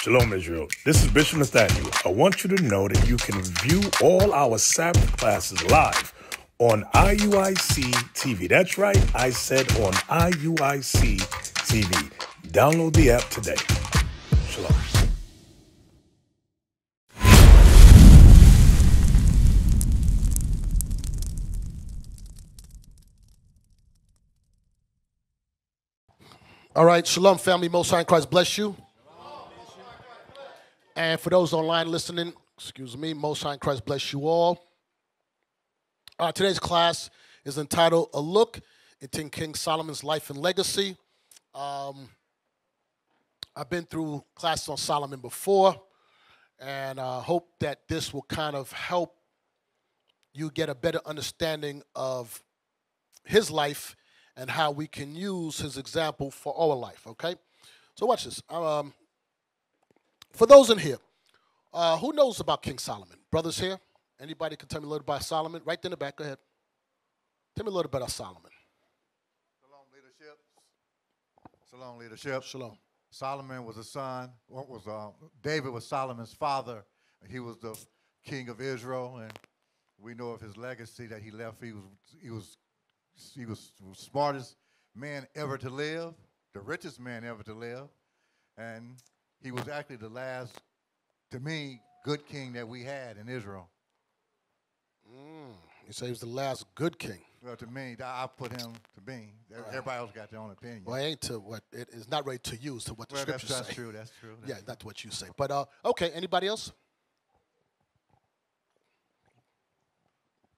Shalom, Israel. This is Bishop Nathaniel. I want you to know that you can view all our Sabbath classes live on IUIC TV. That's right, I said on IUIC TV. Download the app today. Shalom. All right, shalom, family. Most High in Christ bless you. And for those online listening, excuse me, Most High in Christ bless you all. Today's class is entitled A Look into King Solomon's Life and Legacy. I've been through classes on Solomon before, and I hope that this will kind of help you get a better understanding of his life and how we can use his example for our life, okay? So watch this. For those in here, who knows about King Solomon? Brothers here? Anybody can tell me a little about Solomon? Right there in the back, go ahead. Tell me a little bit about Solomon. Shalom, leadership. Shalom, leadership. Shalom. Solomon was a son. David was Solomon's father. He was the king of Israel, and we know of his legacy that he left. He was the smartest man ever to live, the richest man ever to live, and he was actually the last, to me, good king that we had in Israel. You say he was the last good king. Well, to me, I put him to me. Everybody else got their own opinion. Well, it ain't to what it is not really to use to what the scriptures say. That's true. That's true. Yeah, that's what you say. But okay, anybody else?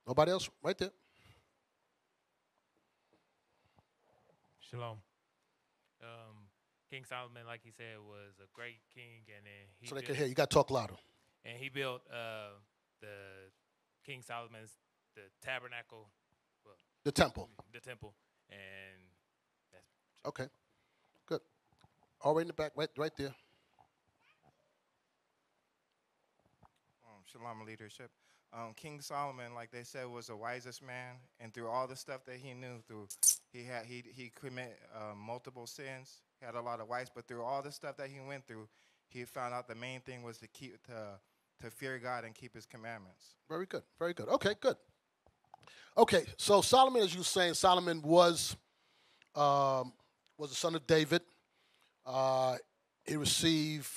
Nobody else? Right there. Shalom. King Solomon, like he said, was a great king, and then so they can hear. You got to talk louder. And he built the King Solomon's the tabernacle, the temple, and that's okay. Good. All right in the back, right there. Shalom, leadership. King Solomon, like they said, was the wisest man, and through all the stuff that he knew, he committed multiple sins. He had a lot of wives, but through all the stuff that he went through, he found out the main thing was to fear God and keep his commandments. Very good, very good. Okay, good. Okay, so Solomon, as you were saying, Solomon was the son of David. He received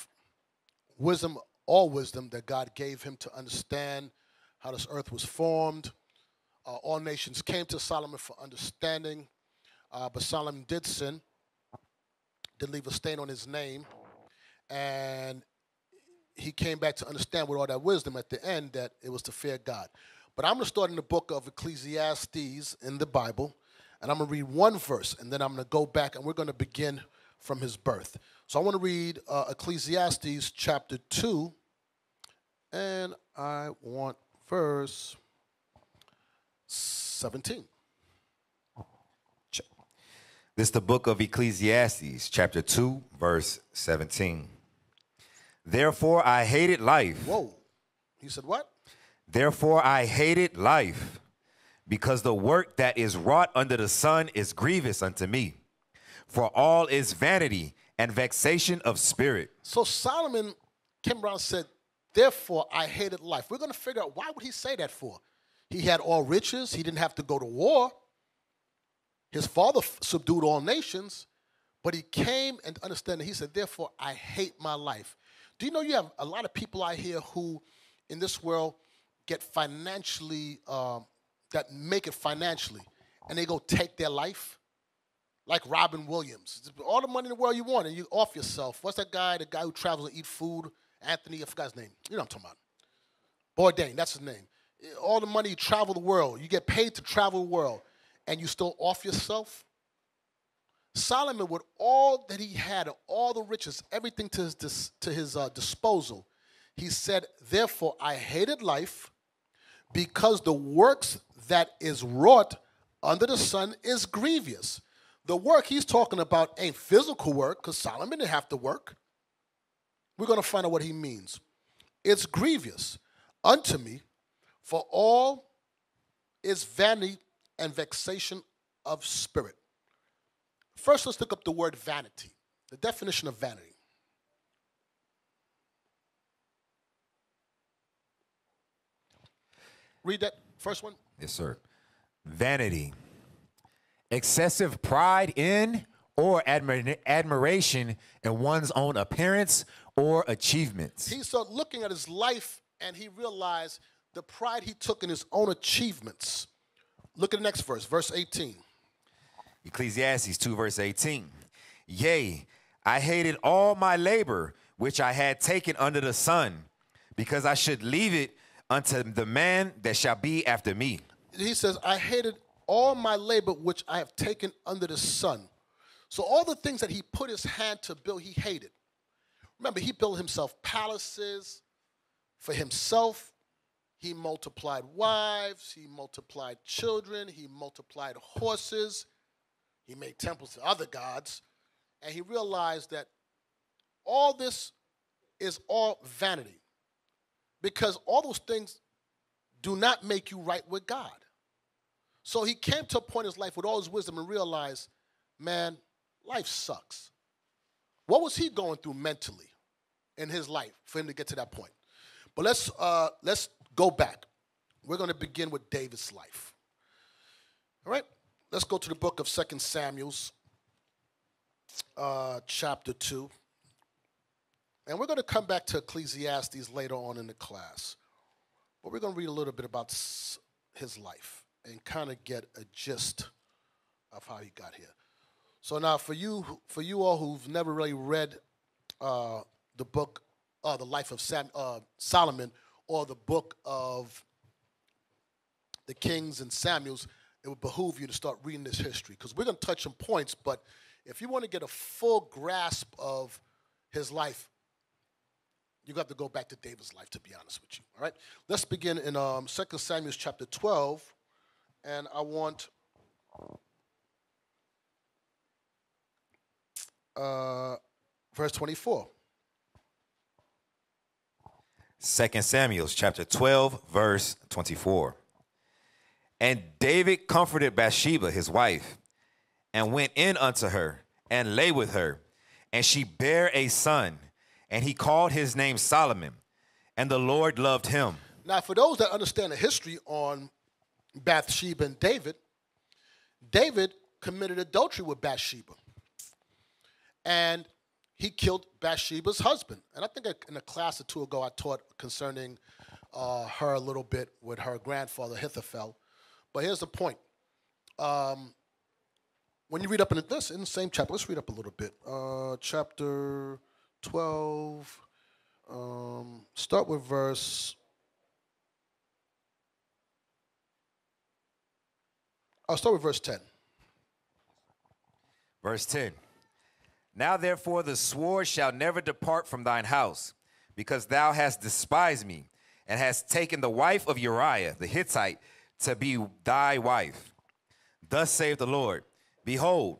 wisdom, all wisdom that God gave him to understand how this earth was formed. All nations came to Solomon for understanding, but Solomon did sin, did leave a stain on his name, and he came back to understand with all that wisdom at the end that it was to fear God. But I'm going to start in the book of Ecclesiastes in the Bible, and I'm going to read one verse, and then I'm going to go back, and we're going to begin from his birth. So I want to read Ecclesiastes chapter 2, and I want verse 17. This is the book of Ecclesiastes, chapter 2, verse 17. Therefore I hated life. Whoa. He said what? Therefore I hated life, because the work that is wrought under the sun is grievous unto me. For all is vanity and vexation of spirit. So Solomon came around and said, therefore I hated life. We're going to figure out, why would he say that for? He had all riches. He didn't have to go to war. His father subdued all nations, but he came and understood, he said, therefore I hate my life. Do you know you have a lot of people out here who in this world get financially, that make it financially, and they go take their life? Like Robin Williams. All the money in the world you want, and you off yourself. What's that guy, the guy who travels and eat food? Anthony, I forgot his name. You know what I'm talking about. Bourdain, that's his name. All the money, you travel the world. You get paid to travel the world, and you still off yourself? Solomon, with all that he had, all the riches, everything to his disposal, he said, therefore I hated life, because the works that is wrought under the sun is grievous. The work he's talking about ain't physical work, because Solomon didn't have to work. We're going to find out what he means. It's grievous unto me, for all is vanity and vexation of spirit. First, let's look up the word vanity, the definition of vanity. Read that first one. Yes, sir. Vanity, excessive pride in or admiration in one's own appearance or achievements. He started looking at his life and he realized the pride he took in his own achievements. Look at the next verse, verse 18. Ecclesiastes 2, verse 18. Yea, I hated all my labor which I had taken under the sun, because I should leave it unto the man that shall be after me. He says, I hated all my labor which I have taken under the sun. So all the things that he put his hand to build, he hated. Remember, he built himself palaces for himself. He multiplied wives. He multiplied children. He multiplied horses. He made temples to other gods. And he realized that all this is all vanity, because all those things do not make you right with God. So he came to a point in his life with all his wisdom and realized, man, life sucks. What was he going through mentally in his life for him to get to that point? But let's go back. We're going to begin with David's life. All right? Let's go to the book of 2 Samuel, chapter 2. And we're going to come back to Ecclesiastes later on in the class. But we're going to read a little bit about his life and kind of get a gist of how he got here. So now for you all who've never really read the book, the life of Solomon, or the book of the Kings and Samuels, it would behoove you to start reading this history, because we're going to touch some points, but if you want to get a full grasp of his life, you got to go back to David's life, to be honest with you. All right? Let's begin in 2 Samuel chapter 12, and I want verse 24. 2 Samuel chapter 12, verse 24. And David comforted Bathsheba, his wife, and went in unto her, and lay with her. And she bare a son, and he called his name Solomon. And the Lord loved him. Now, for those that understand the history on Bathsheba and David, David committed adultery with Bathsheba. And he killed Bathsheba's husband. And I think in a class or two ago, I taught concerning her a little bit with her grandfather, Ahithophel. But here's the point. When you read up in the same chapter, let's read up a little bit. Chapter 12, start with verse... I'll start with verse 10. Verse 10. Now therefore the sword shall never depart from thine house, because thou hast despised me, and hast taken the wife of Uriah the Hittite to be thy wife. Thus saith the Lord, behold,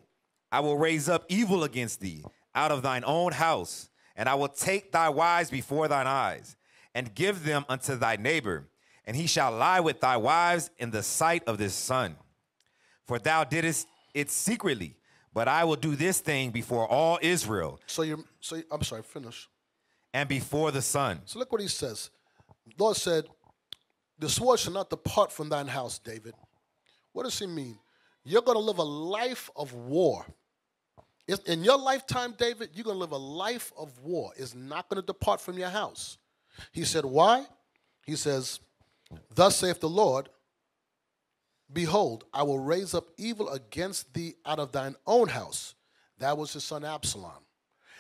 I will raise up evil against thee out of thine own house, and I will take thy wives before thine eyes, and give them unto thy neighbor, and he shall lie with thy wives in the sight of this sun. For thou didst it secretly, but I will do this thing before all Israel. I'm sorry, finish. And before the sun. So look what he says. The Lord said, the sword shall not depart from thine house, David. What does he mean? You're going to live a life of war. In your lifetime, David, you're going to live a life of war. It's not going to depart from your house. He said, why? He says, thus saith the Lord, behold, I will raise up evil against thee out of thine own house. That was his son Absalom.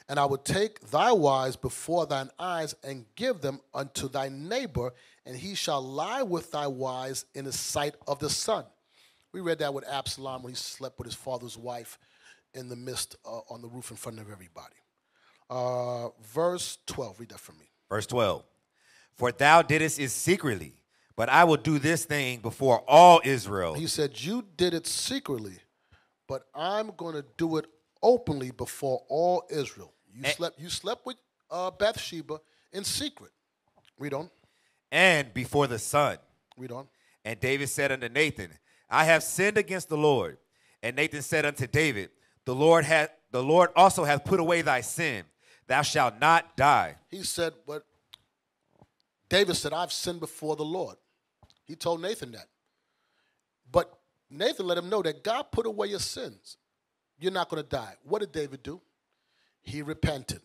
And I will take thy wives before thine eyes and give them unto thy neighbor, and he shall lie with thy wives in the sight of the sun. We read that with Absalom when he slept with his father's wife in the midst on the roof in front of everybody. Verse 12, read that for me. Verse 12. For thou didst it secretly, but I will do this thing before all Israel. He said, you did it secretly, but I'm going to do it openly before all Israel. You slept with Bathsheba in secret. Read on. And before the sun. Read on. And David said unto Nathan, I have sinned against the Lord. And Nathan said unto David, the Lord also hath put away thy sin. Thou shalt not die. He said, but David said, I've sinned before the Lord. He told Nathan that. But Nathan let him know that God put away your sins. You're not going to die. What did David do? He repented.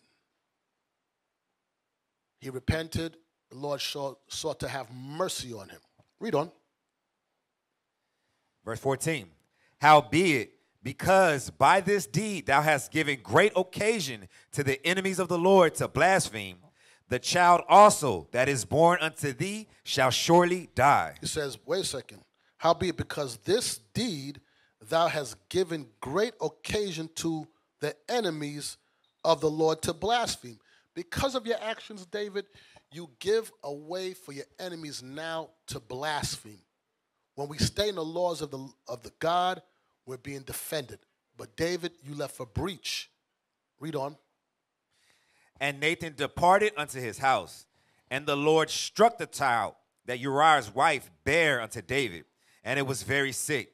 He repented. The Lord sought to have mercy on him. Read on. Verse 14. Howbeit, because by this deed thou hast given great occasion to the enemies of the Lord to blaspheme, the child also that is born unto thee shall surely die. He says, wait a second. Howbeit, because this deed thou hast given great occasion to the enemies of the Lord to blaspheme. Because of your actions, David, you give a way for your enemies now to blaspheme. When we stay in the laws of the God, we're being defended. But David, you left for breach. Read on. And Nathan departed unto his house, and the Lord struck the child that Uriah's wife bare unto David, and it was very sick.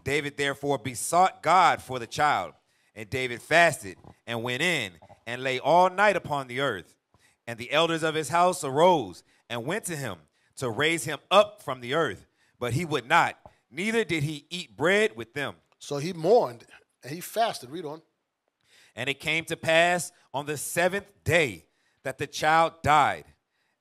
David therefore besought God for the child, and David fasted and went in and lay all night upon the earth. And the elders of his house arose and went to him to raise him up from the earth, but he would not, neither did he eat bread with them. So he mourned and he fasted. Read on. And it came to pass on the 7th day that the child died.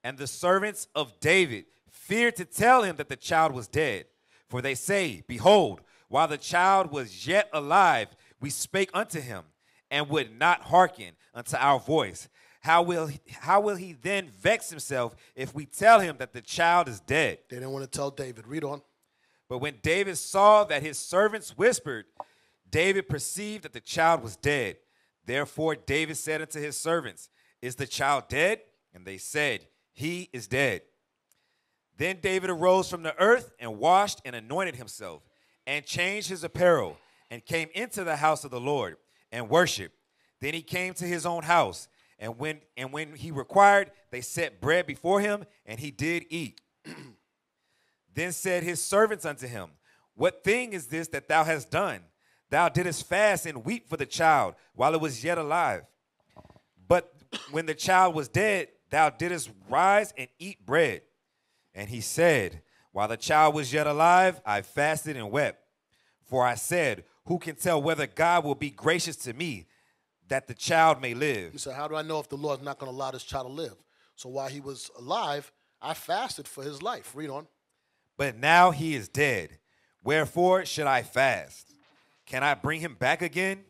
And the servants of David feared to tell him that the child was dead. For they say, behold, while the child was yet alive, we spake unto him, and would not hearken unto our voice. How will he then vex himself if we tell him that the child is dead? They didn't want to tell David. Read on. But when David saw that his servants whispered, David perceived that the child was dead. Therefore David said unto his servants, is the child dead? And they said, he is dead. Then David arose from the earth and washed and anointed himself and changed his apparel and came into the house of the Lord and worshiped. Then he came to his own house, and when he required, they set bread before him, and he did eat. Then said his servants unto him, what thing is this that thou hast done? Thou didst fast and weep for the child while it was yet alive. But when the child was dead, thou didst rise and eat bread. And he said, while the child was yet alive, I fasted and wept. For I said, who can tell whether God will be gracious to me that the child may live? He said, how do I know if the Lord's not going to allow this child to live? So while he was alive, I fasted for his life. Read on. But now he is dead. Wherefore should I fast? Can I bring him back again?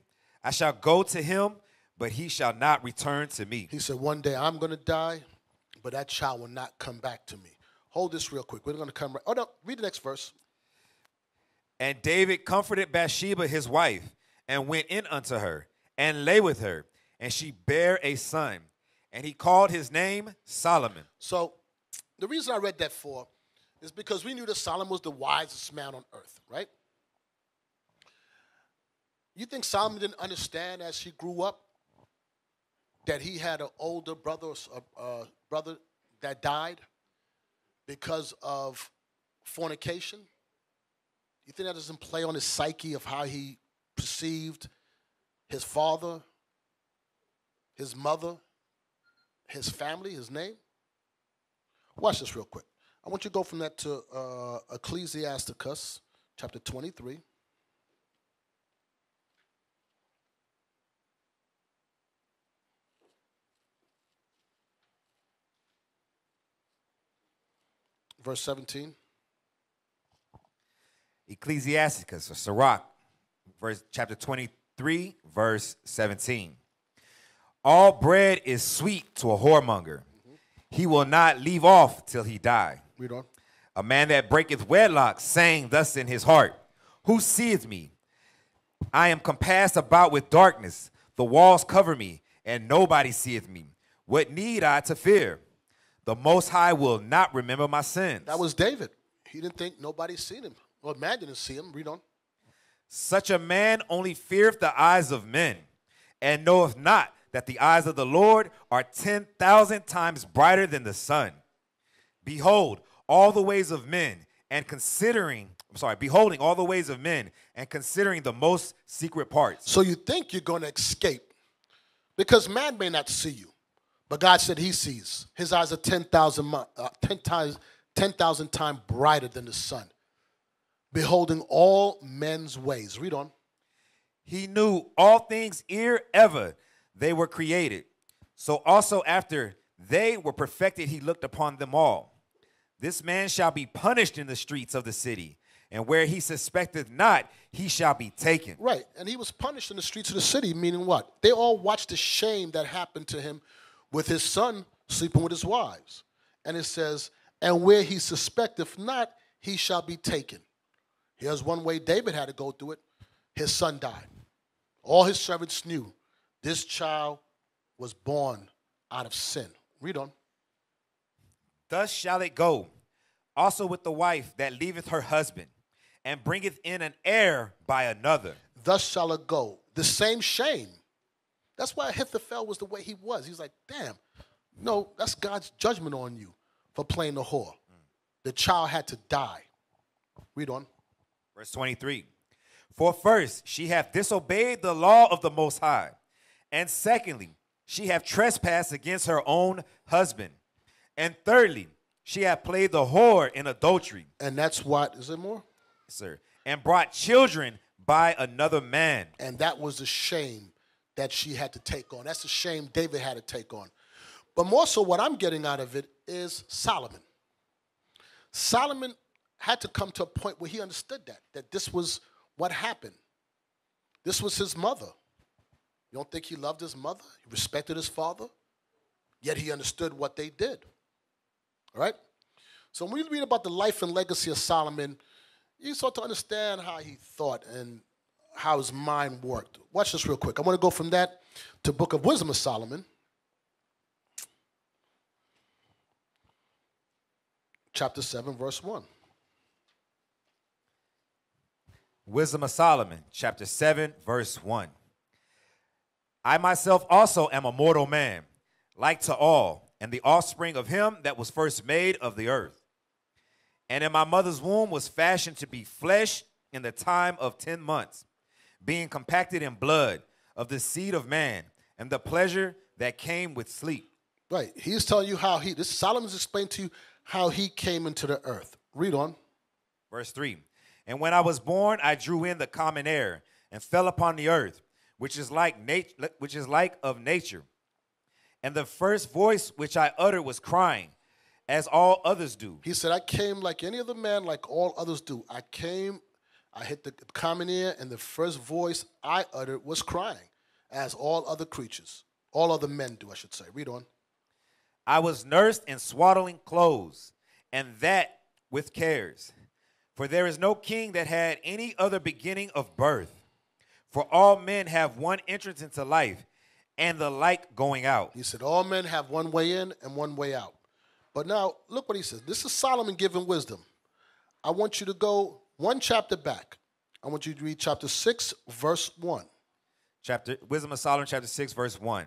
I shall go to him, but he shall not return to me. He said, one day I'm going to die, but that child will not come back to me. Hold this real quick. We're going to come right. Oh, no, read the next verse. And David comforted Bathsheba his wife, and went in unto her, and lay with her, and she bare a son, and he called his name Solomon. So the reason I read that for is because we knew that Solomon was the wisest man on earth, right? You think Solomon didn't understand as he grew up that he had an older brother, brother that died because of fornication? You think that doesn't play on his psyche of how he perceived his father, his mother, his family, his name? Watch this real quick. I want you to go from that to Ecclesiasticus chapter 23. Verse 17. Ecclesiasticus, or Sirach, chapter 23, verse 17. All bread is sweet to a whoremonger. He will not leave off till he die. Read on. A man that breaketh wedlock, saying thus in his heart, who seeth me? I am compassed about with darkness. The walls cover me, and nobody seeth me. What need I to fear? The Most High will not remember my sins. That was David. He didn't think nobody seen him. Well, man didn't see him. Read on. Such a man only feareth the eyes of men, and knoweth not that the eyes of the Lord are 10,000 times brighter than the sun. Behold, all the ways of men, and beholding all the ways of men, and considering the most secret parts. So you think you're going to escape because man may not see you, but God said he sees. His eyes are 10,000 10,000 times brighter than the sun, beholding all men's ways. Read on. He knew all things ere ever they were created. So also after they were perfected, he looked upon them all. This man shall be punished in the streets of the city, and where he suspecteth not, he shall be taken. Right, and he was punished in the streets of the city, meaning what? They all watched the shame that happened to him with his son sleeping with his wives. And it says, and where he suspecteth not, he shall be taken. Here's one way David had to go through it. His son died. All his servants knew this child was born out of sin. Read on. Thus shall it go also with the wife that leaveth her husband, and bringeth in an heir by another. Thus shall it go. The same shame. That's why Ahithophel was the way he was. He's like, damn, no, that's God's judgment on you for playing the whore. The child had to die. Read on. Verse 23. For first, she hath disobeyed the law of the Most High. And secondly, she hath trespassed against her own husband. And thirdly, she hath played the whore in adultery. And that's what, is there more? Yes, sir. And brought children by another man. And that was the shame that she had to take on. That's the shame David had to take on. But more so what I'm getting out of it is Solomon. Solomon had to come to a point where he understood that this was what happened. This was his mother. You don't think he loved his mother? He respected his father? Yet he understood what they did. All right? So when we read about the life and legacy of Solomon, you start to understand how he thought and how his mind worked. Watch this real quick. I want to go from that to Book of Wisdom of Solomon. Chapter 7, verse 1. Wisdom of Solomon, chapter 7, verse 1. I myself also am a mortal man, like to all, and the offspring of him that was first made of the earth. And in my mother's womb was fashioned to be flesh in the time of 10 months, being compacted in blood of the seed of man, and the pleasure that came with sleep. Right. He's telling you how Solomon's explained to you how he came into the earth. Read on. Verse 3. And when I was born, I drew in the common air and fell upon the earth, which is like of nature. And the first voice which I uttered was crying, as all others do. He said, I came like any other man, like all others do. I hit the common ear, and the first voice I uttered was crying, as all other creatures, all other men do, I should say. Read on. I was nursed in swaddling clothes, and that with cares. For there is no king that had any other beginning of birth. For all men have one entrance into life, and the like going out. He said, all men have one way in and one way out. But now, look what he says. This is Solomon giving wisdom. I want you to go one chapter back. I want you to read chapter 6, verse 1. Wisdom of Solomon, chapter 6, verse 1.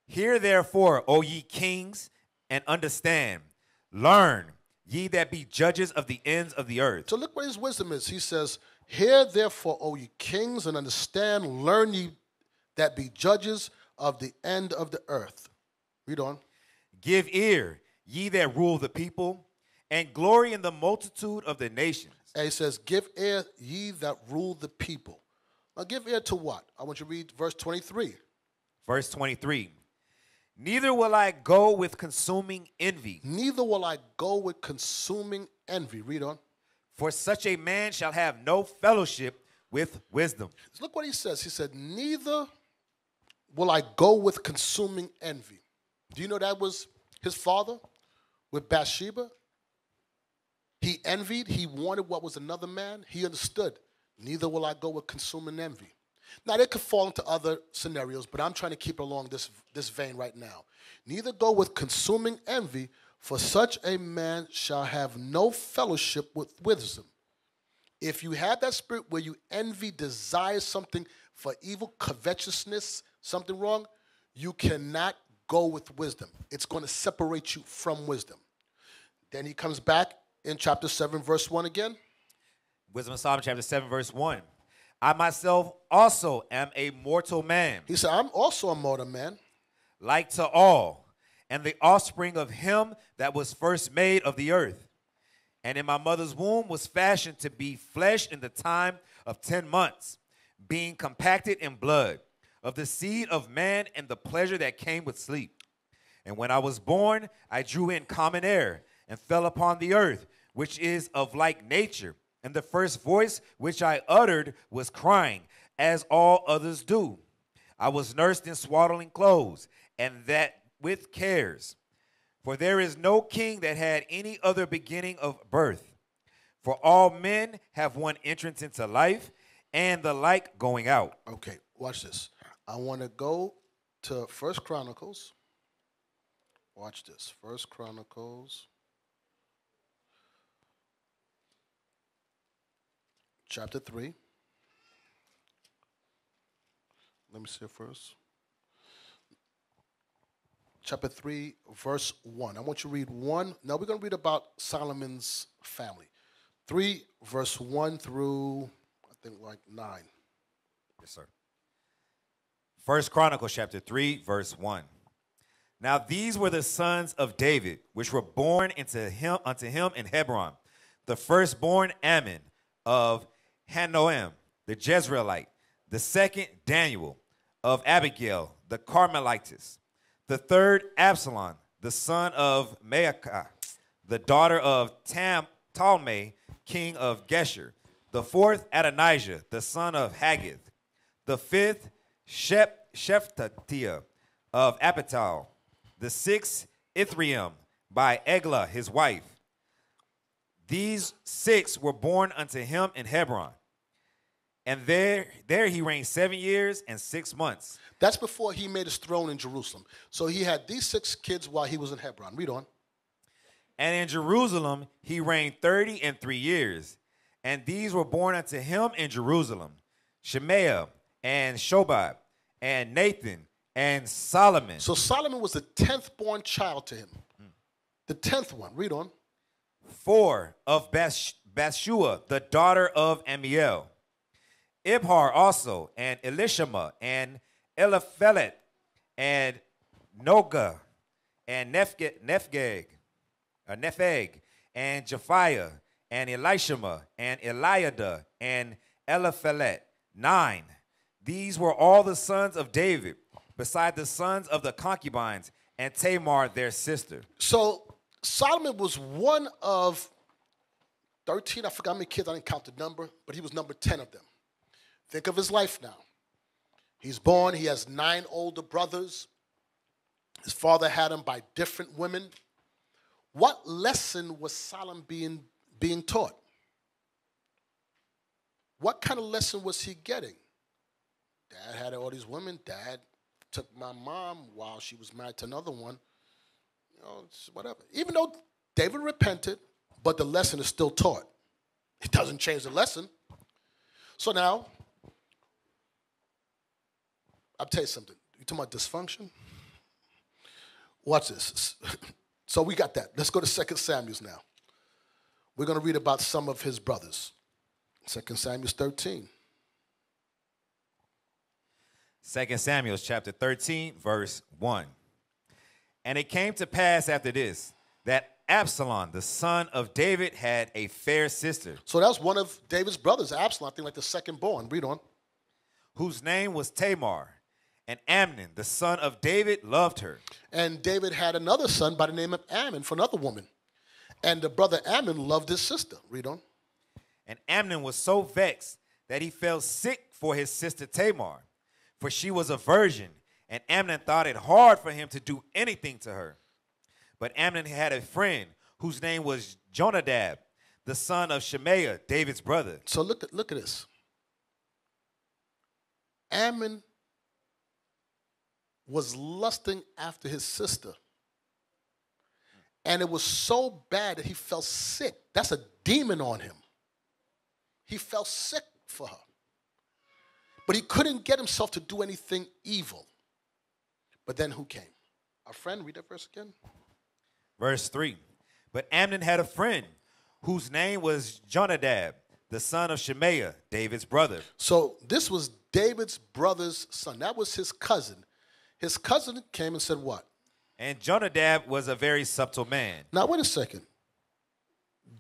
Hear therefore, O ye kings, and understand. Learn, ye that be judges of the ends of the earth. So look what his wisdom is. He says, hear therefore, O ye kings, and understand. Learn, ye that be judges of the end of the earth. Read on. Give ear, ye that rule the people, and glory in the multitude of the nations. And he says, give ear, ye that rule the people. Now give ear to what? I want you to read verse 23. Verse 23. Neither will I go with consuming envy. Neither will I go with consuming envy. Read on. For such a man shall have no fellowship with wisdom. Look what he says. He said, neither will I go with consuming envy. Do you know that was his father with Bathsheba? He envied. He wanted what was another man. He understood. Neither will I go with consuming envy. Now, they could fall into other scenarios, but I'm trying to keep along this vein right now. Neither go with consuming envy, for such a man shall have no fellowship with wisdom. If you have that spirit where you envy, desire something for evil, covetousness, something wrong, you cannot go with wisdom. It's going to separate you from wisdom. Then he comes back in chapter 7, verse 1 again. Wisdom of Solomon, chapter 7, verse 1. I myself also am a mortal man. He said, I'm also a mortal man. Like to all, and the offspring of him that was first made of the earth. And in my mother's womb was fashioned to be flesh in the time of 10 months, being compacted in blood, of the seed of man and the pleasure that came with sleep. And when I was born, I drew in common air and fell upon the earth, which is of like nature. And the first voice which I uttered was crying, as all others do. I was nursed in swaddling clothes, and that with cares. For there is no king that had any other beginning of birth. For all men have one entrance into life, and the like going out. Okay, watch this. I want to go to 1 Chronicles. Watch this. 1 Chronicles. Chapter 3. Let me see it first. Chapter 3, verse 1. I want you to read 1. Now we're going to read about Solomon's family. 3, verse 1 through, I think, like 9. Yes, sir. 1 Chronicles chapter 3, verse 1. Now these were the sons of David, which were born unto him in Hebron. The firstborn Ammon of Hanoam, the Jezreelite. The second Daniel of Abigail, the Carmelitess. The third Absalom, the son of Maacah, the daughter of Talmai, king of Geshur. The fourth Adonijah, the son of Haggith. The fifth Shephatiah of Apital. The sixth Ithream by Eglah his wife. These 6 were born unto him in Hebron. And there he reigned 7 years and 6 months. That's before he made his throne in Jerusalem. So he had these 6 kids while he was in Hebron. Read on. And in Jerusalem he reigned 33 years. And these were born unto him in Jerusalem: Shemaiah and Shobab and Nathan and Solomon. So Solomon was the 10th born child to him. The 10th one. Read on. 4 of Bathshua, the daughter of Amiel. Ibhar also, and Elishama, and Eliphelet, and Noga, and Nepheg, and Japhiah, and Elishama, and Eliada, and Eliphelet. 9. These were all the sons of David, beside the sons of the concubines, and Tamar their sister. So Solomon was one of 13, I forgot how many kids, I didn't count the number, but he was number 10 of them. Think of his life now. He's born, he has 9 older brothers. His father had him by different women. What lesson was Solomon being taught? What kind of lesson was he getting? Dad had all these women. Dad took my mom while she was married to another one. You know, it's whatever. Even though David repented, but the lesson is still taught. It doesn't change the lesson. So now, I'll tell you something. You talking about dysfunction? Watch this. So we got that. Let's go to 2 Samuel now. We're going to read about some of his brothers. 2 Samuel 13. 2 Samuel chapter 13, verse 1. And it came to pass after this, that Absalom, the son of David, had a fair sister. So that was one of David's brothers, Absalom, I think like the second born. Read on. Whose name was Tamar. And Amnon, the son of David, loved her. And David had another son by the name of Ammon for another woman. And the brother Ammon loved his sister. Read on. And Amnon was so vexed that he fell sick for his sister Tamar, for she was a virgin, and Amnon thought it hard for him to do anything to her. But Amnon had a friend whose name was Jonadab, the son of Shemaiah, David's brother. So look at this. Ammon was lusting after his sister. And it was so bad that he felt sick. That's a demon on him. He felt sick for her. But he couldn't get himself to do anything evil. But then who came? Our friend, read that verse again. Verse 3. But Amnon had a friend whose name was Jonadab, the son of Shemaiah, David's brother. So this was David's brother's son. That was his cousin. His cousin came and said what? And Jonadab was a very subtle man. Now, wait a second.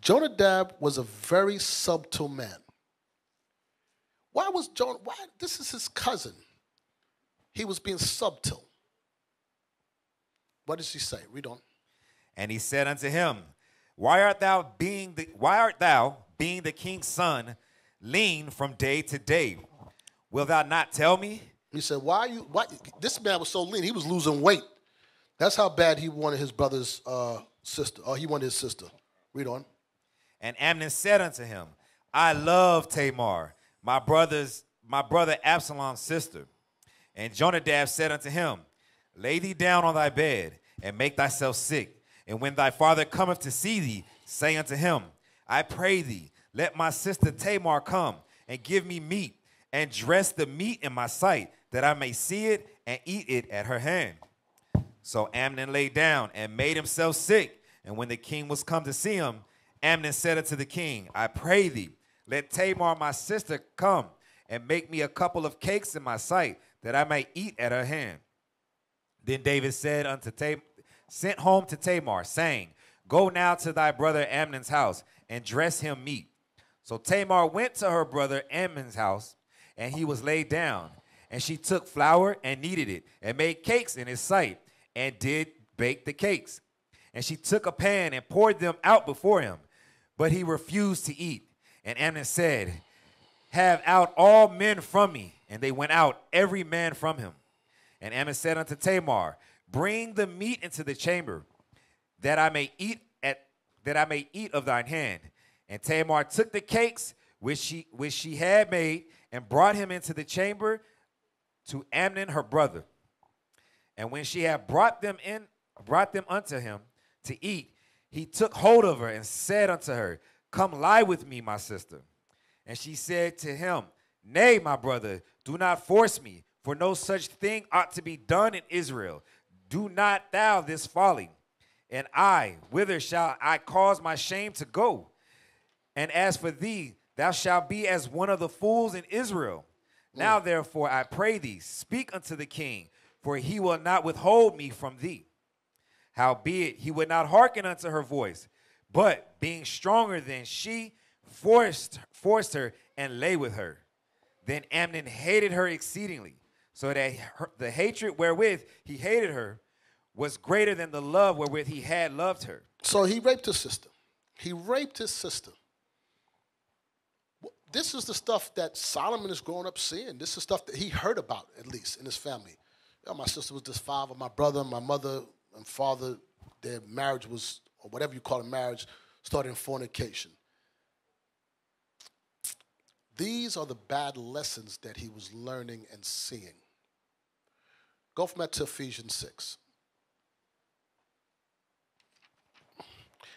Jonadab was a very subtle man. Why was this is his cousin. He was being subtle. What does he say? Read on. And he said unto him, Why art thou being the king's son, lean from day to day? Wilt thou not tell me? He said, why this man was so lean, he was losing weight. That's how bad he wanted his brother's sister, or he wanted his sister. Read on. And Amnon said unto him, I love Tamar, my brother Absalom's sister. And Jonadab said unto him, Lay thee down on thy bed, and make thyself sick. And when thy father cometh to see thee, say unto him, I pray thee, let my sister Tamar come, and give me meat, and dress the meat in my sight, that I may see it, and eat it at her hand. So Amnon lay down, and made himself sick. And when the king was come to see him, Amnon said unto the king, I pray thee, let Tamar my sister come, and make me a couple of cakes in my sight, that I may eat at her hand. Then David said sent home to Tamar, saying, Go now to thy brother Amnon's house, and dress him meat. So Tamar went to her brother Amnon's house, and he was laid down. And she took flour and kneaded it, and made cakes in his sight, and did bake the cakes. And she took a pan and poured them out before him, but he refused to eat. And Amnon said, Have out all men from me. And they went out, every man from him. And Ammon said unto Tamar, Bring the meat into the chamber, that I may eat of thine hand. And Tamar took the cakes which she had made, and brought him into the chamber to Amnon her brother. And when she had brought them unto him to eat, he took hold of her and said unto her, Come lie with me, my sister. And she said to him, Nay, my brother, do not force me, for no such thing ought to be done in Israel. Do not thou this folly. And whither shall I cause my shame to go? And as for thee, thou shalt be as one of the fools in Israel. Now, therefore, I pray thee, speak unto the king, for he will not withhold me from thee. Howbeit, he would not hearken unto her voice, but being stronger than she, forced her and lay with her. Then Amnon hated her exceedingly, so that the hatred wherewith he hated her was greater than the love wherewith he had loved her. So he raped his sister. He raped his sister. This is the stuff that Solomon is growing up seeing. This is stuff that he heard about, at least, in his family. You know, my sister was disfavored. My brother, my mother, and father, their marriage was, or whatever you call a marriage, started in fornication. These are the bad lessons that he was learning and seeing. Go from that to Ephesians 6.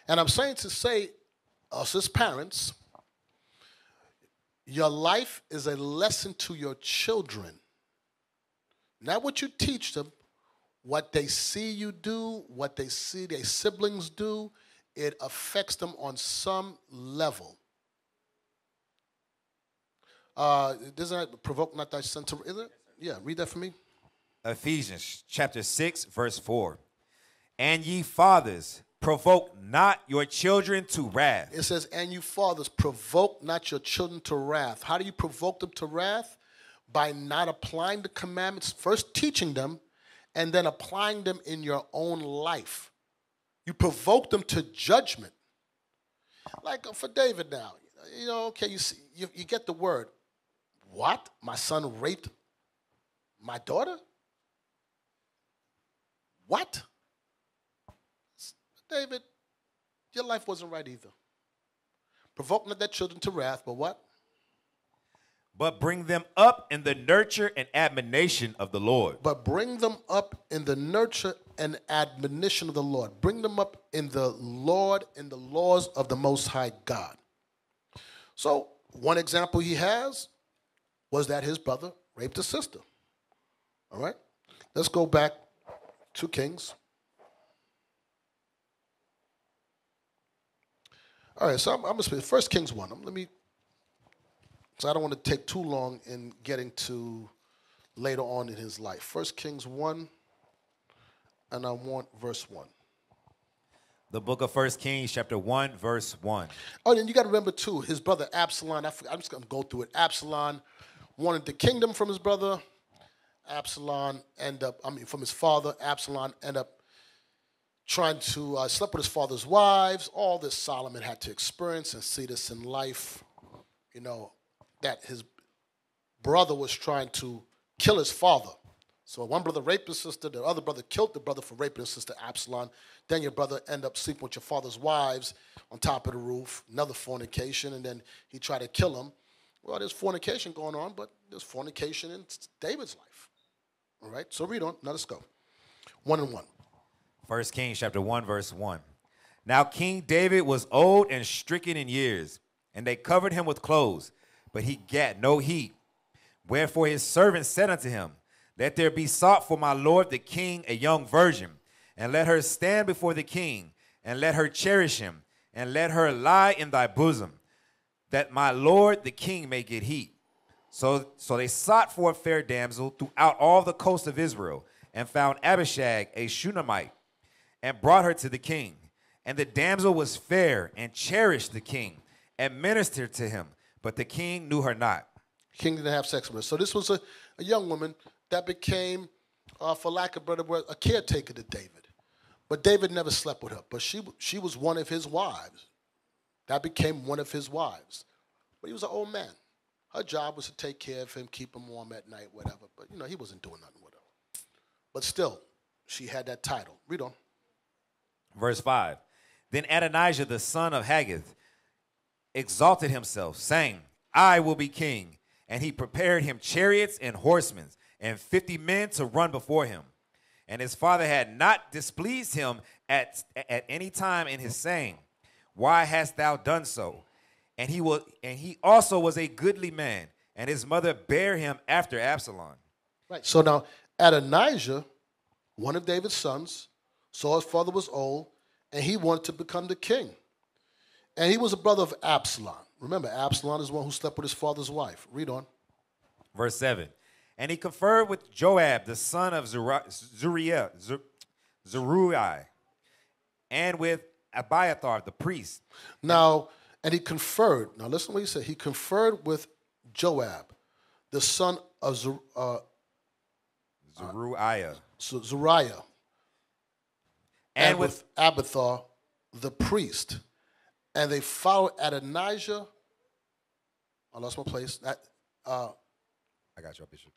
And I'm saying to say, us as parents, your life is a lesson to your children. Not what you teach them, what they see you do, what they see their siblings do, it affects them on some level. Doesn't that provoke not thy son to, is it? Yeah, read that for me. Ephesians chapter 6, verse 4. And ye fathers, provoke not your children to wrath. It says, and you fathers, provoke not your children to wrath. How do you provoke them to wrath? By not applying the commandments, first teaching them, and then applying them in your own life. You provoke them to judgment. Like for David now, you know, okay, you see, you get the word. What? My son raped my daughter? What? David, your life wasn't right either. Provoke not their children to wrath, but what? But bring them up in the nurture and admonition of the Lord. But bring them up in the nurture and admonition of the Lord. Bring them up in the Lord, in the laws of the Most High God. So one example he has was that his brother raped his sister. All right? Let's go back to Kings. All right, so I'm going to speak 1 Kings 1. So I don't want to take too long in getting to later on in his life. 1 Kings 1, and I want verse 1. The book of 1 Kings, chapter 1, verse 1. Oh, and you got to remember, too, his brother Absalom, I'm just going to go through it. Absalom wanted the kingdom from his brother. From his father. Absalom ended up trying to sleep with his father's wives. All this Solomon had to experience and see this in life, that his brother was trying to kill his father. So one brother raped his sister, the other brother killed the brother for raping his sister Absalom. Then your brother ended up sleeping with your father's wives on top of the roof, another fornication, and then he tried to kill him. Well, there's fornication going on, but there's fornication in David's life. All right, so read on. Now let's go. 1 and 1. 1 Kings chapter 1, verse 1. Now King David was old and stricken in years, and they covered him with clothes, but he gat no heat. Wherefore his servants said unto him, Let there be sought for my lord the king a young virgin, and let her stand before the king, and let her cherish him, and let her lie in thy bosom, that my lord the king may get heat. So they sought for a fair damsel throughout all the coast of Israel, and found Abishag a Shunammite, and brought her to the king. And the damsel was fair, and cherished the king, and ministered to him, but the king knew her not. King didn't have sex with her. So this was a young woman that became, for lack of a better word, a caretaker to David. But David never slept with her. But she was one of his wives. That became one of his wives. But he was an old man. Her job was to take care of him, keep him warm at night, whatever. But, he wasn't doing nothing with her. But still, she had that title. Read on. Verse 5. Then Adonijah, the son of Haggith, exalted himself, saying, I will be king. And he prepared him chariots and horsemen, and 50 men to run before him. And his father had not displeased him at any time in his saying, Why hast thou done so? And he also was a goodly man, and his mother bare him after Absalom. Right. So now Adonijah, one of David's sons, saw his father was old, and he wanted to become the king. And he was a brother of Absalom. Remember, Absalom is one who slept with his father's wife. Read on. Verse 7. And he conferred with Joab, the son of Zeruiah, and with Abiathar, the priest. Now, and he conferred. Now, listen to what he said. He conferred with Joab, the son of Zeruiah. Azariah. And with Abiathar, the priest. And they followed Adonijah. I lost my place. I got you, Bishop.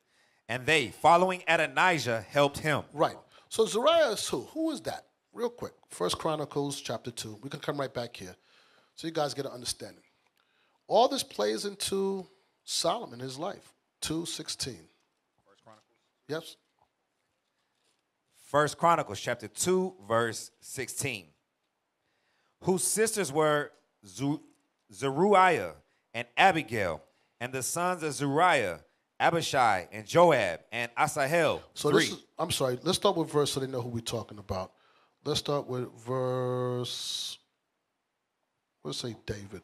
And they, following Adonijah, helped him. Right. So Azariah is who? Who is that? Real quick. 1 Chronicles chapter 2. We can come right back here so you guys get an understanding. All this plays into Solomon, his life. 2:16. 1 Chronicles? Yes. 1 Chronicles chapter 2, verse 16. Whose sisters were Zeruiah and Abigail, and the sons of Zeruiah, Abishai, and Joab, and Asahel. So 3. this is, I'm sorry, let's start with verse so they know who we're talking about. Let's start with verse, let's say David.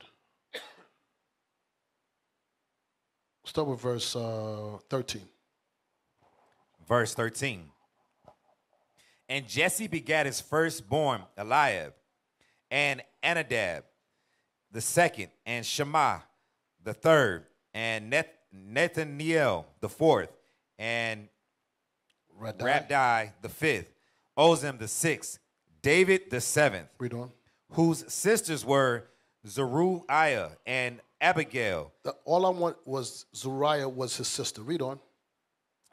Start with verse 13. Verse 13. And Jesse begat his firstborn, Eliab, and Anadab, the second, and Shema, the third, and Nathaniel, the fourth, and Rabdi, the fifth, Ozem, the sixth, David, the seventh. Read on. Whose sisters were Zeruiah and Abigail. All I want was Zeruiah was his sister. Read on.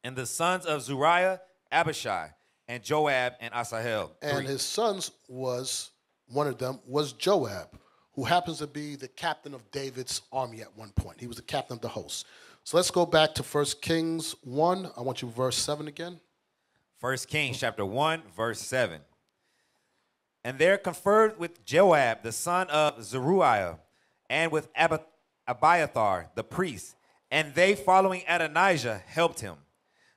And the sons of Zeruiah, Abishai, and Joab, and Asahel. 3. And his sons was, one of them was Joab, who happens to be the captain of David's army at one point. He was the captain of the host. So let's go back to 1 Kings 1. I want you verse 7 again. 1 Kings chapter 1, verse 7. And there conferred with Joab, the son of Zeruiah, and with Abiathar, the priest, and they, following Adonijah, helped him.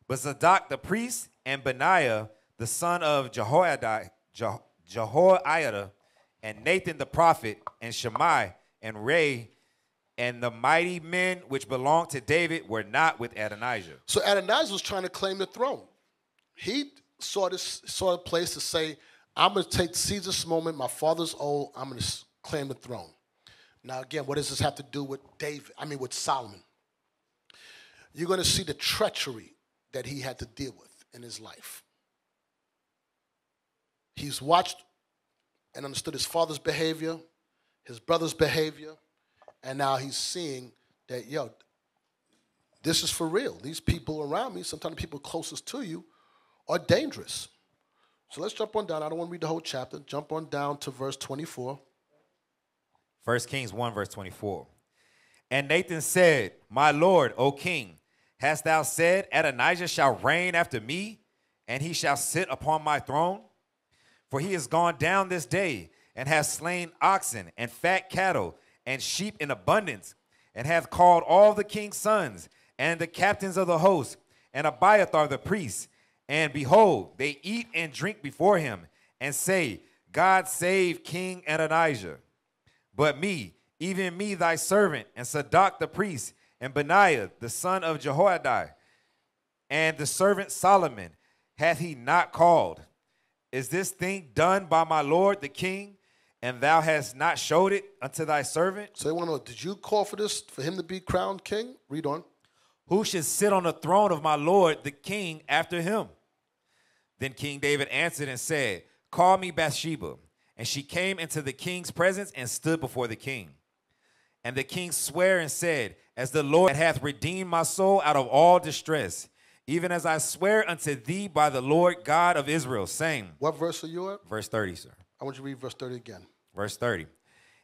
But Zadok the priest and Benaiah, the son of Jehoiada, and Nathan the prophet, and Shammai, and Ray, and the mighty men which belonged to David were not with Adonijah. So Adonijah was trying to claim the throne. He saw a place to say, I'm going to seize this moment. My father's old. I'm going to claim the throne. Now, again, what does this have to do with with Solomon? You're going to see the treachery that he had to deal with in his life. He's watched and understood his father's behavior, his brother's behavior, and now he's seeing that, this is for real. These people around me, sometimes the people closest to you, are dangerous. So let's jump on down. I don't want to read the whole chapter. Jump on down to verse 24. 1 Kings 1, verse 24. And Nathan said, My Lord, O king, hast thou said, Adonijah shall reign after me, and he shall sit upon my throne? For he is gone down this day, and hath slain oxen, and fat cattle, and sheep in abundance, and hath called all the king's sons, and the captains of the host, and Abiathar the priest. And behold, they eat and drink before him, and say, God save King Adonijah. But me, even me thy servant, and Zadok the priest, and Benaiah the son of Jehoiada, and the servant Solomon, hath he not called? Is this thing done by my lord the king, and thou hast not showed it unto thy servant? So they want to know, did you call for this, for him to be crowned king? Read on. Who should sit on the throne of my lord the king after him? Then King David answered and said, Call me Bathsheba. And she came into the king's presence and stood before the king. And the king sware and said, As the Lord hath redeemed my soul out of all distress, even as I swear unto thee by the Lord God of Israel, saying. What verse are you at? Verse 30, sir. I want you to read verse 30 again. Verse 30.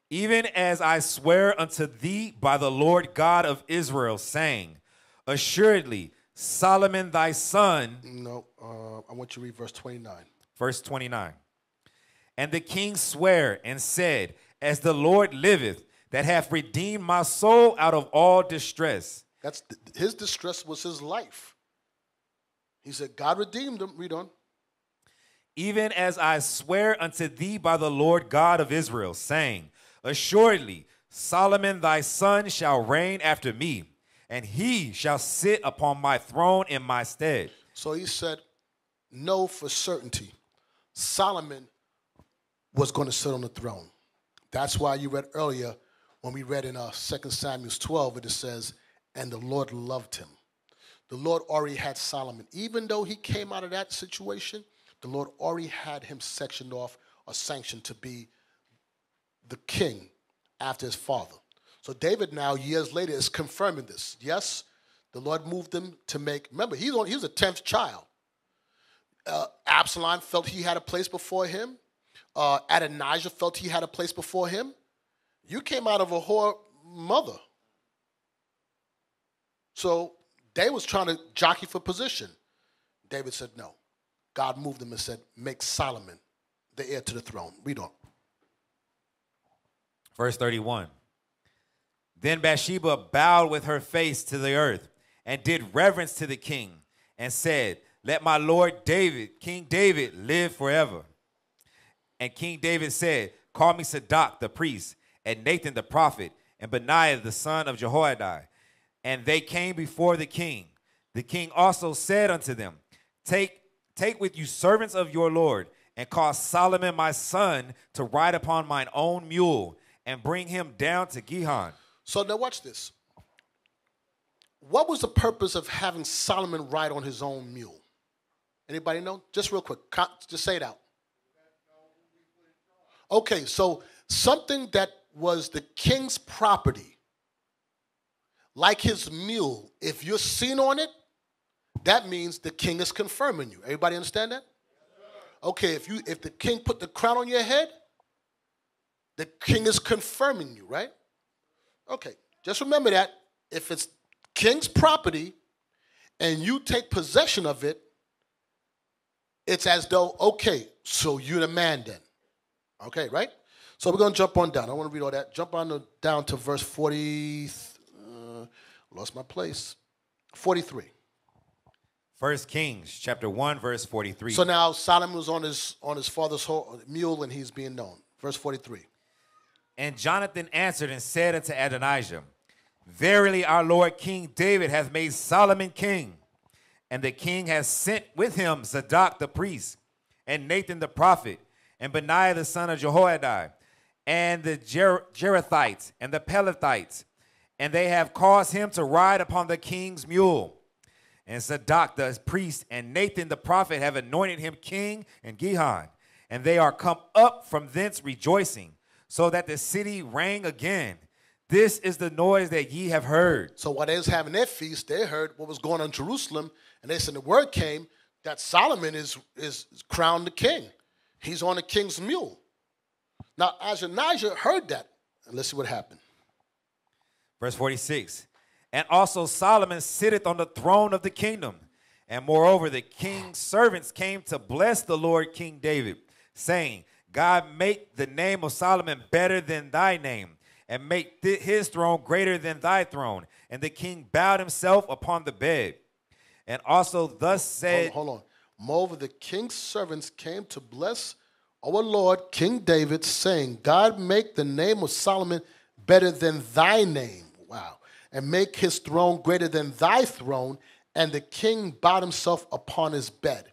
Even as I swear unto thee by the Lord God of Israel, saying, Assuredly, Solomon thy son. No, I want you to read verse 29. Verse 29. And the king sware and said, As the Lord liveth, that hath redeemed my soul out of all distress. His distress was his life. He said, God redeemed him. Read on. Even as I swear unto thee by the Lord God of Israel, saying, Assuredly, Solomon thy son shall reign after me, and he shall sit upon my throne in my stead. So he said, know for certainty, Solomon was going to sit on the throne. That's why you read earlier, when we read in 2 Samuel 12, it says, and the Lord loved him. The Lord already had Solomon. Even though he came out of that situation, the Lord already had him sectioned off or sanctioned to be the king after his father. So David now, years later, is confirming this. Yes, the Lord moved him to make, remember, he was a 10th child. Absalom felt he had a place before him. Adonijah felt he had a place before him. You came out of a whore mother. So they was trying to jockey for position. David said no. God moved him and said, make Solomon the heir to the throne. Read on. Verse 31. Then Bathsheba bowed with her face to the earth and did reverence to the king and said, let my Lord David, King David, live forever. And King David said, call me Zadok the priest, and Nathan the prophet, and Benaiah the son of Jehoiada. And they came before the king. The king also said unto them, Take with you servants of your Lord, and cause Solomon my son to ride upon mine own mule, and bring him down to Gihon. So now watch this. What was the purpose of having Solomon ride on his own mule? Anybody know? Just real quick. Just say it out. Okay, so something that was the king's property, like his mule, if you're seen on it, that means the king is confirming you. Everybody understand that? Okay, if the king put the crown on your head, the king is confirming you, right? Okay, just remember that. If it's king's property and you take possession of it, it's as though, okay, so you're the man then. Okay, right? So we're going to jump on down. I don't want to read all that. Jump on down to verse 40. Lost my place. 43. 1 Kings chapter 1, verse 43. So now Solomon was on his father's mule and he's being known. Verse 43. And Jonathan answered and said unto Adonijah, verily our Lord King David hath made Solomon king, and the king hath sent with him Zadok the priest, and Nathan the prophet, and Benaiah the son of Jehoiada, and the Jerethites, and the Pelethites, and they have caused him to ride upon the king's mule. And Zadok the priest and Nathan the prophet have anointed him king in Gihon, and they are come up from thence rejoicing, so that the city rang again. This is the noise that ye have heard. So while they was having their feast, they heard what was going on in Jerusalem, and they said the word came that Solomon is crowned the king. He's on the king's mule. Now, Adonijah heard that, and let's see what happened. Verse 46, and also Solomon sitteth on the throne of the kingdom. And moreover, the king's servants came to bless the Lord King David, saying, God make the name of Solomon better than thy name, and make his throne greater than thy throne. And the king bowed himself upon the bed. And also thus said... Hold on. Moreover, the king's servants came to bless our Lord King David, saying, God make the name of Solomon better than thy name. Wow. And make his throne greater than thy throne. And the king bowed himself upon his bed.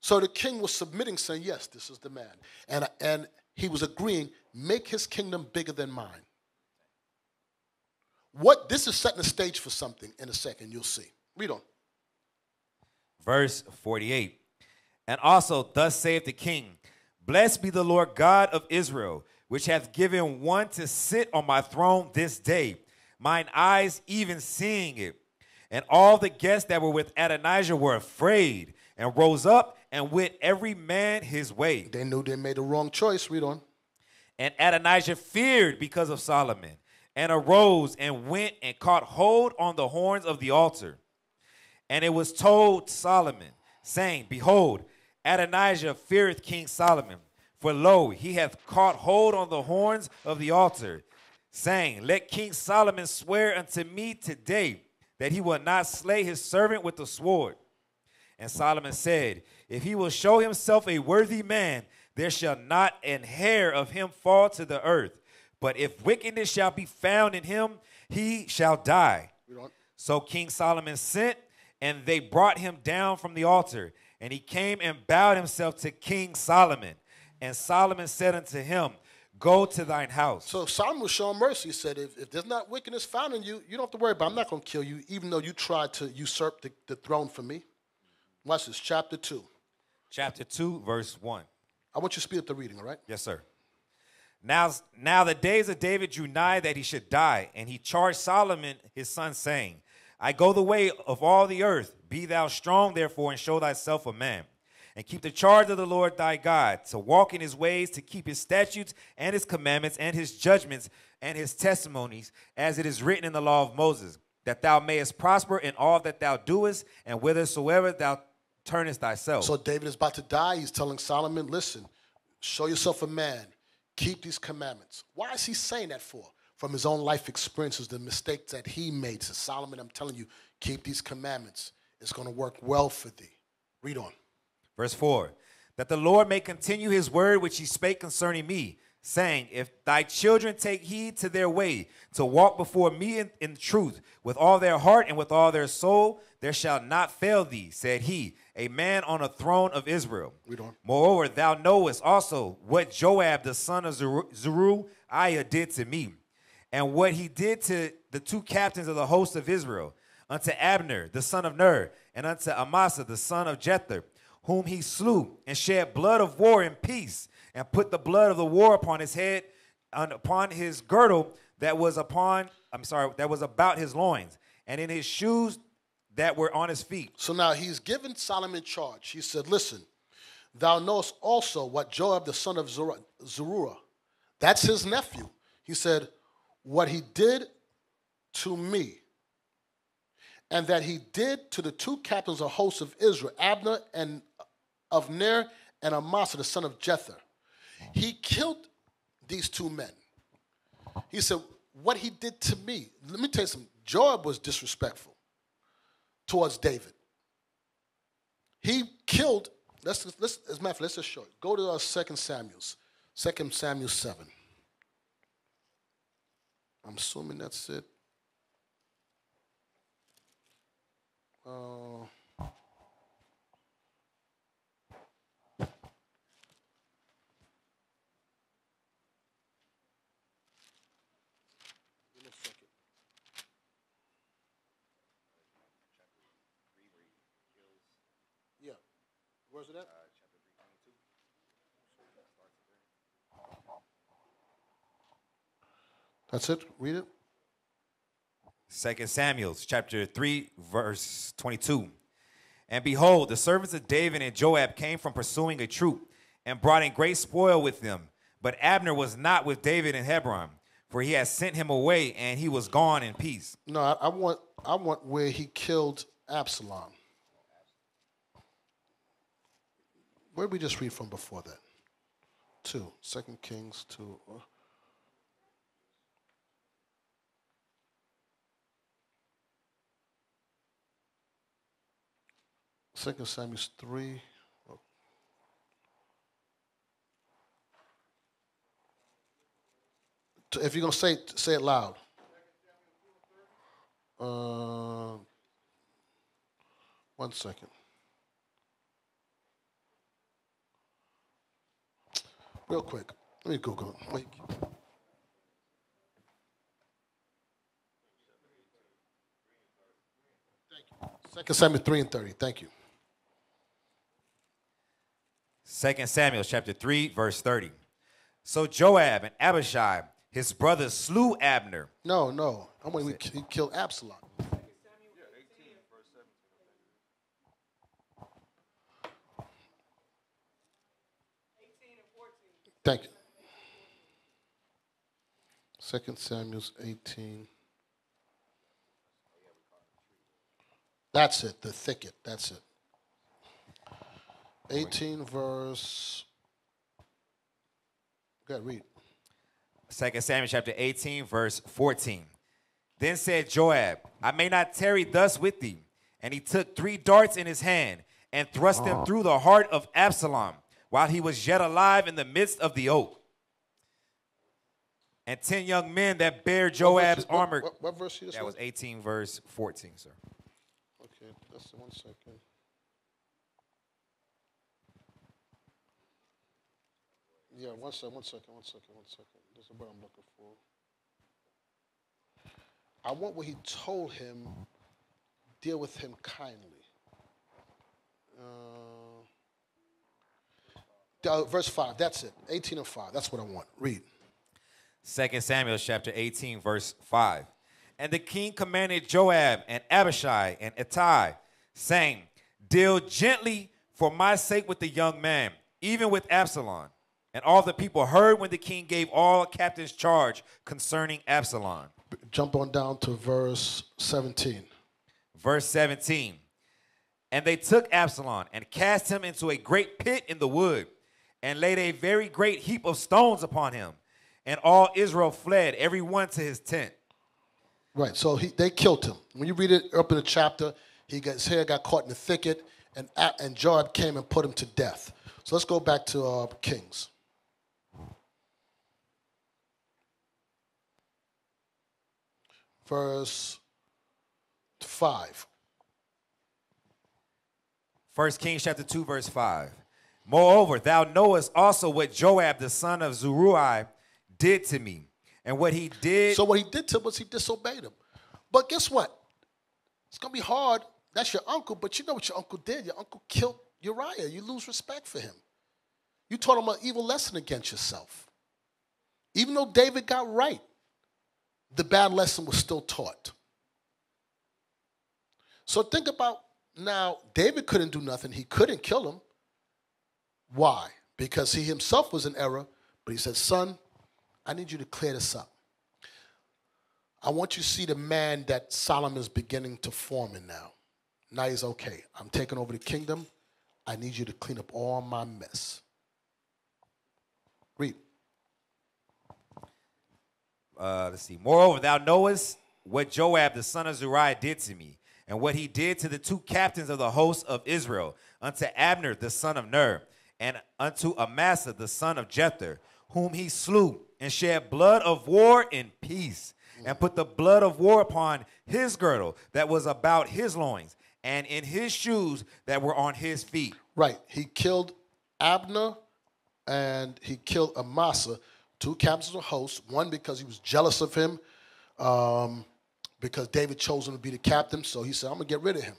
So the king was submitting, saying, yes, this is the man. And he was agreeing, make his kingdom bigger than mine. This is setting the stage for something in a second, you'll see. Read on. Verse 48. And also thus saith the king, blessed be the Lord God of Israel, which hath given one to sit on my throne this day, mine eyes even seeing it. And all the guests that were with Adonijah were afraid, and rose up and went every man his way. They knew they made the wrong choice. Read on. And Adonijah feared because of Solomon, and arose and went and caught hold on the horns of the altar. And it was told Solomon, saying, behold, Adonijah feareth King Solomon, for lo, he hath caught hold on the horns of the altar, saying, let King Solomon swear unto me today that he will not slay his servant with the sword. And Solomon said, if he will show himself a worthy man, there shall not an hair of him fall to the earth. But if wickedness shall be found in him, he shall die. So King Solomon sent, and they brought him down from the altar. And he came and bowed himself to King Solomon. And Solomon said unto him, go to thine house. So Solomon was showing mercy. He said, if there's not wickedness found in you, you don't have to worry about it. I'm not going to kill you, even though you tried to usurp the throne from me. Watch this, chapter 2. Chapter 2, verse 1. I want you to speed up the reading, all right? Yes, sir. Now the days of David drew nigh that he should die, and he charged Solomon his son, saying, I go the way of all the earth. Be thou strong, therefore, and show thyself a man. And keep the charge of the Lord thy God, to walk in his ways, to keep his statutes and his commandments and his judgments and his testimonies, as it is written in the law of Moses, that thou mayest prosper in all that thou doest, and whithersoever thou turnest thyself. So David is about to die. He's telling Solomon, listen, show yourself a man. Keep these commandments. Why is he saying that for? From his own life experiences, the mistakes that he made. So Solomon, I'm telling you, keep these commandments. It's going to work well for thee. Read on. Verse 4, that the Lord may continue his word which he spake concerning me, saying, if thy children take heed to their way, to walk before me in truth, with all their heart and with all their soul, there shall not fail thee, said he, a man on a throne of Israel. Read on. Moreover, thou knowest also what Joab the son of Zeruiah did to me, and what he did to the two captains of the host of Israel, unto Abner the son of Ner, and unto Amasa the son of Jether, whom he slew, and shed blood of war in peace, and put the blood of the war upon his head, and upon his girdle that was about his loins, and in his shoes that were on his feet. So now he's given Solomon charge. He said, listen, thou knowest also what Joab the son of Zeruiah, that's his nephew. He said, what he did to me, and that he did to the two captains of hosts of Israel, Abner and of Ner, and Amasa the son of Jether. He killed these two men. He said, what he did to me. Let me tell you something. Joab was disrespectful towards David. He killed, as a matter of fact, let's just show it. Go to 2 Samuel 7. I'm assuming that's it. Where's it at? That's it. Read it. 2 Samuel chapter 3, verse 22. And behold, the servants of David and Joab came from pursuing a troop and brought in great spoil with them. But Abner was not with David in Hebron, for he had sent him away, and he was gone in peace. No, I want where he killed Absalom. Where did we just read from before that? 2 Kings 2. 2 Samuel 3. If you're going to say it loud. 1 second. Real quick. Let me Google it. Wait. Thank you. 2 Samuel 3 and 30. Thank you. 2 Samuel chapter 3, verse 30. So Joab and Abishai, his brothers, slew Abner. No. I want he killed Absalom. Thank you. 2 Samuel 18. That's it, the thicket. That's it. 18 verse. Go ahead, read. 2 Samuel chapter 18, verse 14. Then said Joab, I may not tarry thus with thee. And he took 3 darts in his hand and thrust them through the heart of Absalom while he was yet alive in the midst of the oak. And 10 young men that bare Joab's armor. What verse is that was 18, verse 14, sir. Okay, that's 1 second. Yeah, one second. This is what I'm looking for. I want what he told him, deal with him kindly. Verse 5, that's it. 18 and 5, that's what I want. Read. 2 Samuel chapter 18, verse 5. And the king commanded Joab and Abishai and Ittai, saying, deal gently for my sake with the young man, even with Absalom. And all the people heard when the king gave all captains charge concerning Absalom. Jump on down to verse 17. Verse 17. And they took Absalom and cast him into a great pit in the wood and laid a very great heap of stones upon him. And all Israel fled, every one to his tent. Right, so they killed him. When you read it up in the chapter, his hair got caught in the thicket, and Joab came and put him to death. So let's go back to Kings. Verse 5. 1 Kings chapter 2, verse 5. Moreover, thou knowest also what Joab the son of Zeruiah did to me, and what he did. So what he did to him was he disobeyed him. But guess what? It's going to be hard. That's your uncle, but you know what your uncle did. Your uncle killed Uriah. You lose respect for him. You taught him an evil lesson against yourself. Even though David got right, the bad lesson was still taught. So think about now, David couldn't do nothing. He couldn't kill him. Why? Because he himself was in error, but he said, son, I need you to clear this up. I want you to see the man that Solomon's beginning to form in now. Now he's okay. I'm taking over the kingdom. I need you to clean up all my mess. Read. Let's see. Moreover, thou knowest what Joab the son of Zeruiah did to me, and what he did to the 2 captains of the host of Israel, unto Abner the son of Ner, and unto Amasa the son of Jether, whom he slew, and shed blood of war in peace, and put the blood of war upon his girdle that was about his loins, and in his shoes that were on his feet. Right. He killed Abner and he killed Amasa, 2 captains of the host, one because he was jealous of him, because David chose him to be the captain, so he said, I'm going to get rid of him.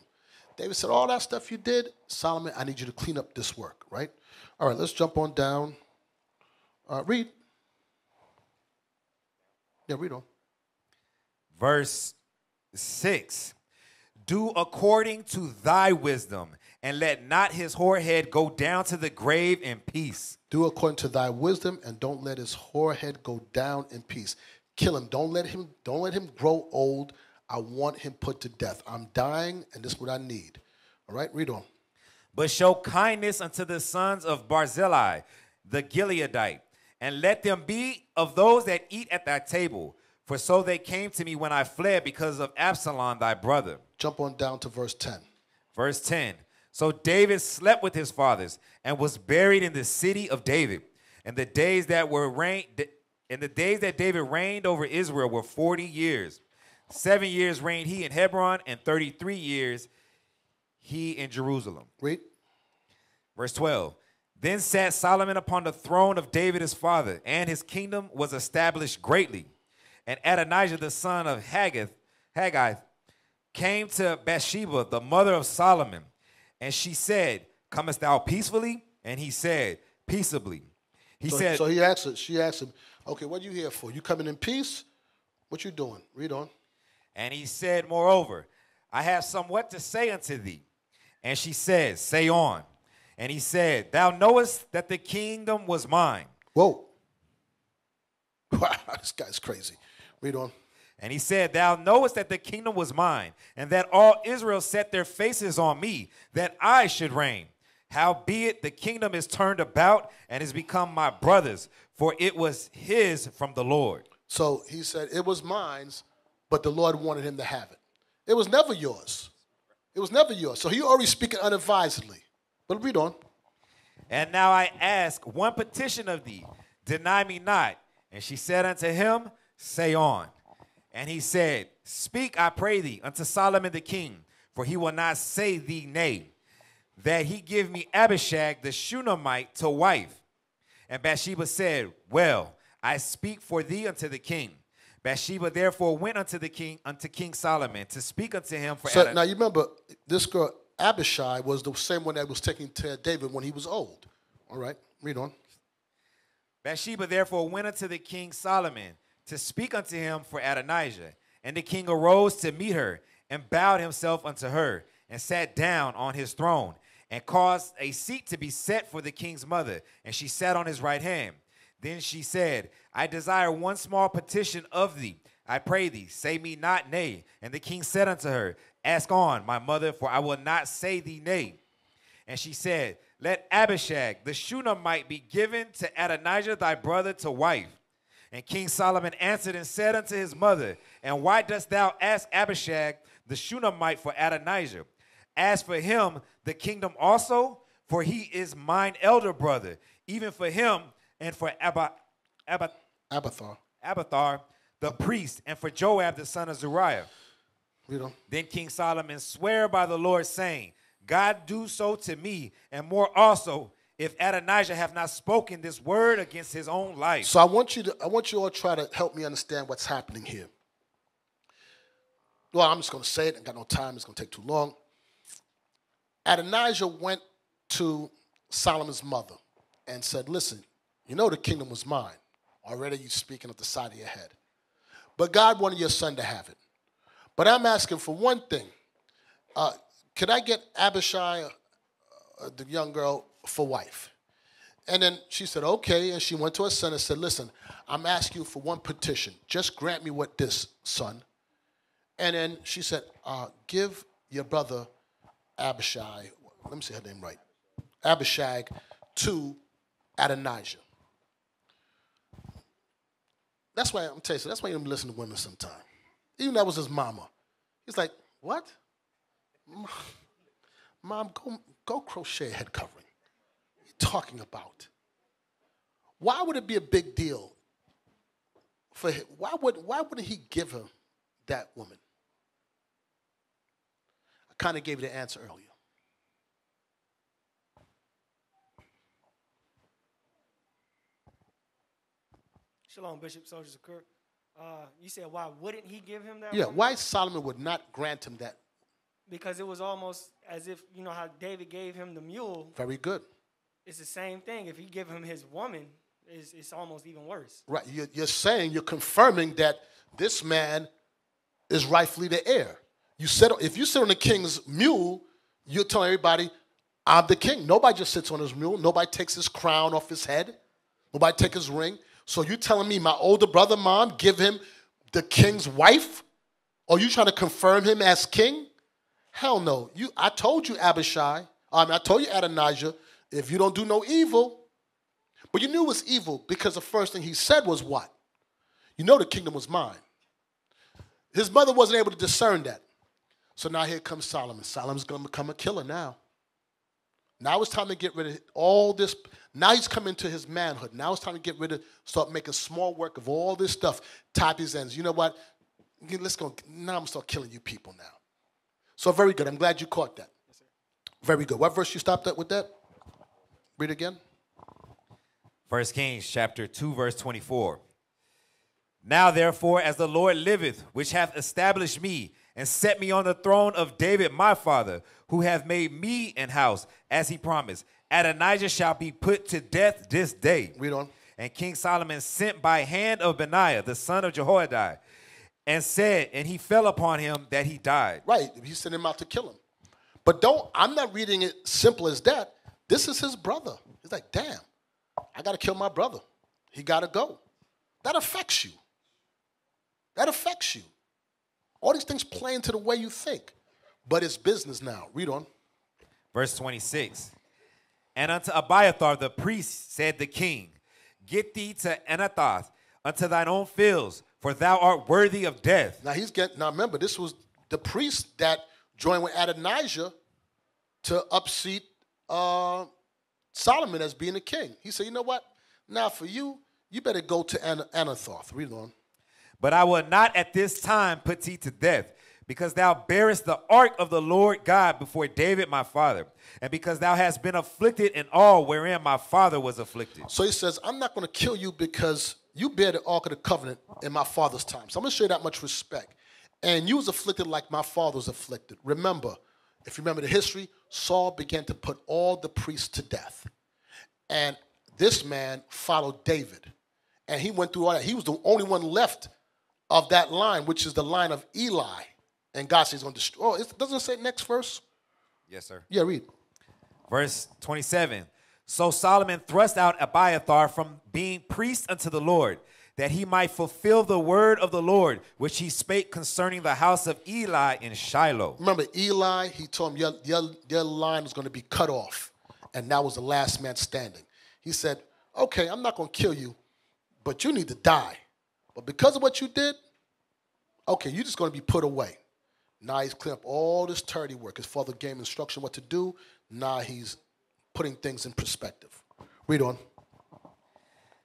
David said, all that stuff you did, Solomon, I need you to clean up this work, right? All right, let's jump on down. Read. Yeah, read on. Verse 6. Do according to thy wisdom, and let not his whorehead go down to the grave in peace. Do according to thy wisdom, and don't let his whorehead go down in peace. Kill him. Don't let him grow old. I want him put to death. I'm dying, and this is what I need. All right, read on. But show kindness unto the sons of Barzillai, the Gileadite, and let them be of those that eat at thy table. For so they came to me when I fled because of Absalom thy brother. Jump on down to verse 10. Verse 10. So David slept with his fathers and was buried in the city of David. And the days that David reigned over Israel were 40 years. 7 years reigned he in Hebron, and 33 years he in Jerusalem. Read. Verse 12. Then sat Solomon upon the throne of David his father, and his kingdom was established greatly. And Adonijah the son of Haggith came to Bathsheba, the mother of Solomon, and she said, comest thou peacefully? And he said, peaceably. So she asked him, okay, what are you here for? You coming in peace? What you doing? Read on. And he said, moreover, I have somewhat to say unto thee. And she said, say on. And he said, thou knowest that the kingdom was mine. Whoa. Wow, this guy's crazy. Read on. And he said, thou knowest that the kingdom was mine, and that all Israel set their faces on me, that I should reign. Howbeit the kingdom is turned about and is become my brother's, for it was his from the Lord. So he said, it was mine, but the Lord wanted him to have it. It was never yours. It was never yours. So he already speaking unadvisedly. But read on. And now I ask one petition of thee, deny me not. And she said unto him, say on. And he said, speak, I pray thee, unto Solomon the king, for he will not say thee nay, that he give me Abishag the Shunammite to wife. And Bathsheba said, well, I speak for thee unto the king. Bathsheba therefore went unto King Solomon, to speak unto him for now you remember, this girl, Abishai, was the same one that was taking to David when he was old. All right, read on. Bathsheba therefore went unto the King Solomon, to speak unto him for Adonijah. And the king arose to meet her, and bowed himself unto her, and sat down on his throne, and caused a seat to be set for the king's mother, and she sat on his right hand. Then she said, I desire one small petition of thee. I pray thee, say me not nay. And the king said unto her, ask on, my mother, for I will not say thee nay. And she said, let Abishag the Shunammite be given to Adonijah thy brother to wife. And King Solomon answered and said unto his mother, and why dost thou ask Abishag the Shunammite for Adonijah? As for him the kingdom also, for he is mine elder brother, even for him and for Abathar the priest, and for Joab the son of Azariah. Then King Solomon sware by the Lord, saying, God do so to me, and more also, if Adonijah have not spoken this word against his own life. So I want you all to try to help me understand what's happening here. Well, I'm just going to say it. I got no time. It's going to take too long. Adonijah went to Solomon's mother and said, listen, you know the kingdom was mine. Already you're speaking at the side of your head. But God wanted your son to have it. But I'm asking for one thing. Could I get Abishai, the young girl, for wife? And then she said, okay. And she went to her son and said, listen, I'm asking you for one petition. Just grant me what this, son. And then she said, give your brother Abishai, let me say her name right, Abishag to Adonijah. That's why I'm telling you, that's why you don't listen to women sometimes. Even that was his mama. He's like, what? Mom, go crochet a head covering. What are you talking about? Why would it be a big deal for him? Why wouldn't he give her that woman? I kind of gave you the answer earlier. Shalom, Bishop, Soldiers of Kirk. You said, why wouldn't he give him that? Yeah, woman? why Solomon would not grant him that because it was almost as if, you know how David gave him the mule. Very good. It's the same thing. If you give him his woman, it's almost even worse. Right. You're saying, you're confirming that this man is rightfully the heir. If you sit on the king's mule, you're telling everybody, I'm the king. Nobody just sits on his mule. Nobody takes his crown off his head. Nobody takes his ring. So you telling me my older brother, mom, give him the king's wife? Or you trying to confirm him as king? Hell no. I told you, Abishai. I told you, Adonijah, if you don't do no evil. But you knew it was evil because the first thing he said was what? You know the kingdom was mine. His mother wasn't able to discern that. So now here comes Solomon. Solomon's going to become a killer now. Now it's time to get rid of all this. Now he's coming to his manhood. Now it's time to get rid of, start making small work of all this stuff. Tie these ends. You know what? Let's go. Now I'm going to start killing you people now. So very good. I'm glad you caught that. Yes, sir. Very good. What verse you stopped at with that? Read again. 1 Kings chapter 2, verse 24. Now therefore, as the Lord liveth, which hath established me, and set me on the throne of David my father, who hath made me an house, as he promised, Adonijah shall be put to death this day. Read on. And King Solomon sent by hand of Benaiah, the son of Jehoiada, and said, and he fell upon him that he died. Right. He sent him out to kill him. But I'm not reading it simple as that. This is his brother. He's like, damn, I got to kill my brother. He got to go. That affects you. That affects you. All these things play into the way you think. But it's business now. Read on. Verse 26. And unto Abiathar the priest said the king, get thee to Anathoth, unto thine own fields, for thou art worthy of death. Now remember, this was the priest that joined with Adonijah to upseat Solomon as being the king. He said, you know what? Now for you, you better go to Anathoth. Read on. But I will not at this time put thee to death, because thou bearest the ark of the Lord God before David my father, and because thou hast been afflicted in all wherein my father was afflicted. So he says, I'm not going to kill you because you bear the ark of the covenant in my father's time. So I'm going to show you that much respect. And you was afflicted like my father was afflicted. Remember, if you remember the history, Saul began to put all the priests to death. And this man followed David. And he went through all that. He was the only one left of that line, which is the line of Eli. And God says he's going to destroy. Oh, doesn't it say next verse? Yes, sir. Yeah, read. Verse 27. So Solomon thrust out Abiathar from being priest unto the Lord, that he might fulfill the word of the Lord, which he spake concerning the house of Eli in Shiloh. Remember, Eli, he told him, your line is going to be cut off. And that was the last man standing. He said, okay, I'm not going to kill you, but you need to die. But because of what you did, okay, you're just going to be put away. Now he's clearing up all this dirty work. His father gave him instruction what to do. Now he's putting things in perspective. Read on.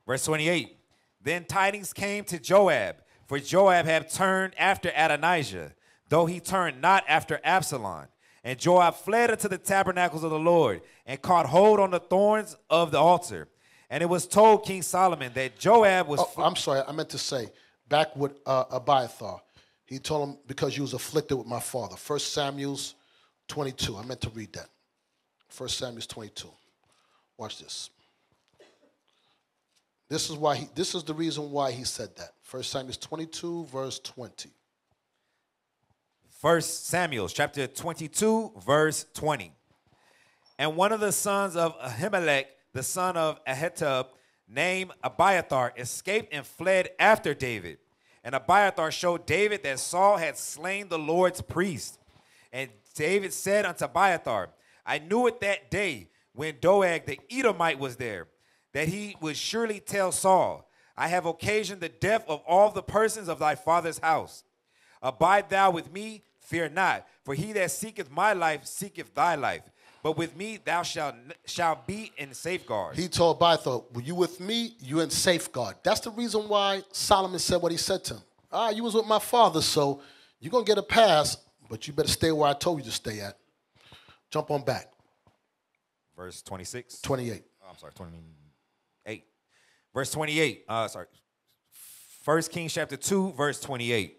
Verse 28. Then tidings came to Joab, for Joab had turned after Adonijah, though he turned not after Absalom. And Joab fled unto the tabernacles of the Lord, and caught hold on the thorns of the altar. And it was told King Solomon that Joab was... I'm sorry, I meant to say, back with Abiathar. He told him, because you was afflicted with my father. 1 Samuel 22. I meant to read that. 1 Samuel 22. Watch this. This is the reason why he said that. 1 Samuel 22, verse 20. 1 Samuel chapter 22, verse 20. And one of the sons of Ahimelech, the son of Ahitub, named Abiathar, escaped and fled after David. And Abiathar showed David that Saul had slain the Lord's priest. And David said unto Abiathar, I knew it that day when Doeg the Edomite was there, that he would surely tell Saul, I have occasioned the death of all the persons of thy father's house. Abide thou with me, fear not, for he that seeketh my life seeketh thy life. But with me thou shalt be in safeguard. He told Abiathar, were you with me, you in safeguard. That's the reason why Solomon said what he said to him. You was with my father, so you're going to get a pass, but you better stay where I told you to stay at. Jump on back. Verse 26. 28. Oh, I'm sorry, 28. Verse 28. 1 Kings chapter 2, verse 28.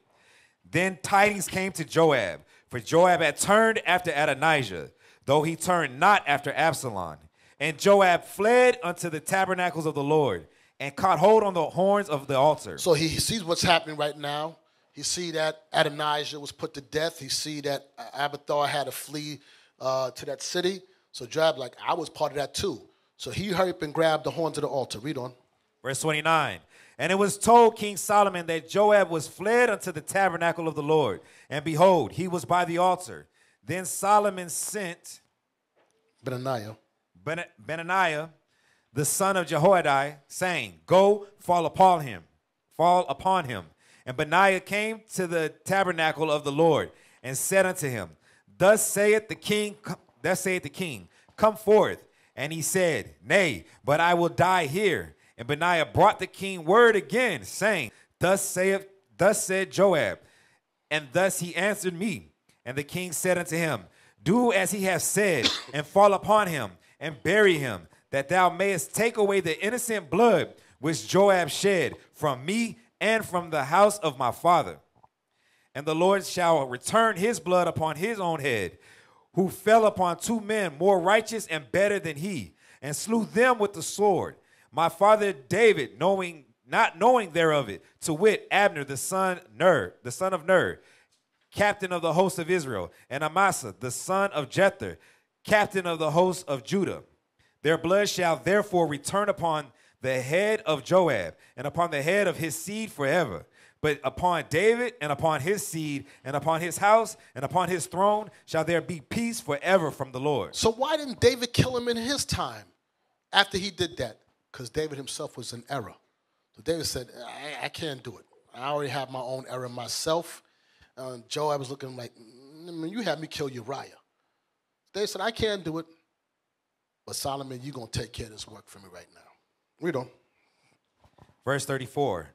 Then tidings came to Joab, For Joab had turned after Adonijah, though he turned not after Absalom. And Joab fled unto the tabernacles of the Lord, and caught hold on the horns of the altar. So he sees what's happening right now. He see that Adonijah was put to death. He see that Abiathar had to flee to that city. So Joab like, I was part of that too. So he hurried up and grabbed the horns of the altar. Read on. Verse 29. And it was told King Solomon that Joab was fled unto the tabernacle of the Lord. And behold, he was by the altar. Then Solomon sent Benaniah, the son of Jehoiada, saying, Go, fall upon him. And Benaiah came to the tabernacle of the Lord, and said unto him, Thus saith the king, Come forth. And he said, Nay, but I will die here. And Benaiah brought the king word again, saying, Thus said Joab, and thus he answered me. And the king said unto him, Do as he hath said, and fall upon him, and bury him, that thou mayest take away the innocent blood which Joab shed from me and from the house of my father. And the Lord shall return his blood upon his own head, who fell upon 2 men more righteous and better than he, and slew them with the sword. My father David, not knowing thereof it, to wit, Abner the son of Ner, captain of the host of Israel, and Amasa the son of Jether, captain of the host of Judah. Their blood shall therefore return upon the head of Joab, and upon the head of his seed forever. But upon David, and upon his seed, and upon his house, and upon his throne, shall there be peace forever from the Lord. So why didn't David kill him in his time after he did that? Because David himself was in error. So David said, I can't do it. I already have my own error myself. Joab was looking like, you had me kill Uriah. David said, I can't do it. But Solomon, you're going to take care of this work for me right now. Read on. Verse 34.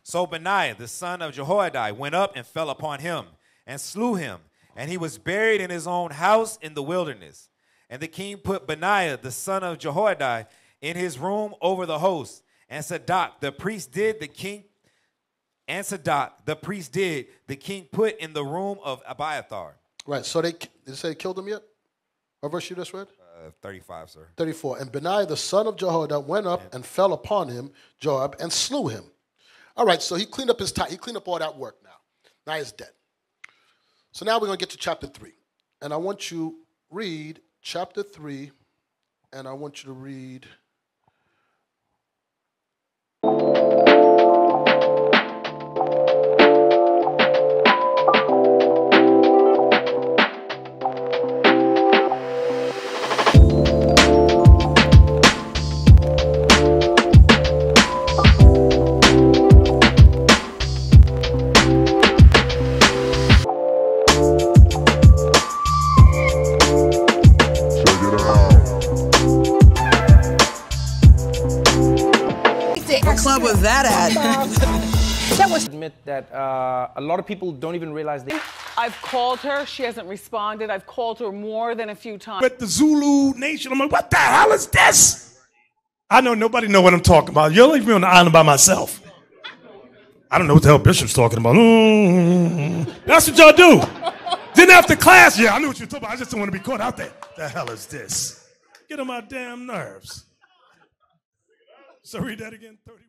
So Benaiah, the son of Jehoiada, went up and fell upon him and slew him. And he was buried in his own house in the wilderness. And the king put Benaiah, the son of Jehoiada, in his room over the host. And Zadok, the priest did, the king put in the room of Abiathar. Right, so did it say they killed him yet? What verse you just read? 35, sir. 34. And Benaiah, the son of Jehoiada, went up and fell upon him, Joab, and slew him. All right, so he cleaned up his time. He cleaned up all that work now. Now he's dead. So now we're going to get to chapter 3. And I want you to read chapter 3, and I want you to read... Club was that at? That was admit that a lot of people don't even realize they. I've called her. She hasn't responded. I've called her more than a few times. But the Zulu nation, I'm like, what the hell is this? I know nobody know what I'm talking about. You'll leave me on the island by myself. I don't know what the hell Bishop's talking about. That's what y'all do. Then after class, yeah, I knew what you were talking about. I just don't want to be caught out there. The hell is this? Get on my damn nerves. So read that again, 31.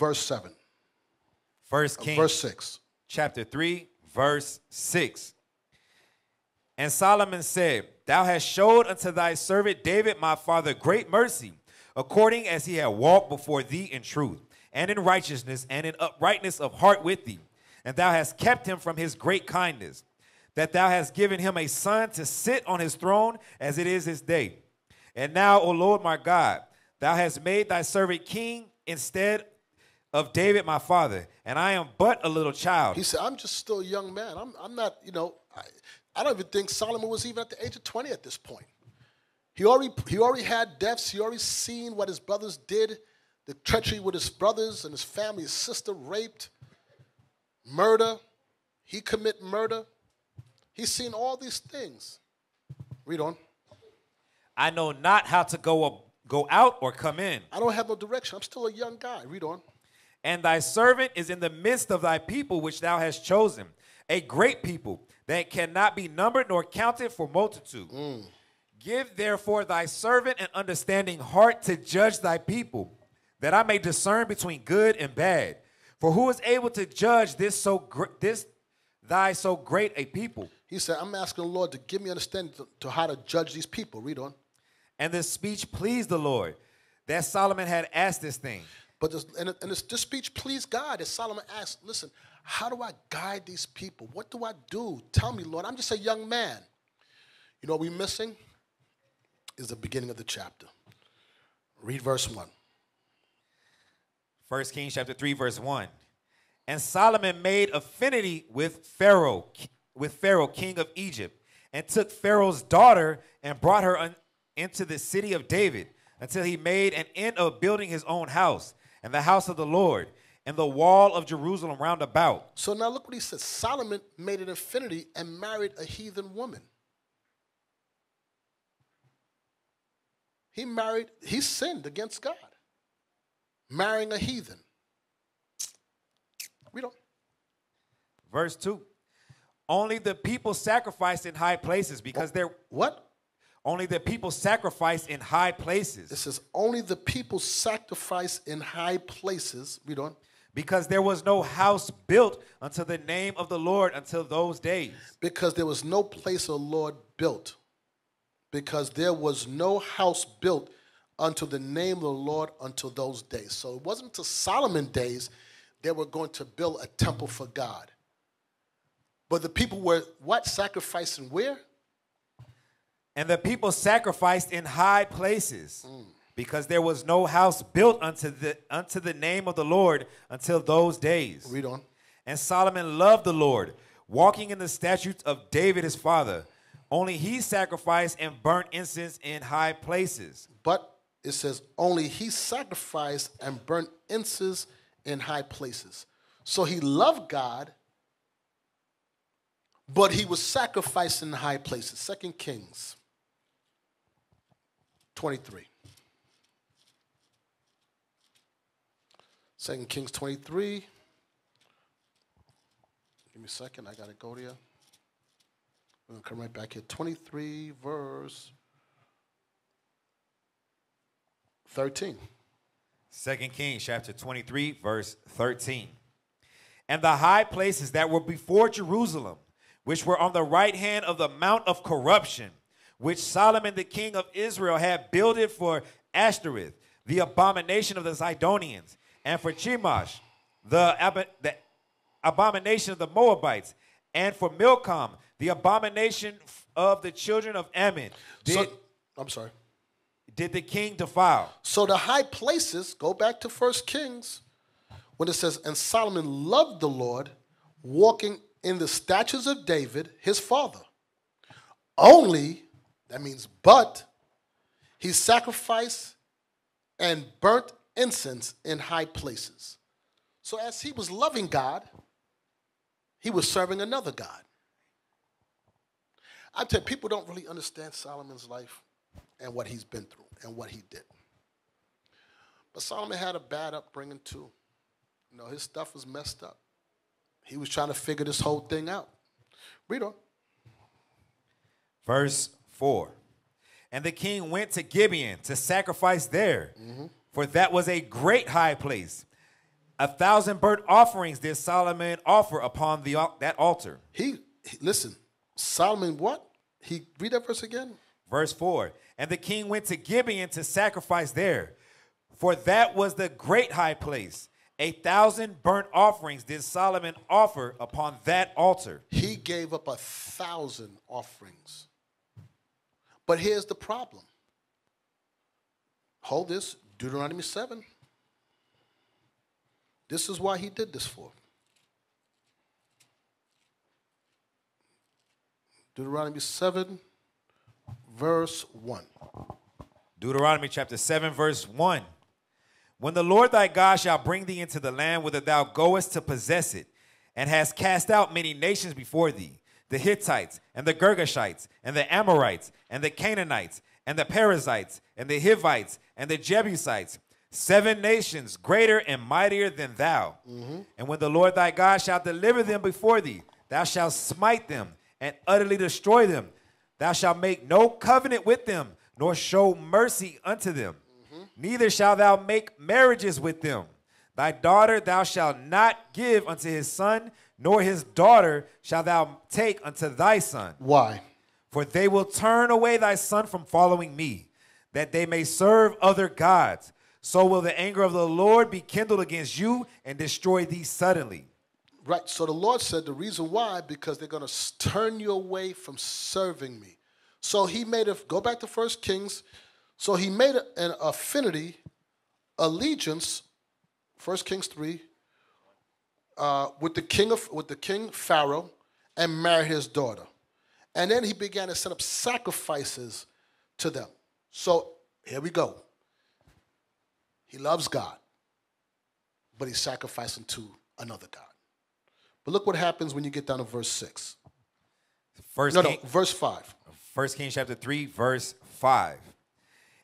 verse 7. First Kings, Verse 6. chapter 3, verse 6. And Solomon said, Thou hast showed unto thy servant David my father great mercy, according as he had walked before thee in truth, and in righteousness, and in uprightness of heart with thee. And thou hast kept him from his great kindness, that thou hast given him a son to sit on his throne as it is this day. And now, O Lord my God, thou hast made thy servant king instead of David my father, and I am but a little child. He said, I'm just still a young man. I'm not, I don't even think Solomon was even at the age of 20 at this point. He already had deaths. He already seen what his brothers did, the treachery with his brothers and his family, his sister raped, murder. He commit murder. He's seen all these things. Read on. I know not how to go out or come in. I don't have no direction. I'm still a young guy. Read on. And thy servant is in the midst of thy people which thou hast chosen, a great people that cannot be numbered nor counted for multitude. Give therefore thy servant an understanding heart to judge thy people, that I may discern between good and bad. For who is able to judge thy so great a people? He said, I'm asking the Lord to give me understanding to how to judge these people. Read on. And this speech pleased the Lord, that Solomon had asked this thing. But this speech pleased God, as Solomon asked, listen, how do I guide these people? What do I do? Tell me, Lord. I'm just a young man. You know what we're missing? Is the beginning of the chapter. Read verse 1. 1 Kings chapter 3, verse 1. And Solomon made affinity with Pharaoh, king of Egypt, and took Pharaoh's daughter and brought her into the city of David, until he made an end of building his own house, and the house of the Lord, and the wall of Jerusalem round about. So now look what he says. Solomon made an affinity and married a heathen woman. He sinned against God, marrying a heathen. Read on. Verse 2. Only the people sacrificed in high places because they're... What? Only the people sacrifice in high places. It says, only the people sacrifice in high places. Read on. Because there was no house built unto the name of the Lord until those days. Because there was no place of the Lord built. Because there was no house built unto the name of the Lord until those days. So it wasn't until Solomon's days they were going to build a temple for God. But the people were what? Sacrificing where? And the people sacrificed in high places, because there was no house built unto the name of the Lord until those days. Read on. And Solomon loved the Lord, walking in the statutes of David his father. Only he sacrificed and burnt incense in high places. But it says only he sacrificed and burnt incense in high places. So he loved God, but he was sacrificed in high places. 2 Kings 23. 2 Kings 23. Give me a second. I got to go there. We're going to come right back here. 23 verse 13. 2 Kings chapter 23, verse 13. And the high places that were before Jerusalem, which were on the right hand of the mount of corruption, which Solomon the king of Israel had builded for Ashtoreth, the abomination of the Zidonians, and for Chemosh, the abomination of the Moabites, and for Milcom, the abomination of the children of Ammon. Did the king defile? So the high places, go back to 1 Kings, when it says, and Solomon loved the Lord, walking in the statutes of David, his father. Only, that means but, he sacrificed and burnt incense in high places. So as he was loving God, he was serving another God. I tell you, people don't really understand Solomon's life and what he's been through and what he did. But Solomon had a bad upbringing too. You know, his stuff was messed up. He was trying to figure this whole thing out. Read on. Verse 4. And the king went to Gibeon to sacrifice there, for that was a great high place, 1,000 burnt offerings did Solomon offer upon that altar. Listen, Solomon what? Read that verse again. Verse 4. And the king went to Gibeon to sacrifice there, for that was the great high place. 1,000 burnt offerings did Solomon offer upon that altar. He gave up 1,000 offerings. But here's the problem. Hold this, Deuteronomy 7. This is why he did this for. Deuteronomy 7, verse 1. Deuteronomy chapter 7, verse 1. When the Lord thy God shall bring thee into the land whither thou goest to possess it, and hast cast out many nations before thee, the Hittites, and the Girgashites, and the Amorites, and the Canaanites, and the Perizzites, and the Hivites, and the Jebusites, 7 nations greater and mightier than thou. And when the Lord thy God shall deliver them before thee, thou shalt smite them and utterly destroy them. Thou shalt make no covenant with them, nor show mercy unto them. Neither shalt thou make marriages with them. Thy daughter thou shalt not give unto his son, nor his daughter shalt thou take unto thy son. Why? For they will turn away thy son from following me, that they may serve other gods. So will the anger of the Lord be kindled against you and destroy thee suddenly. Right, so the Lord said the reason why, because they're going to turn you away from serving me. So he made go back to 1 Kings. So he made an affinity, allegiance, 1 Kings 3, with the king Pharaoh, and married his daughter. And then he began to set up sacrifices to them. So here we go. He loves God, but he's sacrificing to another God. But look what happens when you get down to verse 6. Verse 5. 1 Kings chapter 3, verse 5.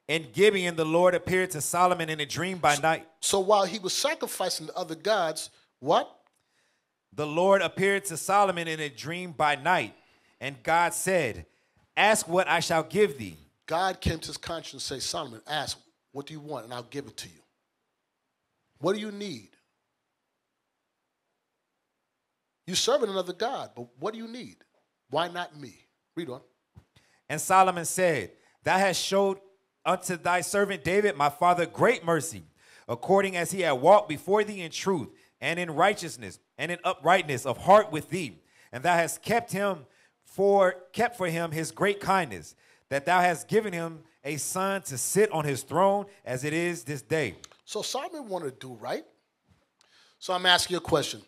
In Gibeon, the Lord appeared to Solomon in a dream by night. So while he was sacrificing to other gods, what? The Lord appeared to Solomon in a dream by night, and God said, ask what I shall give thee. God came to his conscience and said, Solomon, ask, what do you want, and I'll give it to you. What do you need? You're serving another God, but what do you need? Why not me? Read on. And Solomon said, thou hast showed unto thy servant David, my father, great mercy, according as he had walked before thee in truth, and in righteousness, and in uprightness of heart with thee. And thou hast kept for him his great kindness, that thou hast given him a son to sit on his throne as it is this day. So Solomon wanted to do right. So I'm asking you a question.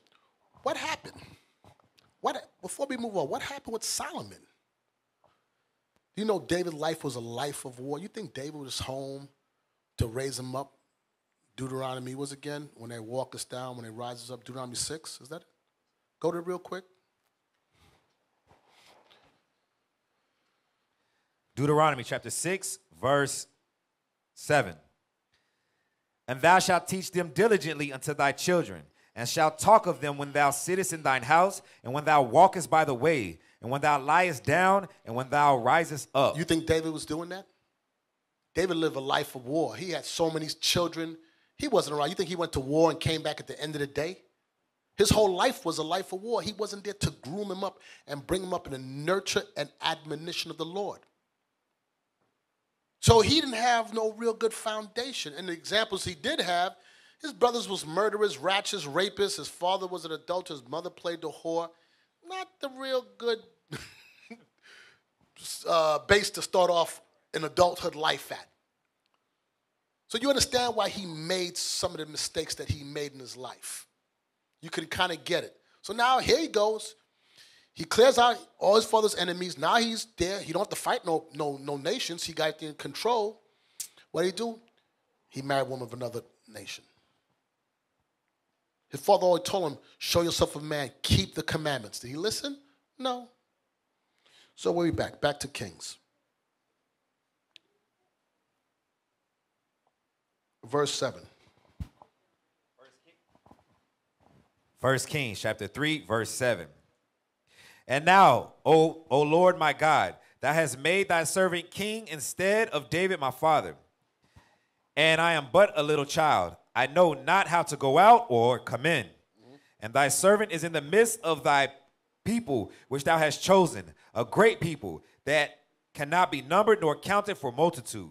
What happened? Before we move on, what happened with Solomon? You know David's life was a life of war. You think David was home to raise him up? Deuteronomy was again, when they walk us down, when they rise us up, Deuteronomy 6, is that it? Go to it real quick. Deuteronomy chapter 6, verse 7. And thou shalt teach them diligently unto thy children, and shalt talk of them when thou sittest in thine house, and when thou walkest by the way, and when thou liest down, and when thou risest up. You think David was doing that? David lived a life of war. He had so many children. He wasn't around. You think he went to war and came back at the end of the day? His whole life was a life of war. He wasn't there to groom him up and bring him up in the nurture and admonition of the Lord. So he didn't have no real good foundation. And the examples he did have, his brothers was murderers, ratchets, rapists. His father was an adulterer. His mother played the whore. Not the real good base to start off an adulthood life at. So you understand why he made some of the mistakes that he made in his life. You could kind of get it. So now here he goes. He clears out all his father's enemies. Now he's there. He don't have to fight no nations. He got in control. What did he do? He married a woman of another nation. His father always told him, show yourself a man, keep the commandments. Did he listen? No. So where are we back? Back to Kings. Verse 7. 1 Kings chapter 3, verse 7. And now, O Lord my God, thou hast made thy servant king instead of David my father. And I am but a little child. I know not how to go out or come in. And thy servant is in the midst of thy people, which thou hast chosen, a great people that cannot be numbered nor counted for multitude.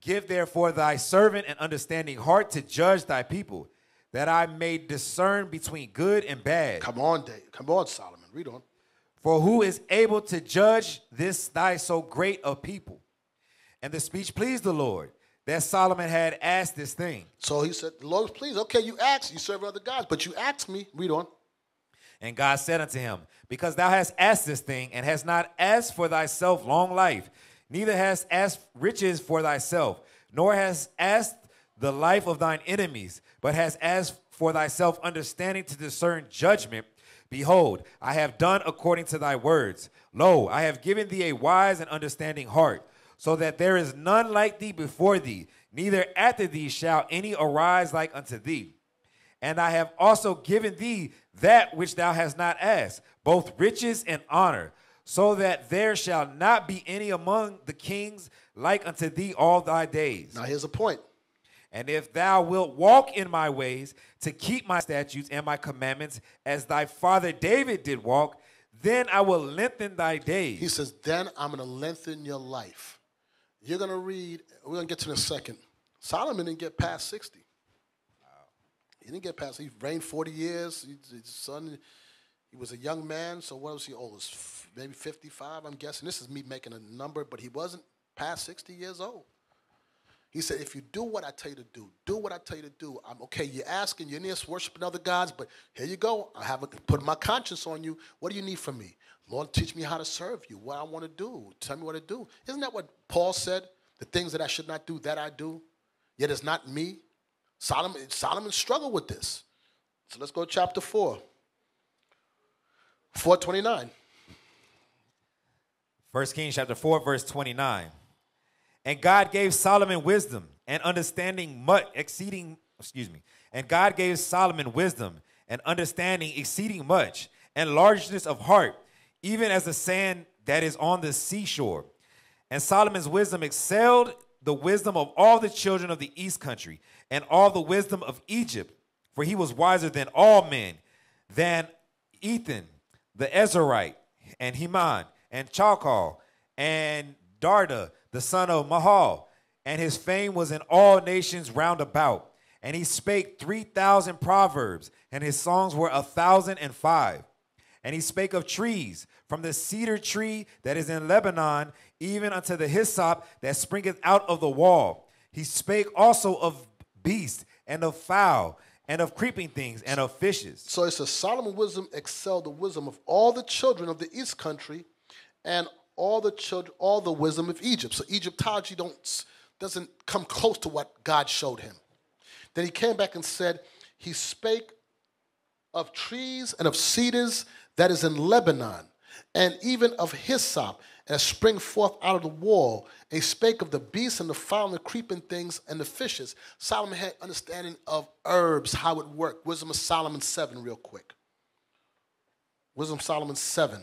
Give therefore thy servant an understanding heart to judge thy people, that I may discern between good and bad. Come on, Dave. Come on, Solomon. Read on. For who is able to judge this thy so great a people? And the speech pleased the Lord, that Solomon had asked this thing. So he said, the Lord was pleased. Okay, you asked. You serve other gods, but you asked me. Read on. And God said unto him, because thou hast asked this thing, and hast not asked for thyself long life, neither hast asked riches for thyself, nor hast asked the life of thine enemies, but hast asked for thyself understanding to discern judgment. Behold, I have done according to thy words. Lo, I have given thee a wise and understanding heart, so that there is none like thee before thee, neither after thee shall any arise like unto thee. And I have also given thee that which thou hast not asked, both riches and honor, so that there shall not be any among the kings like unto thee all thy days. Now here's a point. And if thou wilt walk in my ways to keep my statutes and my commandments as thy father David did walk, then I will lengthen thy days. He says, then I'm going to lengthen your life. You're going to read, we're going to get to in a second. Solomon didn't get past 60. He didn't get past, he reigned 40 years. His son, he was a young man, so what was he old? Maybe 55, I'm guessing. This is me making a number, but he wasn't past 60 years old. He said, if you do what I tell you to do what I tell you to do. I'm okay, you're asking, you're near worshiping other gods, but here you go. I have put my conscience on you. What do you need from me? Lord, teach me how to serve you, what I want to do. Tell me what to do. Isn't that what Paul said? The things that I should not do, that I do. Yet it's not me. Solomon struggled with this. So let's go to chapter 4. 4:29. 1 Kings chapter 4, verse 29. And God gave Solomon wisdom and understanding and God gave Solomon wisdom and understanding exceeding much, and largeness of heart, even as the sand that is on the seashore. And Solomon's wisdom excelled the wisdom of all the children of the east country, and all the wisdom of Egypt, for he was wiser than all men, than Ethan, the Azariah, and Heman, and Chalcol, and Darda, the son of Mahal, and his fame was in all nations round about. And he spake 3,000 proverbs, and his songs were 1,005. And he spake of trees, from the cedar tree that is in Lebanon, even unto the hyssop that springeth out of the wall. He spake also of beasts, and of fowl, and of creeping things, and of fishes. So it says, Solomon's wisdom excelled the wisdom of all the children of the east country, and all the wisdom of Egypt. So Egyptology doesn't come close to what God showed him. Then he came back and said, he spake of trees and of cedars that is in Lebanon, and even of hyssop, and spring forth out of the wall. And he spake of the beasts and the fowl and the creeping things and the fishes. Solomon had understanding of herbs, how it worked. Wisdom of Solomon 7 real quick. Wisdom of Solomon 7.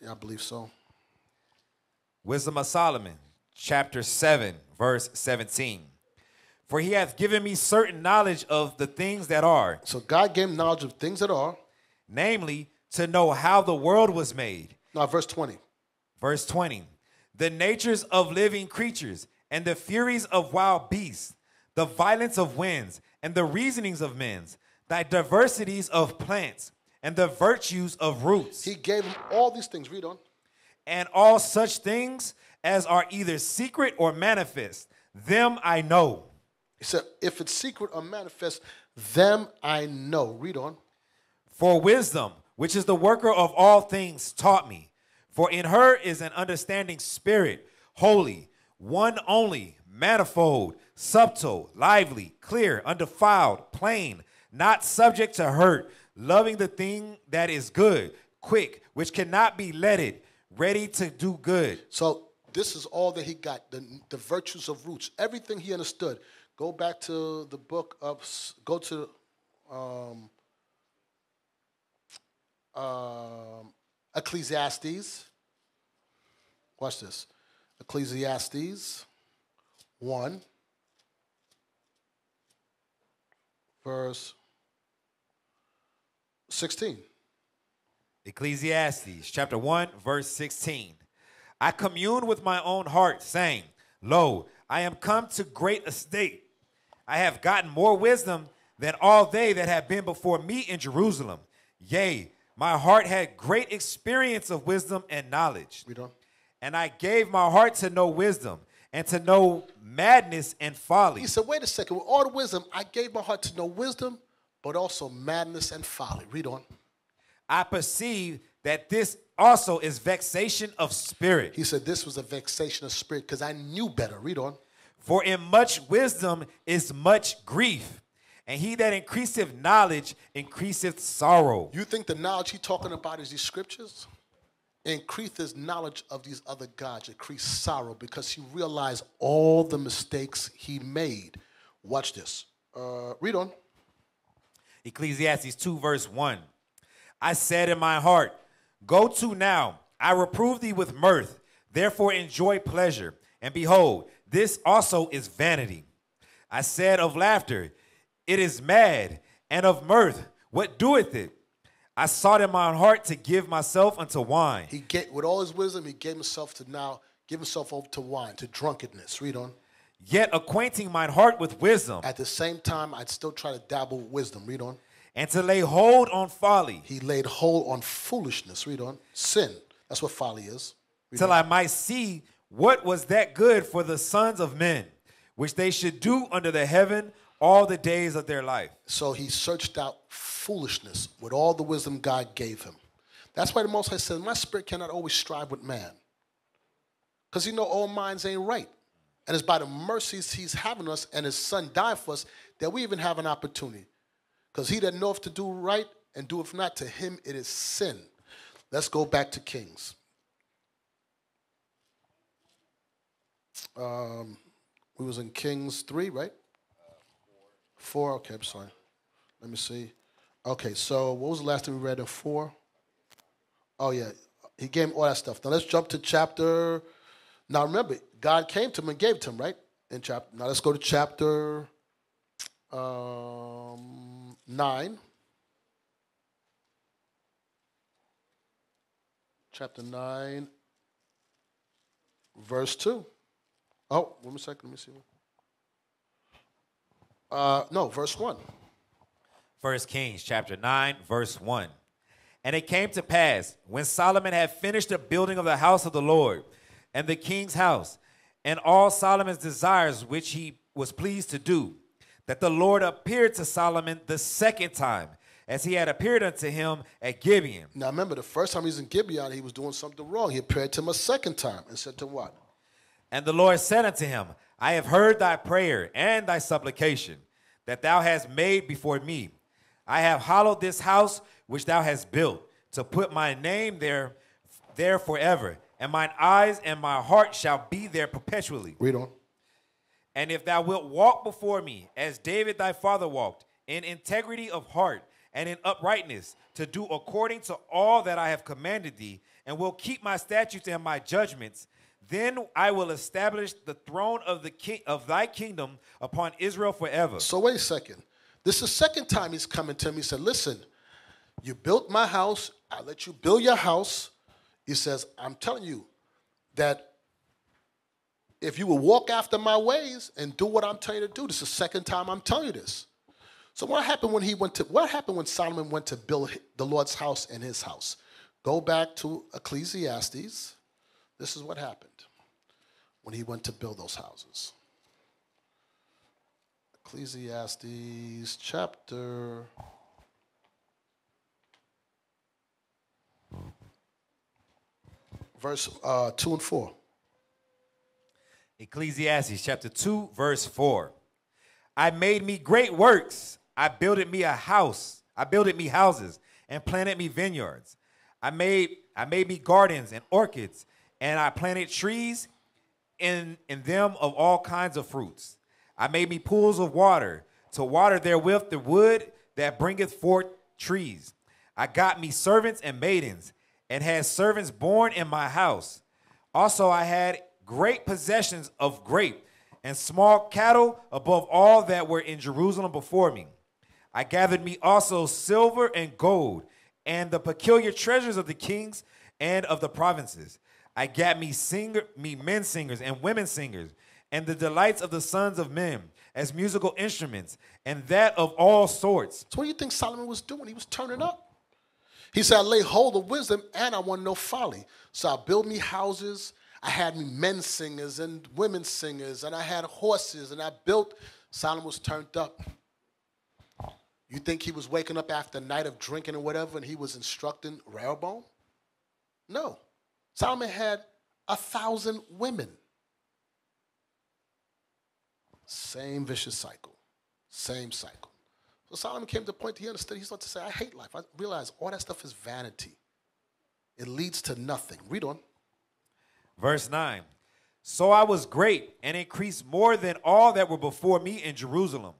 Yeah, I believe so. Wisdom of Solomon, chapter 7, verse 17. For he hath given me certain knowledge of the things that are. So God gave him knowledge of things that are. Namely, to know how the world was made. Now, verse 20. Verse 20. The natures of living creatures, and the furies of wild beasts, the violence of winds, and the reasonings of men, thy diversities of plants, and the virtues of roots. He gave him all these things. Read on. And all such things as are either secret or manifest, them I know. He said, if it's secret or manifest, them I know. Read on. For wisdom, which is the worker of all things, taught me. For in her is an understanding spirit, holy, one only, manifold, subtle, lively, clear, undefiled, plain, not subject to hurt, loving the thing that is good, quick, which cannot be letted, ready to do good. So this is all that he got, the virtues of roots, everything he understood. Go back to the book of, go to Ecclesiastes. Watch this. Ecclesiastes 1, verse 16. Ecclesiastes chapter 1, verse 16. I commune with my own heart, saying, Lo, I am come to great estate. I have gotten more wisdom than all they that have been before me in Jerusalem. Yea, my heart had great experience of wisdom and knowledge. Read on. And I gave my heart to know wisdom and to know madness and folly. He said, wait a second. With all the wisdom, I gave my heart to know wisdom, but also madness and folly. Read on. I perceive that this also is vexation of spirit. He said this was a vexation of spirit because I knew better. Read on. For in much wisdom is much grief, and he that increaseth knowledge increaseth sorrow. You think the knowledge he's talking about is these scriptures? Increase his knowledge of these other gods, increase sorrow, because he realized all the mistakes he made. Watch this. Read on. Ecclesiastes 2, verse 1. I said in my heart, Go to now, I reprove thee with mirth, therefore enjoy pleasure. And behold, this also is vanity. I said of laughter, It is mad, and of mirth, what doeth it? I sought in my heart to give myself unto wine. With all his wisdom, he gave himself to now give himself over to wine, to drunkenness. Read on. Yet acquainting mine heart with wisdom. At the same time, I'd still try to dabble with wisdom. Read on. And to lay hold on folly. He laid hold on foolishness. Read on. Sin. That's what folly is. Read till on. I might see what was that good for the sons of men, which they should do under the heaven all the days of their life. So he searched out foolishness with all the wisdom God gave him. That's why the Most High said, my spirit cannot always strive with man. Because all minds ain't right. And it's by the mercies he's having us and his son died for us that we even have an opportunity. Because he that knoweth to do right and doeth not, to him it is sin. Let's go back to Kings. We was in Kings 3, right? 4, okay, I'm sorry. Let me see. Okay, so what was the last thing we read in 4? Oh, yeah, he gave him all that stuff. Now let's jump to chapter. Now remember, God came to him and gave it to him, right? Now let's go to chapter 9. Chapter 9, verse 2. Oh, one second, let me see. No, verse 1. 1 Kings chapter 9, verse 1. And it came to pass, when Solomon had finished the building of the house of the Lord, and the king's house, and all Solomon's desires which he was pleased to do, that the Lord appeared to Solomon the second time, as he had appeared unto him at Gibeon. Now remember, the first time he was in Gibeon, he was doing something wrong. He appeared to him a second time and said to him what? And the Lord said unto him, I have heard thy prayer and thy supplication that thou hast made before me. I have hallowed this house which thou hast built, to put my name there forever, and mine eyes and my heart shall be there perpetually. Read on. And if thou wilt walk before me, as David thy father walked, in integrity of heart and in uprightness, to do according to all that I have commanded thee, and will keep my statutes and my judgments, then I will establish the throne of thy kingdom upon Israel forever. So wait a second. This is the second time he's coming to him. He said, listen, you built my house. I let you build your house. He says, I'm telling you that if you will walk after my ways and do what I'm telling you to do, this is the second time I'm telling you this. So what happened when Solomon went to build the Lord's house and his house? Go back to Ecclesiastes. This is what happened when he went to build those houses. Ecclesiastes chapter verse 2 and 4. Ecclesiastes chapter 2, verse 4. I made me great works. I builded me a house. I builded me houses and planted me vineyards. I made me gardens and orchards, and I planted trees in them of all kinds of fruits. I made me pools of water, to water therewith the wood that bringeth forth trees. I got me servants and maidens, and had servants born in my house. Also I had great possessions of grape and small cattle above all that were in Jerusalem before me. I gathered me also silver and gold, and the peculiar treasures of the kings and of the provinces. I gat me men singers and women singers, and the delights of the sons of men as musical instruments, and that of all sorts. So what do you think Solomon was doing? He was turning up. He said, I lay hold of wisdom, and I want no folly. So I built me houses. I had me men singers and women singers, and I had horses, and I built. Solomon was turned up. You think he was waking up after a night of drinking or whatever, and he was instructing Rehoboam? No. Solomon had 1,000 women. Same vicious cycle. Same cycle. So Solomon came to the point he understood. He started to say, I hate life. I realized all that stuff is vanity. It leads to nothing. Read on. Verse 9. So I was great and increased more than all that were before me in Jerusalem.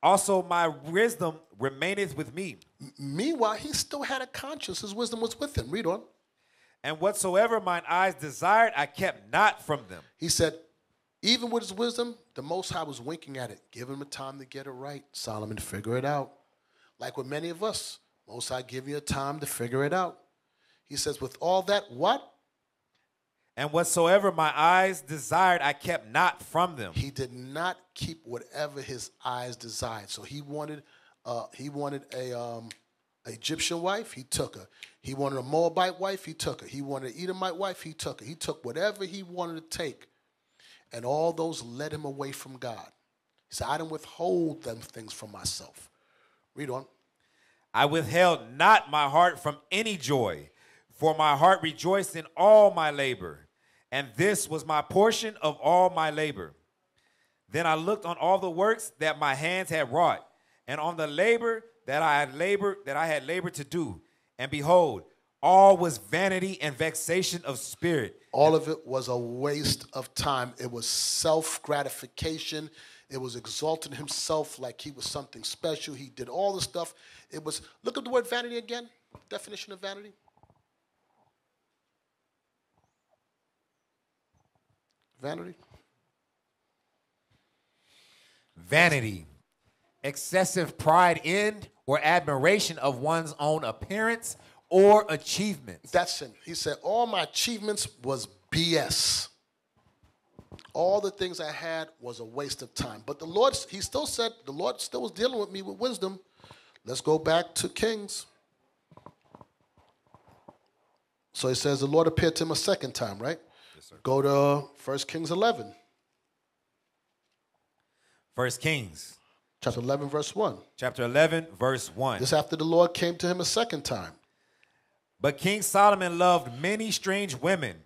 Also my wisdom remaineth with me. Meanwhile, he still had a conscience. His wisdom was with him. Read on. And whatsoever mine eyes desired, I kept not from them. He said, even with his wisdom, the Most High was winking at it. Give him a time to get it right, Solomon, figure it out. Like with many of us, Most High give you a time to figure it out. He says, with all that, what? And whatsoever my eyes desired, I kept not from them. He did not keep whatever his eyes desired. So he wanted a Egyptian wife, he took her. He wanted a Moabite wife, he took her. He wanted an Edomite wife, he took her. He took whatever he wanted to take. And all those led him away from God. He said, I didn't withhold them things from myself. Read on. I withheld not my heart from any joy, for my heart rejoiced in all my labor. And this was my portion of all my labor. Then I looked on all the works that my hands had wrought, and on the labor that I had labored to do. And behold, all was vanity and vexation of spirit. All of it was a waste of time. It was self-gratification. It was exalting himself like he was something special. He did all the stuff. It was, look at the word vanity again. Definition of vanity. Vanity. Vanity. Excessive pride in or admiration of one's own appearance or achievements. That's him. He said, all my achievements was BS. All the things I had was a waste of time. But the Lord, he still said, the Lord still was dealing with me with wisdom. Let's go back to Kings. So he says the Lord appeared to him a second time, right? Yes, sir. Go to 1 Kings 11. 1 Kings. Chapter 11, verse 1. Chapter 11, verse 1. This after the Lord came to him a second time. But King Solomon loved many strange women,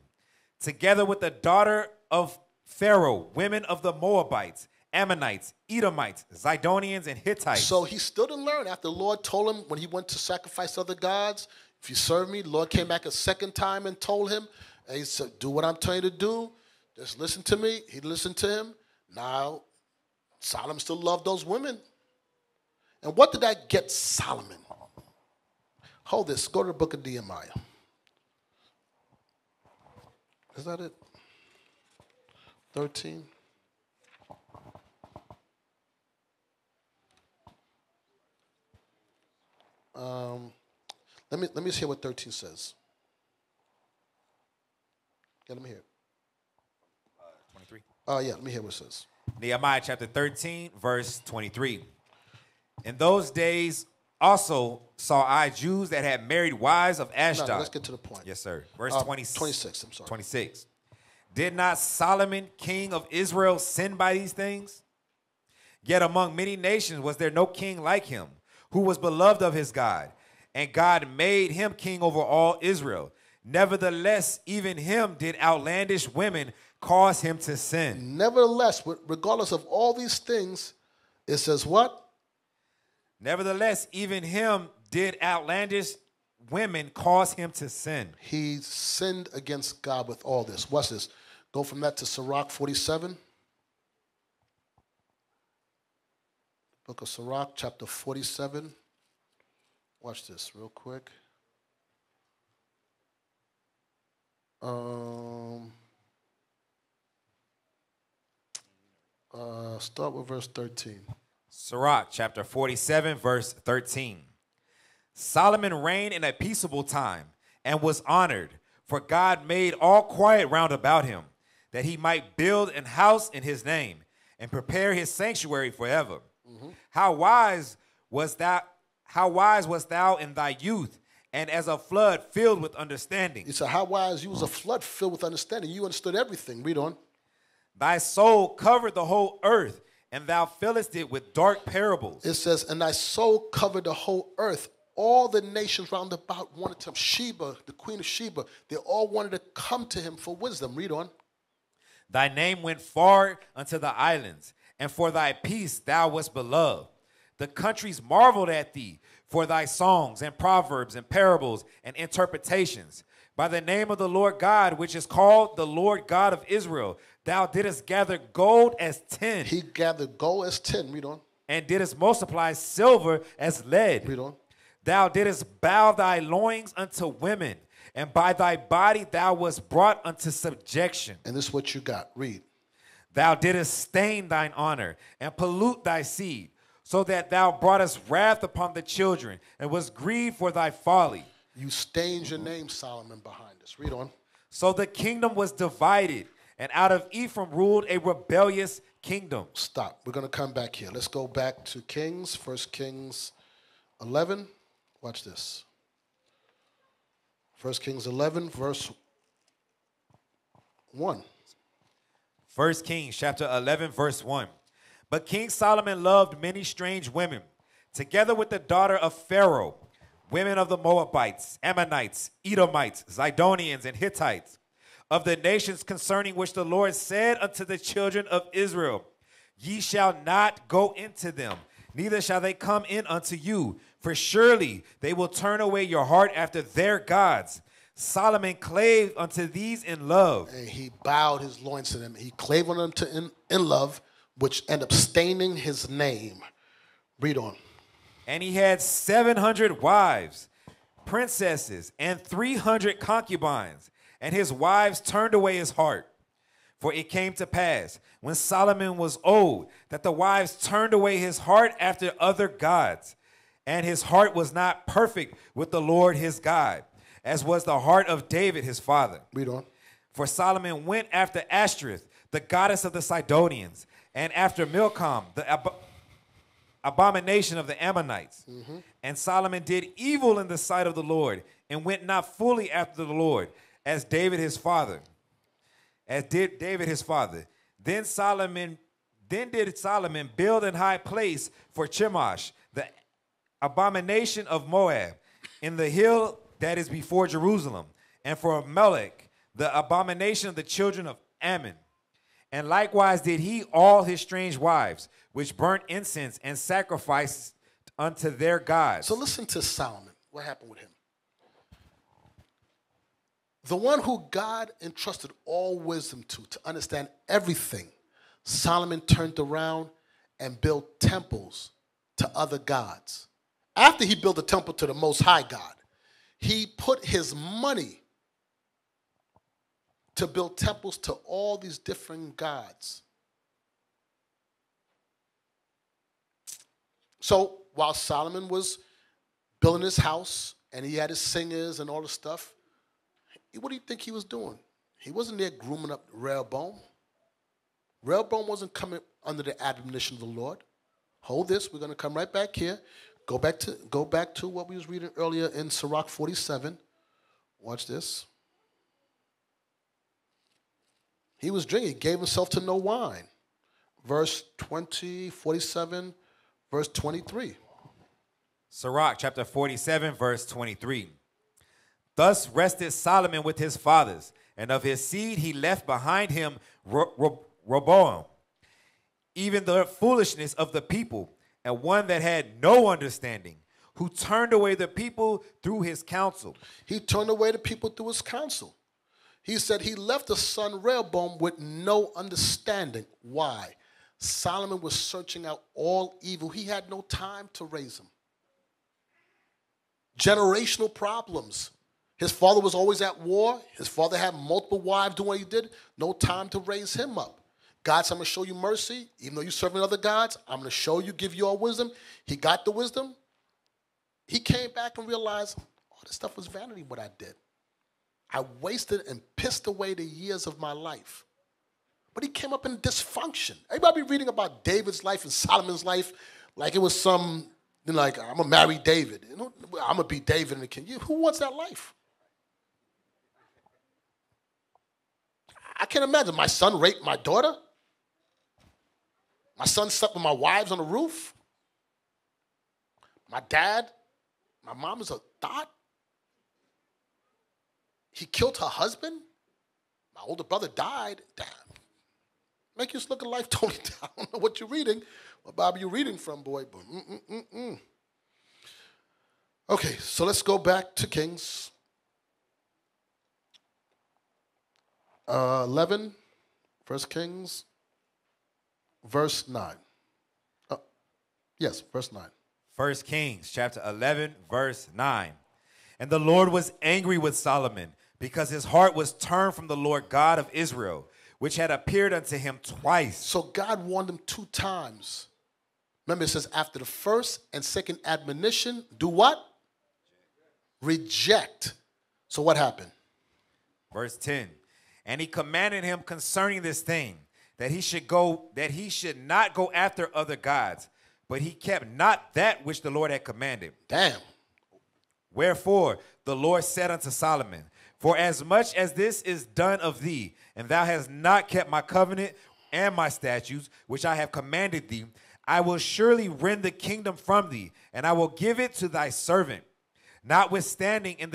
together with the daughter of Pharaoh, women of the Moabites, Ammonites, Edomites, Zidonians, and Hittites. So he still didn't learn after the Lord told him when he went to sacrifice other gods, if you serve me, the Lord came back a second time and told him, and he said, do what I'm telling you to do. Just listen to me. He listened to him. Now, Solomon still loved those women. And what did that get Solomon? Hold this. Go to the book of Nehemiah. Is that it? 13. Let me hear what 13 says. Okay, let me hear it. 23. Yeah, let me hear what it says. Nehemiah chapter 13, verse 23. In those days also saw I Jews that had married wives of Ashdod. No, let's get to the point. Yes, sir. Verse 26, I'm sorry. 26. Did not Solomon, king of Israel, sin by these things? Yet among many nations was there no king like him, who was beloved of his God, and God made him king over all Israel. Nevertheless, even him did outlandish women cause him to sin. Nevertheless, regardless of all these things, it says what? Nevertheless, even him did outlandish women cause him to sin. He sinned against God with all this. Watch this. Go from that to Sirach 47. Book of Sirach, chapter 47. Watch this real quick. Start with verse 13. Sirach, chapter 47, verse 13. Solomon reigned in a peaceable time and was honored, for God made all quiet round about him, that he might build an house in his name and prepare his sanctuary forever. How wise wast thou in thy youth, and as a flood filled with understanding. He said, how wise you was a flood filled with understanding. You understood everything. Read on. Thy soul covered the whole earth, and thou fillest it with dark parables. It says, and thy soul covered the whole earth. All the nations round about wanted to, Sheba, the queen of Sheba, they all wanted to come to him for wisdom. Read on. Thy name went far unto the islands, and for thy peace thou wast beloved. The countries marveled at thee for thy songs and proverbs and parables and interpretations. By the name of the Lord God, which is called the Lord God of Israel, thou didst gather gold as tin. He gathered gold as tin. Read on. And didst multiply silver as lead. Read on. Thou didst bow thy loins unto women, and by thy body thou wast brought unto subjection. And this is what you got. Read. Thou didst stain thine honor and pollute thy seed, so that thou broughtest wrath upon the children, and was grieved for thy folly. You stained your name, Solomon, behind us. Read on. So the kingdom was divided, and out of Ephraim ruled a rebellious kingdom. Stop. We're going to come back here. Let's go back to Kings, 1 Kings 11. Watch this. 1 Kings 11, verse 1. 1 Kings chapter 11, verse 1. But King Solomon loved many strange women, together with the daughter of Pharaoh, women of the Moabites, Ammonites, Edomites, Zidonians, and Hittites, of the nations concerning which the Lord said unto the children of Israel, Ye shall not go into them, neither shall they come in unto you, for surely they will turn away your heart after their gods. Solomon clave unto these in love. And he bowed his loins to them. He clave on them in love, which ended up staining his name. Read on. And he had 700 wives, princesses, and 300 concubines, and his wives turned away his heart. For it came to pass, when Solomon was old, that the wives turned away his heart after other gods, and his heart was not perfect with the Lord his God, as was the heart of David his father. Read on. For Solomon went after Ashtoreth, the goddess of the Sidonians, and after Milcom, the abomination of the Ammonites. And Solomon did evil in the sight of the Lord, and went not fully after the Lord, as David his father. As did David his father. Then did Solomon build an high place for Chemosh, the abomination of Moab, in the hill that is before Jerusalem, and for Melech, the abomination of the children of Ammon. And likewise did he all his strange wives, which burnt incense and sacrificed unto their gods. So listen to Solomon. What happened with him? The one who God entrusted all wisdom to understand everything, Solomon turned around and built temples to other gods. After he built a temple to the Most High God, he put his money to build temples to all these different gods. So while Solomon was building his house and he had his singers and all the stuff, what do you think he was doing? He wasn't there grooming up Rehoboam. Rehoboam wasn't coming under the admonition of the Lord. Hold this. We're going to come right back here. Go back to what we was reading earlier in Sirach 47. Watch this. He was drinking. He gave himself to no wine. Verse 47, verse 23. Sirach chapter 47, verse 23. Thus rested Solomon with his fathers, and of his seed he left behind him Rehoboam, even the foolishness of the people, and one that had no understanding, who turned away the people through his counsel. He turned away the people through his counsel. He said he left a son Rehoboam with no understanding. Why? Solomon was searching out all evil. He had no time to raise him. Generational problems. His father was always at war. His father had multiple wives doing what he did. No time to raise him up. God said, I'm going to show you mercy. Even though you're serving other gods, I'm going to show you, give you all wisdom. He got the wisdom. He came back and realized, all this stuff was vanity, what I did. I wasted and pissed away the years of my life. But he came up in dysfunction. Everybody be reading about David's life and Solomon's life like it was some, like, I'm going to marry David. I'm going to be David and the king. Who wants that life? I can't imagine. My son raped my daughter. My son slept with my wives on the roof. My dad, my mom is a thought. He killed her husband. My older brother died. Damn. Make you look at life totally down. I don't know what you're reading. What Bible you're reading from, boy. But Okay, so let's go back to Kings 11, 1 Kings, verse 9. Yes, verse 9. 1 Kings chapter 11, verse 9. And the Lord was angry with Solomon because his heart was turned from the Lord God of Israel, which had appeared unto him twice. So God warned him 2 times. Remember, it says after the first and second admonition, do what? Reject. So what happened? Verse 10. And he commanded him concerning this thing, that he should not go after other gods, but he kept not that which the Lord had commanded. Damn. Wherefore the Lord said unto Solomon, for as much as this is done of thee, and thou hast not kept my covenant and my statutes, which I have commanded thee, I will surely rend the kingdom from thee, and I will give it to thy servant. Notwithstanding, in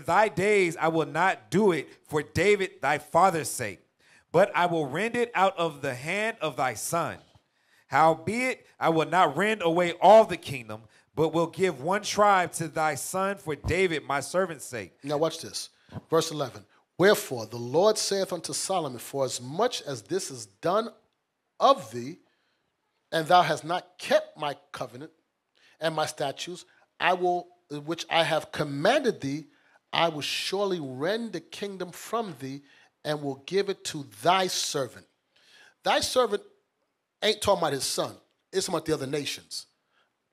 thy days I will not do it for David thy father's sake, but I will rend it out of the hand of thy son. Howbeit, I will not rend away all the kingdom, but will give one tribe to thy son for David my servant's sake. Now watch this. Verse 11. Wherefore the Lord saith unto Solomon, for as much as this is done of thee, and thou hast not kept my covenant and my statutes, which I have commanded thee, I will surely rend the kingdom from thee and will give it to thy servant. Thy servant ain't talking about his son. It's about the other nations.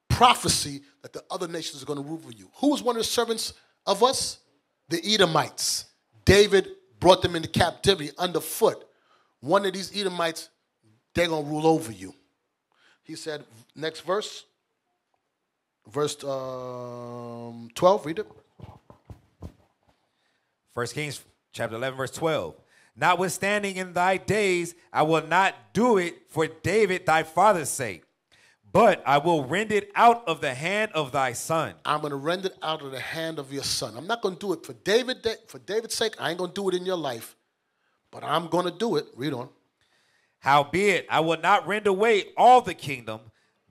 Prophecy that the other nations are going to rule over you. Who was one of the servants of us? The Edomites. David brought them into captivity underfoot. One of these Edomites, they're going to rule over you. He said, next verse. Verse 12, read it. 1 Kings chapter 11, verse 12. Notwithstanding, in thy days I will not do it for David thy father's sake, but I will rend it out of the hand of thy son. I'm going to rend it out of the hand of your son. I'm not going to do it for David's sake. I ain't going to do it in your life, but I'm going to do it. Read on. Howbeit, I will not rend away all the kingdom,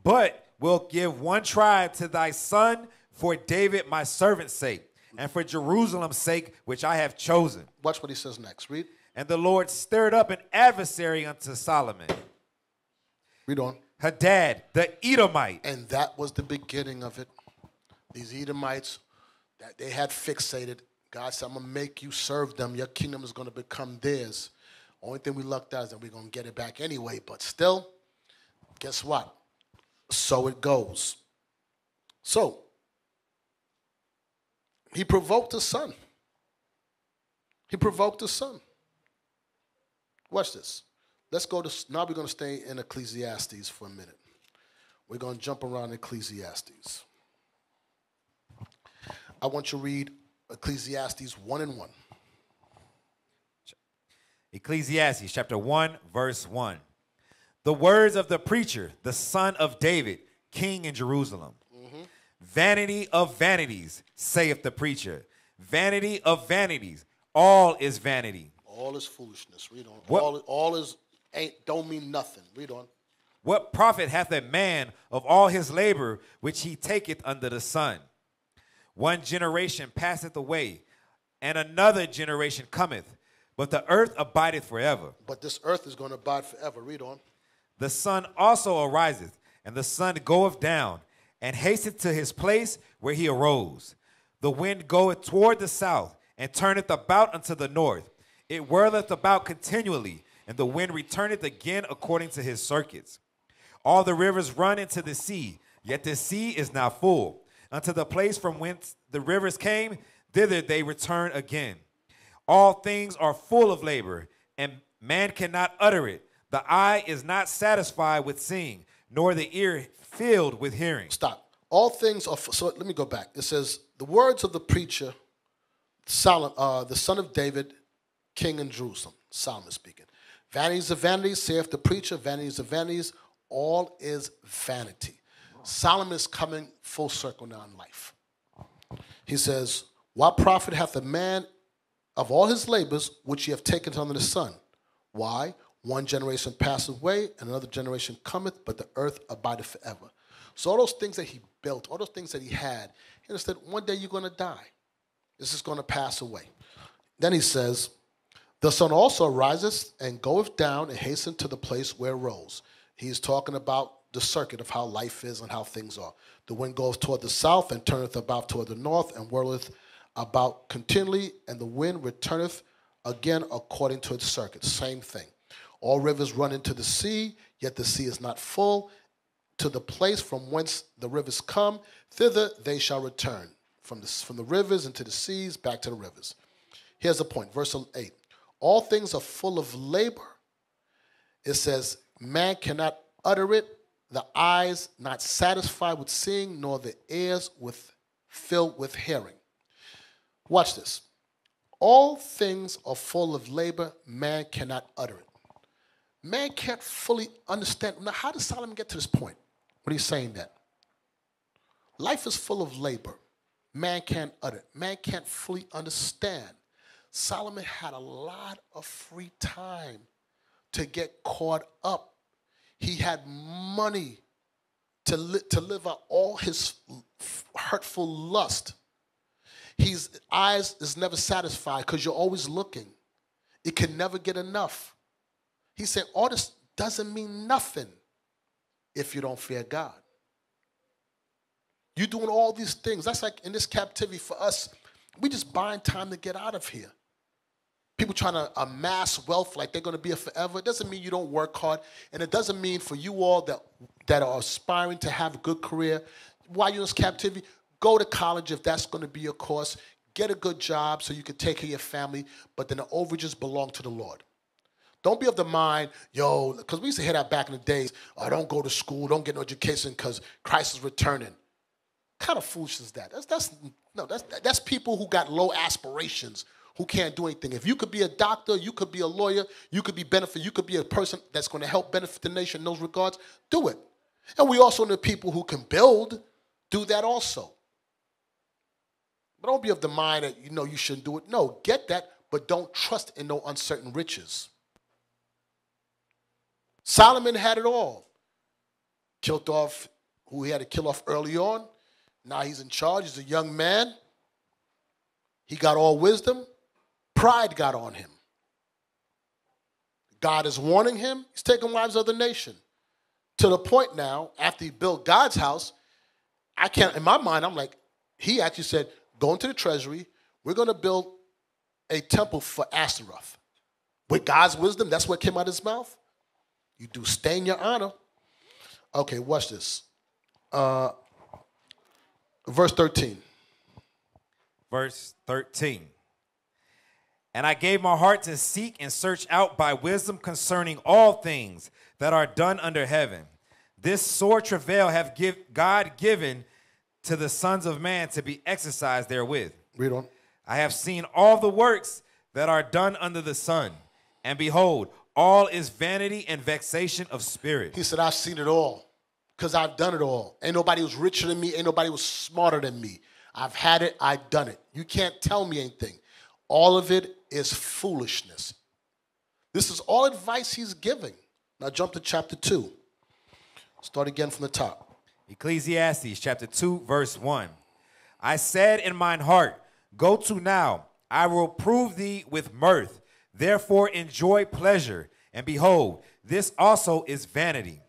but will give one tribe to thy son for David my servant's sake, and for Jerusalem's sake, which I have chosen. Watch what he says next. Read. And the Lord stirred up an adversary unto Solomon. Read on. Hadad, the Edomite. And that was the beginning of it. These Edomites, that they had fixated. God said, I'm going to make you serve them. Your kingdom is going to become theirs. Only thing we lucked out is that we're going to get it back anyway. But still, guess what? So it goes. So, he provoked his son. He provoked his son. Watch this. Let's go to, now we're going to stay in Ecclesiastes for a minute. We're going to jump around Ecclesiastes. I want you to read Ecclesiastes 1 and 1. Ecclesiastes chapter 1, verse 1. The words of the preacher, the son of David, king in Jerusalem. Vanity of vanities, saith the preacher. Vanity of vanities, all is vanity. All is foolishness. Read on. All is don't mean nothing. Read on. What profit hath a man of all his labor which he taketh under the sun? One generation passeth away, and another generation cometh, but the earth abideth forever. But this earth is going to abide forever. Read on. The sun also ariseth, and the sun goeth down, and hasteth to his place where he arose. The wind goeth toward the south, and turneth about unto the north. It whirleth about continually, and the wind returneth again according to his circuits. All the rivers run into the sea, yet the sea is not full. Unto the place from whence the rivers came, thither they return again. All things are full of labor, and man cannot utter it. The eye is not satisfied with seeing, nor the ear filled with hearing. Stop. All things are, so let me go back. It says, the words of the preacher, Solomon, the son of David, king in Jerusalem, Solomon speaking. Vanities of vanities, saith the preacher, vanities of vanities, all is vanity. Solomon is coming full circle now in life. He says, what profit hath a man of all his labors which ye have taken under the sun? Why? One generation passeth away, and another generation cometh, but the earth abideth forever. So all those things that he built, all those things that he had, he understood one day you're going to die. This is going to pass away. Then he says, the sun also rises and goeth down and hasten to the place where it rose. He's talking about the circuit of how life is and how things are. The wind goes toward the south and turneth about toward the north and whirleth about continually, and the wind returneth again according to its circuit. Same thing. All rivers run into the sea, yet the sea is not full. To the place from whence the rivers come, thither they shall return. From the rivers into the seas, back to the rivers. Here's the point, verse 8. All things are full of labor. It says, man cannot utter it, the eyes not satisfied with seeing, nor the ears filled with hearing. Watch this. All things are full of labor, man cannot utter it. Man can't fully understand. Now, how does Solomon get to this point? What he's saying that? Life is full of labor. Man can't utter it. Man can't fully understand. Solomon had a lot of free time to get caught up. He had money to live out all his hurtful lust. His eyes is never satisfied because you're always looking. It can never get enough. He said, all this doesn't mean nothing if you don't fear God. You're doing all these things. That's like in this captivity for us, we just buying time to get out of here. People trying to amass wealth like they're going to be here forever. It doesn't mean you don't work hard. And it doesn't mean for you all that are aspiring to have a good career, while you're in this captivity, go to college if that's going to be your course. Get a good job so you can take care of your family. But then the overages belong to the Lord. Don't be of the mind, yo, because we used to hear that back in the days, oh, don't go to school, don't get no education because Christ is returning. What kind of foolishness is that? That's people who got low aspirations, who can't do anything. If you could be a doctor, you could be a lawyer, you could be you could be a person that's going to help benefit the nation in those regards, do it. And we also know people who can build, do that also. But don't be of the mind that you shouldn't do it. No, get that, but don't trust in no uncertain riches. Solomon had it all. Killed off who he had to kill off early on. Now he's in charge. He's a young man. He got all wisdom. Pride got on him. God is warning him. He's taking wives of the nation. To the point now, after he built God's house, in my mind, I'm like, he actually said, go into the treasury. We're going to build a temple for Astaroth. With God's wisdom, that's what came out of his mouth. You do stain your honor. Okay, watch this. Verse 13. Verse 13. And I gave my heart to seek and search out by wisdom concerning all things that are done under heaven. This sore travail have God given to the sons of man to be exercised therewith. Read on. I have seen all the works that are done under the sun, and behold, all is vanity and vexation of spirit. He said, I've seen it all because I've done it all. Ain't nobody was richer than me. Ain't nobody was smarter than me. I've had it. I've done it. You can't tell me anything. All of it is foolishness. This is all advice he's giving. Now jump to chapter 2. Start again from the top. Ecclesiastes chapter 2, verse 1. I said in mine heart, go to now, I will prove thee with mirth. Therefore enjoy pleasure. And behold, this also is vanity.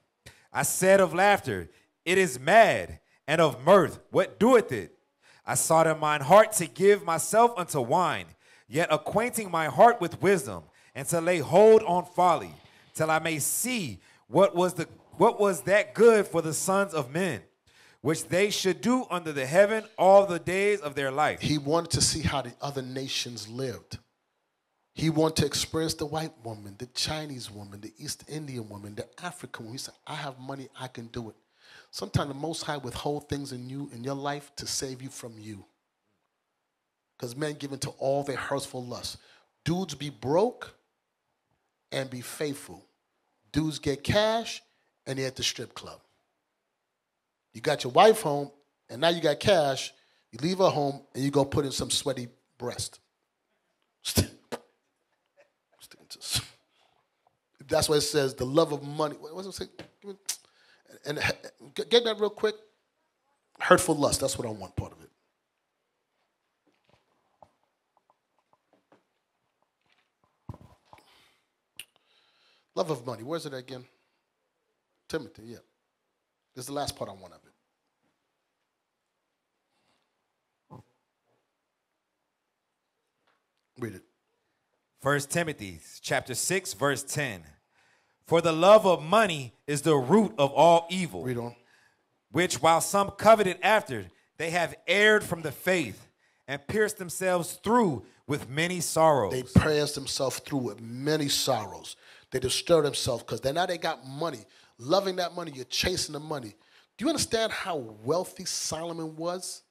I said of laughter, it is mad. And of mirth, what doeth it? I sought in mine heart to give myself unto wine, yet acquainting my heart with wisdom, and to lay hold on folly, till I may see what was that good for the sons of men, which they should do under the heaven all the days of their life. He wanted to see how the other nations lived. He wanted to experience the white woman, the Chinese woman, the East Indian woman, the African woman. He said, I have money, I can do it. Sometimes the Most High withhold things in you, in your life, to save you from you. Because men give into all their hurtful lusts. Dudes be broke and be faithful. Dudes get cash and they're at the strip club. You got your wife home and now you got cash. You leave her home and you go put in some sweaty breast. That's what it says, the love of money. What does it say? And get that real quick. Hurtful lust, that's what I want, part of it. Love of money, where's it again? Timothy, yeah. This is the last part I want of it. Read it. 1 Timothy chapter 6, verse 10. For the love of money is the root of all evil. Read on. Which while some coveted after, they have erred from the faith and pierced themselves through with many sorrows. They pierced themselves through with many sorrows. They disturb themselves because now they got money. Loving that money, you're chasing the money. Do you understand how wealthy Solomon was?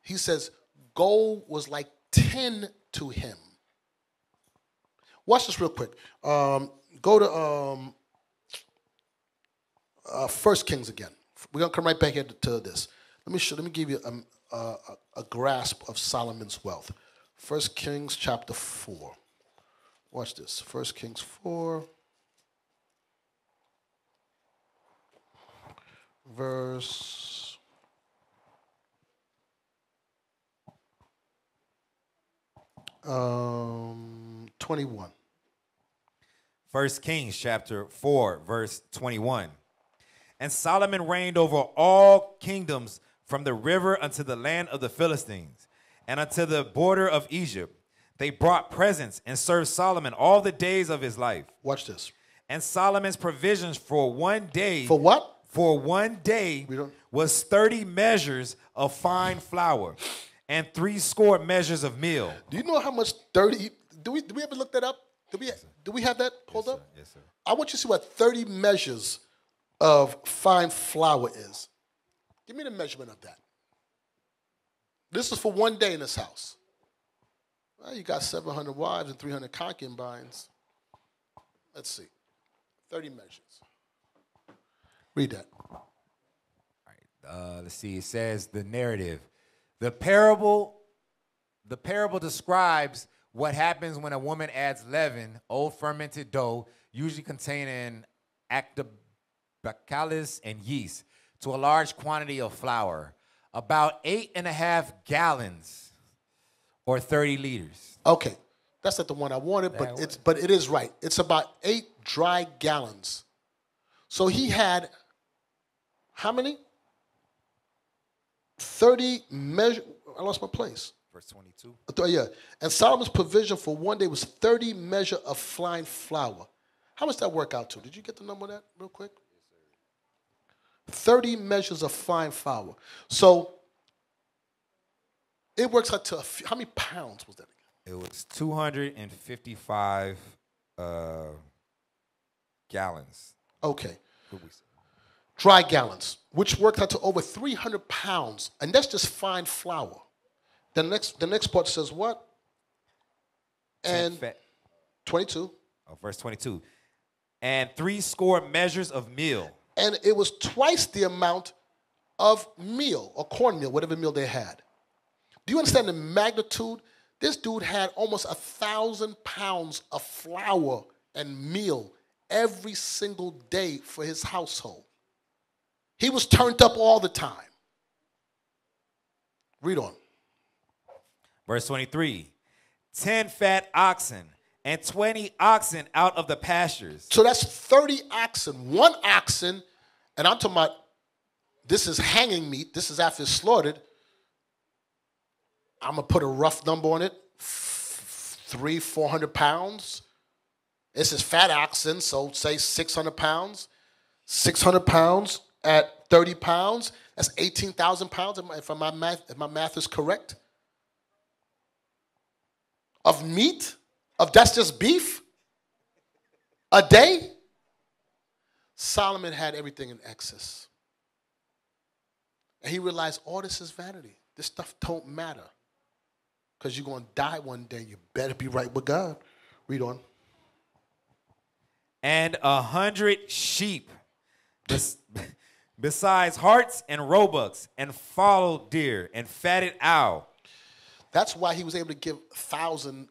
He says gold was like tin to him. Watch this real quick. Go to 1 Kings again. We're gonna come right back here to this. Let me give you a grasp of Solomon's wealth. 1 Kings chapter 4. Watch this. 1 Kings 4. Verse 21. 1 Kings chapter 4, verse 21. And Solomon reigned over all kingdoms from the river unto the land of the Philistines, and unto the border of Egypt. They brought presents and served Solomon all the days of his life. Watch this. And Solomon's provisions for one day. For what? For one day was 30 measures of fine flour and 80 measures of meal. Do you know how much 30? Do we ever look that up? Do we have that pulled up? Yes, sir. I want you to see what 30 measures of fine flour is. Give me the measurement of that. This is for one day in this house. Well, you got 700 wives and 300 concubines. Let's see. 30 measures. Read that. All right. Let's see. It says the narrative. The parable describes what happens when a woman adds leaven, old fermented dough, usually containing lactobacillus and yeast, to a large quantity of flour, about 8.5 gallons or 30 liters. Okay, that's not the one I wanted, but it is right. It's about 8 dry gallons. So he had how many? 30 measure. I lost my place. Verse 22. Yeah, and Solomon's provision for one day was 30 measure of fine flour. How much that work out to? Did you get the number of that real quick? 30 measures of fine flour. So it works out to how many pounds was that again? It was 255 gallons. Okay. Dry gallons, which worked out to over 300 pounds. And that's just fine flour. The next part says what? And 22. Oh, verse 22. And 80 measures of meal. And it was twice the amount of meal or cornmeal, whatever meal they had. Do you understand the magnitude? This dude had almost 1,000 pounds of flour and meal every single day for his household. He was turned up all the time. Read on. Verse 23. 10 fat oxen and 20 oxen out of the pastures. So that's 30 oxen. One oxen, and I'm talking about this is hanging meat. This is after it's slaughtered. I'm going to put a rough number on it. 300-400 pounds. This is fat oxen, so say 600 pounds. 600 pounds at 30 pounds, that's 18,000 pounds, if my math is correct. Of meat, that's just beef, a day. Solomon had everything in excess. And he realized all this is vanity. This stuff don't matter. Because you're going to die one day. You better be right with God. Read on. And 100 sheep, besides harts and roebucks, and fallow deer, and fatted owl. That's why he was able to give 1,000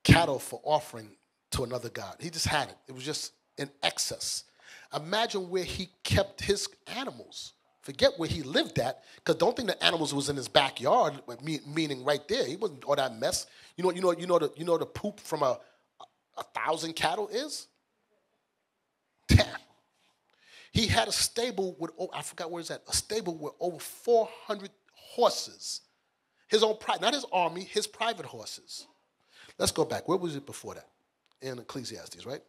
cattle for offering to another god. He just had it. It was just in excess. Imagine where he kept his animals. Forget where he lived at, because don't think the animals was in his backyard, meaning right there. He wasn't all that mess. You know the poop from a 1,000 cattle is? Damn. He had a stable with, I forgot where it's at, a stable with over 400 horses. His own private, not his army, his private horses. Let's go back. Where was it before that? In Ecclesiastes, right?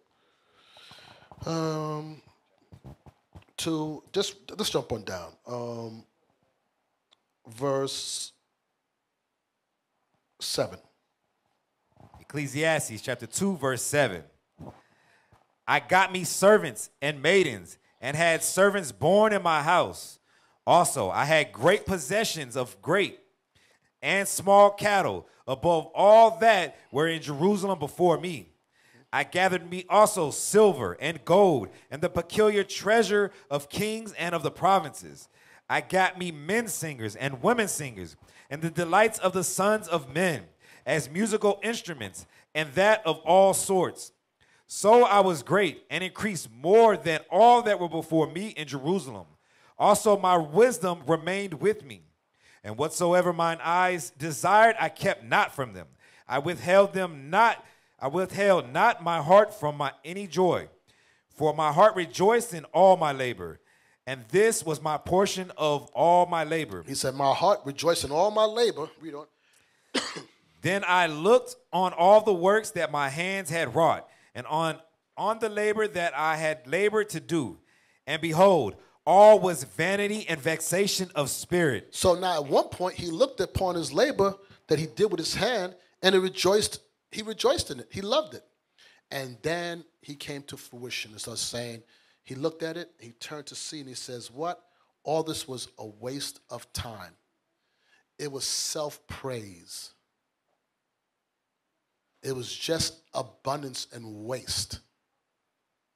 Let's jump on down. Verse 7. Ecclesiastes chapter 2, verse 7. I got me servants and maidens, and had servants born in my house. Also, I had great possessions of great and small cattle, above all that were in Jerusalem before me. I gathered me also silver and gold, and the peculiar treasure of kings and of the provinces. I got me men singers and women singers, and the delights of the sons of men, as musical instruments, and that of all sorts. So I was great, and increased more than all that were before me in Jerusalem. Also my wisdom remained with me. And whatsoever mine eyes desired, I kept not from them. I withheld not my heart from any joy. For my heart rejoiced in all my labor. And this was my portion of all my labor. He said, my heart rejoiced in all my labor. Read on. Then I looked on all the works that my hands had wrought, and on the labor that I had labored to do. And behold, all was vanity and vexation of spirit. So now at one point he looked upon his labor that he did with his hand, and he rejoiced in it. He loved it. And then he came to fruition and started saying, he looked at it, he turned to see, and he says, what? All this was a waste of time. It was self-praise. It was just abundance and waste.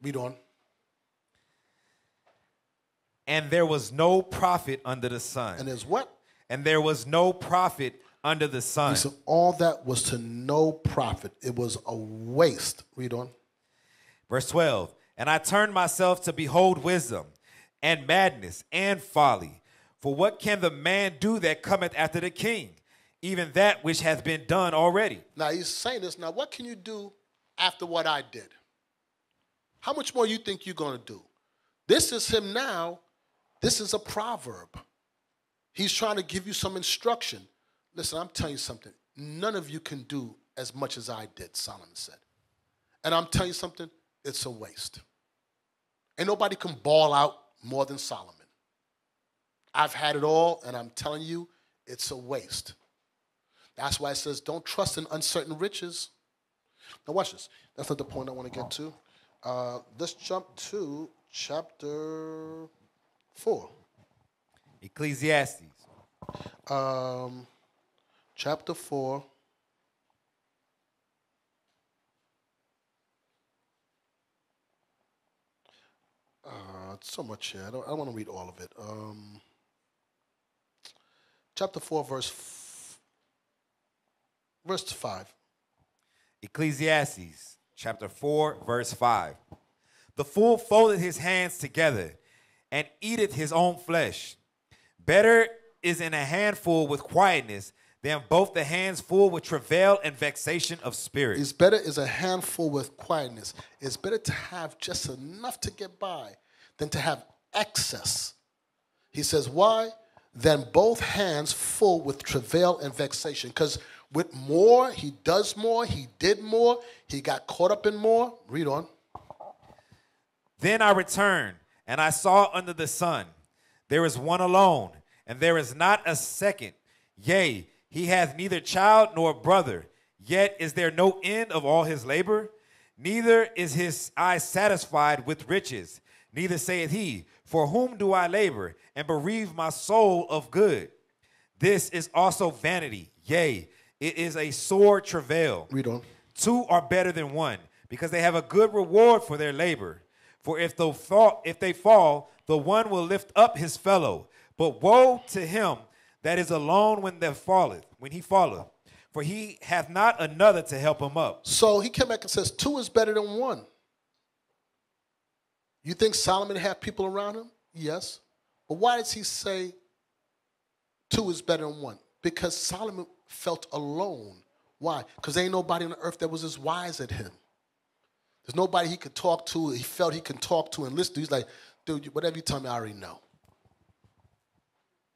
Read on. And there was no profit under the sun. And there's what? And there was no profit under the sun. So all that was to no profit. It was a waste. Read on. Verse 12. And I turned myself to behold wisdom and madness and folly. For what can the man do that cometh after the king? Even that which hath been done already. Now he's saying this. Now what can you do after what I did? How much more you think you're going to do? This is him now. This is a proverb. He's trying to give you some instruction. Listen, I'm telling you something. None of you can do as much as I did, Solomon said. And I'm telling you something, it's a waste. Ain't nobody can ball out more than Solomon. I've had it all, and I'm telling you, it's a waste. That's why it says, don't trust in uncertain riches. Now watch this. That's not the point I want to get to. Let's jump to chapter 4. Ecclesiastes. Chapter 4. It's so much here. I don't want to read all of it. Chapter 4, verse 5. Ecclesiastes, chapter 4, verse 5. The fool foldeth his hands together and eateth his own flesh. Better is in a handful with quietness than both the hands full with travail and vexation of spirit. It's better is a handful with quietness. It's better to have just enough to get by than to have excess. He says, why? Than both hands full with travail and vexation. Because with more, he does more, he did more, he got caught up in more. Read on. Then I returned, and I saw under the sun, there is one alone, and there is not a second. Yea, he hath neither child nor brother, yet is there no end of all his labor. Neither is his eye satisfied with riches. Neither saith he, for whom do I labor, and bereave my soul of good? This is also vanity. Yea, it is a sore travail. Read on. Two are better than one, because they have a good reward for their labor. For if they fall, the one will lift up his fellow. But woe to him that is alone when he falleth. For he hath not another to help him up. So he came back and says, two is better than one. You think Solomon had people around him? Yes. But why does he say two is better than one? Because Solomon felt alone. Why? Because there ain't nobody on the earth that was as wise as him. There's nobody he could talk to, he felt he can talk to and listen to. He's like, dude, whatever you tell me, I already know.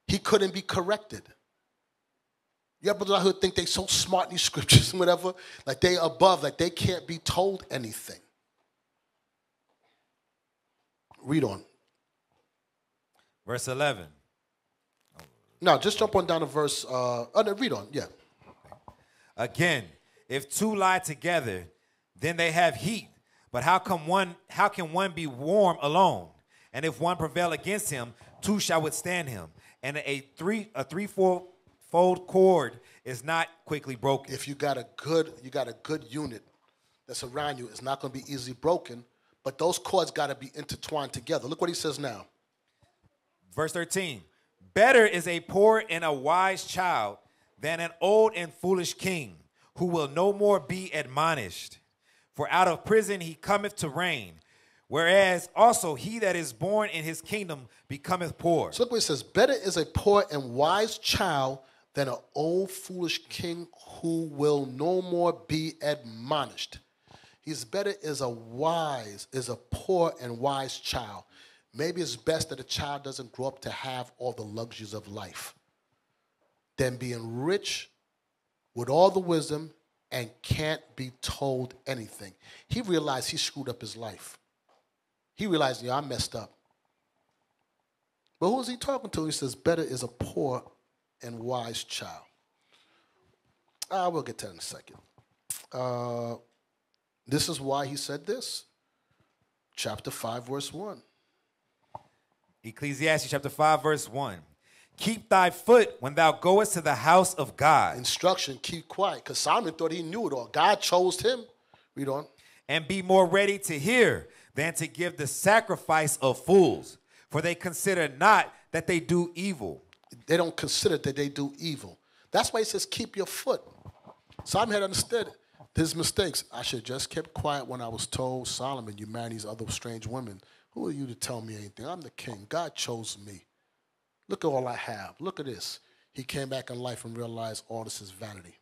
He couldn't be corrected. You ever out here think they so smart in these scriptures and whatever? Like they above, like they can't be told anything. Read on. Verse 11. No, just jump on down to verse, no, read on, yeah. Again, if two lie together, then they have heat. But how can one be warm alone? And if one prevail against him, two shall withstand him. And a threefold cord is not quickly broken. If you got a good unit that's around you, it's not going to be easily broken. But those cords got to be intertwined together. Look what he says now. Verse 13. Better is a poor and a wise child than an old and foolish king, who will no more be admonished. For out of prison he cometh to reign, whereas also he that is born in his kingdom becometh poor. So look what it says. Better is a poor and wise child than an old foolish king who will no more be admonished. He's better is a poor and wise child. Maybe it's best that a child doesn't grow up to have all the luxuries of life than being rich with all the wisdom and can't be told anything. He realized he screwed up his life. He realized, yeah, I messed up. But who is he talking to? He says, better is a poor and wise child. We'll get to that in a second. This is why he said this. Chapter 5, verse 1. Ecclesiastes chapter 5, verse 1. Keep thy foot when thou goest to the house of God. Instruction, keep quiet, because Solomon thought he knew it all. God chose him. Read on. And be more ready to hear than to give the sacrifice of fools, for they consider not that they do evil. They don't consider that they do evil. That's why he says, keep your foot. Solomon had understood his mistakes. I should have just kept quiet when I was told, Solomon, you marry these other strange women. Who are you to tell me anything? I'm the king. God chose me. Look at all I have. Look at this. He came back in life and realized all this is vanity.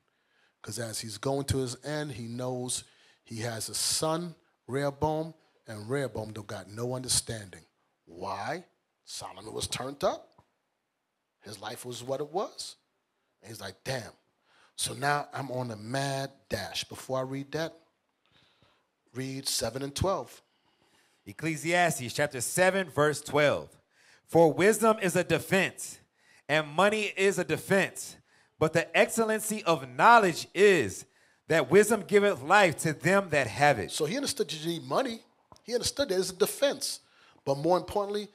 Because as he's going to his end, he knows he has a son, Rehoboam, and Rehoboam don't got no understanding. Why? Solomon was turned up. His life was what it was. And he's like, damn. So now I'm on a mad dash. Before I read that, read 7 and 12. Ecclesiastes chapter 7, verse 12. For wisdom is a defense, and money is a defense. But the excellency of knowledge is that wisdom giveth life to them that have it. So he understood you need money. He understood that it's a defense. But more importantly,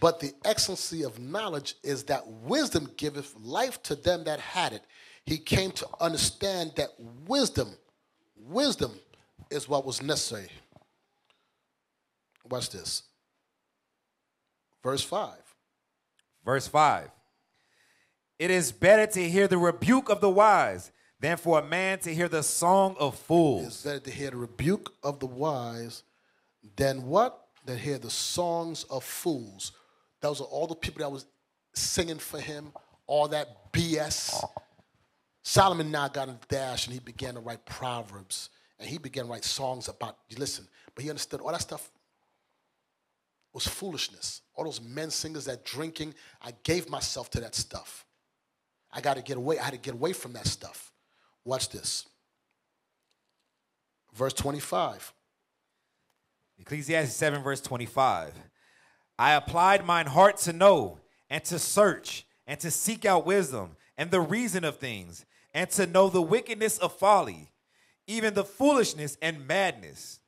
but the excellency of knowledge is that wisdom giveth life to them that had it. He came to understand that wisdom is what was necessary. Watch this. Verse 5. Verse 5. It is better to hear the rebuke of the wise than for a man to hear the song of fools. It's better to hear the rebuke of the wise than what? Than hear the songs of fools. Those are all the people that was singing for him, all that BS. Solomon now got in a dash and he began to write proverbs. And he began to write songs about, listen, but he understood all that stuff was foolishness. All those men singers, that drinking, I gave myself to that stuff. I got to get away. I had to get away from that stuff. Watch this. Verse 25. Ecclesiastes 7, verse 25. I applied mine heart to know, and to search, and to seek out wisdom, and the reason of things, and to know the wickedness of folly, even the foolishness and madness.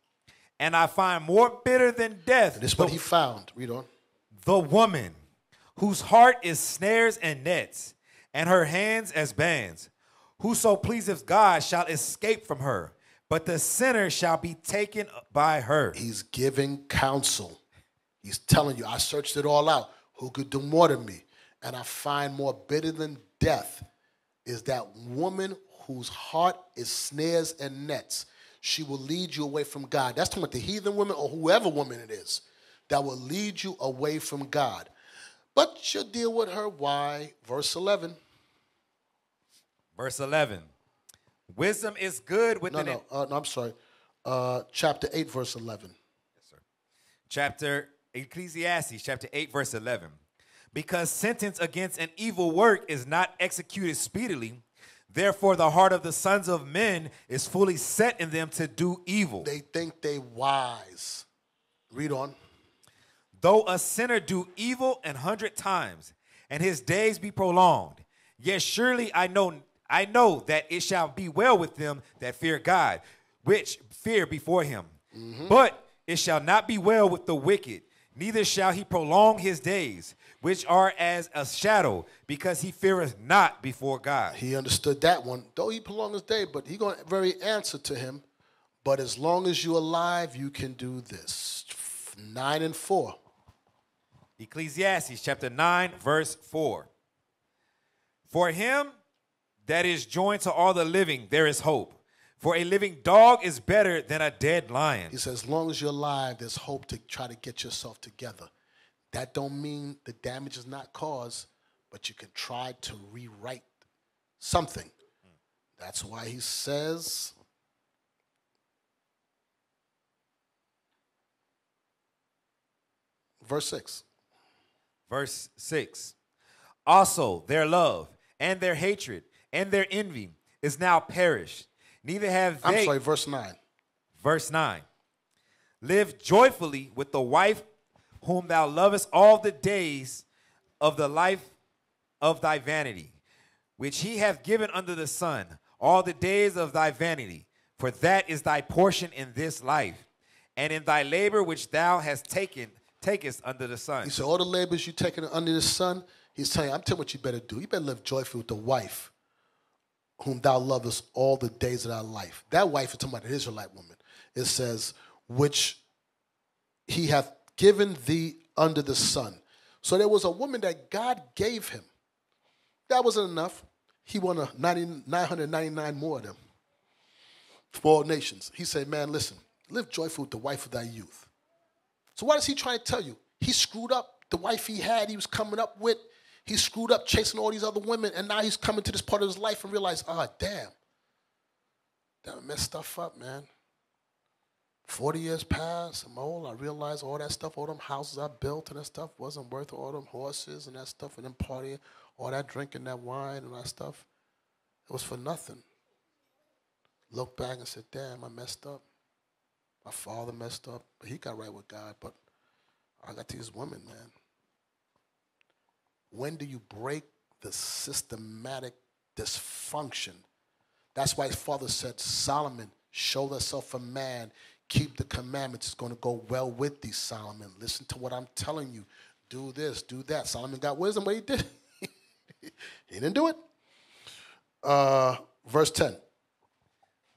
And I find more bitter than death. This is what he found. Read on. The woman, whose heart is snares and nets, and her hands as bands. Whoso pleaseth God shall escape from her, but the sinner shall be taken by her. He's giving counsel. He's telling you, I searched it all out. Who could do more than me? And I find more bitter than death is that woman whose heart is snares and nets. She will lead you away from God. That's talking about the heathen woman or whoever woman it is that will lead you away from God. But you'll deal with her. Why? Verse 11. Verse 11. Wisdom is good with No, I'm sorry. Chapter 8, verse 11. Yes, sir. Ecclesiastes, chapter 8, verse 11. Because sentence against an evil work is not executed speedily, therefore the heart of the sons of men is fully set in them to do evil. They think they wise. Read on. Though a sinner do evil 100 times, and his days be prolonged, yet surely I know that it shall be well with them that fear God, which fear before him. But it shall not be well with the wicked, neither shall he prolong his days, which are as a shadow, because he feareth not before God. He understood that one. Though he prolong his day, but he going to very answer to him. But as long as you're alive, you can do this. 9 and 4. Ecclesiastes chapter 9, verse 4. For him that is joined to all the living, there is hope. For a living dog is better than a dead lion. He says, as long as you're alive, there's hope to try to get yourself together. That don't mean the damage is not caused, but you can try to rewrite something. That's why he says, verse 6. Verse 6. Also their love and their hatred and their envy is now perished. Neither have they... I'm sorry, verse 9. Verse 9. Live joyfully with the wife whom thou lovest all the days of the life of thy vanity, which he hath given under the sun, all the days of thy vanity. For that is thy portion in this life, and in thy labor which thou hast takest under the sun. He said, all the labors you taken under the sun, he's telling you, I'm telling you what you better do. You better live joyfully with the wife whom thou lovest all the days of thy life. That wife is talking about an Israelite woman. It says, which he hath given thee under the sun. So there was a woman that God gave him. That wasn't enough. He wanted 999 more of them for all nations. He said, man, listen, live joyful with the wife of thy youth. So what is he trying to tell you? He screwed up the wife he had, he was coming up with. He screwed up chasing all these other women, and now he's coming to this part of his life and realized, damn, that messed stuff up, man. 40 years passed, I'm old, I realized all that stuff, all them houses I built and that stuff wasn't worth all them horses and that stuff and them partying, all that drinking, that wine and that stuff. It was for nothing. Looked back and said, damn, I messed up. My father messed up, but he got right with God, but I got these women, man. When do you break the systematic dysfunction? That's why his father said, Solomon, show thyself a man, keep the commandments. It's going to go well with thee, Solomon. Listen to what I'm telling you. Do this, do that. Solomon got wisdom, but he did. He didn't do it. Verse 10.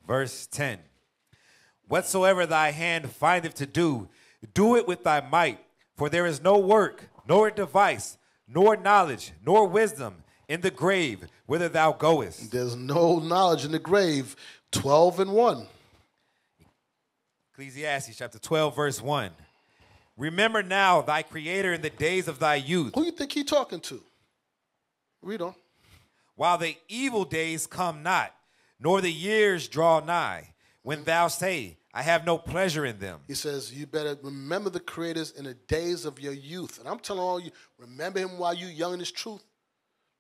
Verse 10. Whatsoever thy hand findeth to do, do it with thy might. For there is no work, nor device, nor knowledge, nor wisdom in the grave whither thou goest. There's no knowledge in the grave. 12 and 1. Ecclesiastes chapter 12, verse 1. Remember now thy Creator in the days of thy youth. Who you think he talking to? Read on. While the evil days come not, nor the years draw nigh, when thou say, I have no pleasure in them. He says, you better remember the creators in the days of your youth. And I'm telling all you, remember him while you're young in his truth,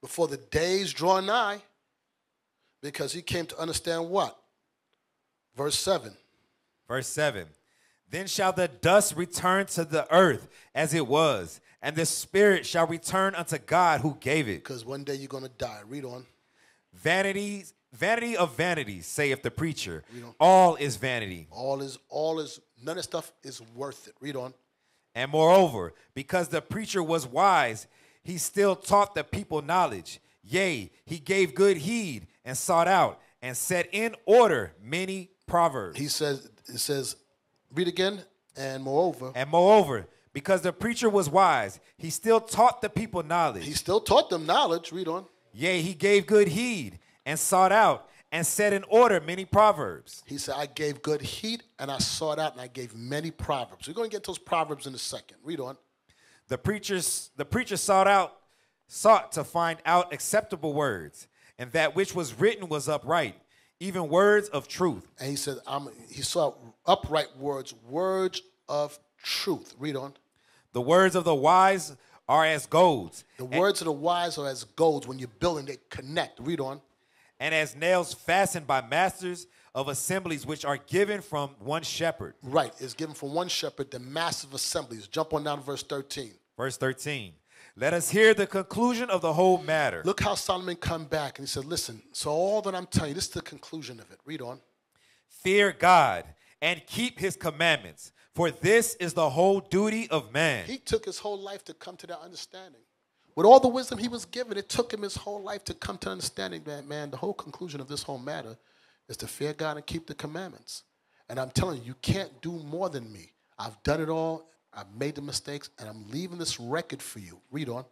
before the days draw nigh. Because he came to understand what? Verse 7. Verse 7. Then shall the dust return to the earth as it was, and the spirit shall return unto God who gave it. Because one day you're going to die. Read on. Vanity of vanities, saith the preacher. All is vanity. All is, none of the stuff is worth it. Read on. And moreover, because the preacher was wise, he still taught the people knowledge. Yea, he gave good heed and sought out and set in order many proverbs. It says, read again, and moreover. And moreover, because the preacher was wise, he still taught the people knowledge. He still taught them knowledge. Read on. Yea, he gave good heed and sought out and set in order many proverbs. He said, I gave good heed and I sought out and I gave many proverbs. We're going to get those proverbs in a second. Read on. The preacher sought to find out acceptable words, and that which was written was upright, even words of truth. And he said, he saw upright words, words of truth. Read on. The words of the wise are as golds. The words of the wise are as golds. When you're building, they connect. Read on. And as nails fastened by masters of assemblies, which are given from one shepherd. Right. It's given from one shepherd, the massive assemblies. Jump on down to verse 13. Verse 13. Let us hear the conclusion of the whole matter. Look how Solomon come back and he said, listen, so all that I'm telling you, this is the conclusion of it. Read on. Fear God and keep his commandments, for this is the whole duty of man. He took his whole life to come to that understanding. With all the wisdom he was given, it took him his whole life to come to understanding that, man, the whole conclusion of this whole matter is to fear God and keep the commandments. And I'm telling you, you can't do more than me. I've done it all. I've made the mistakes, and I'm leaving this record for you. Read on.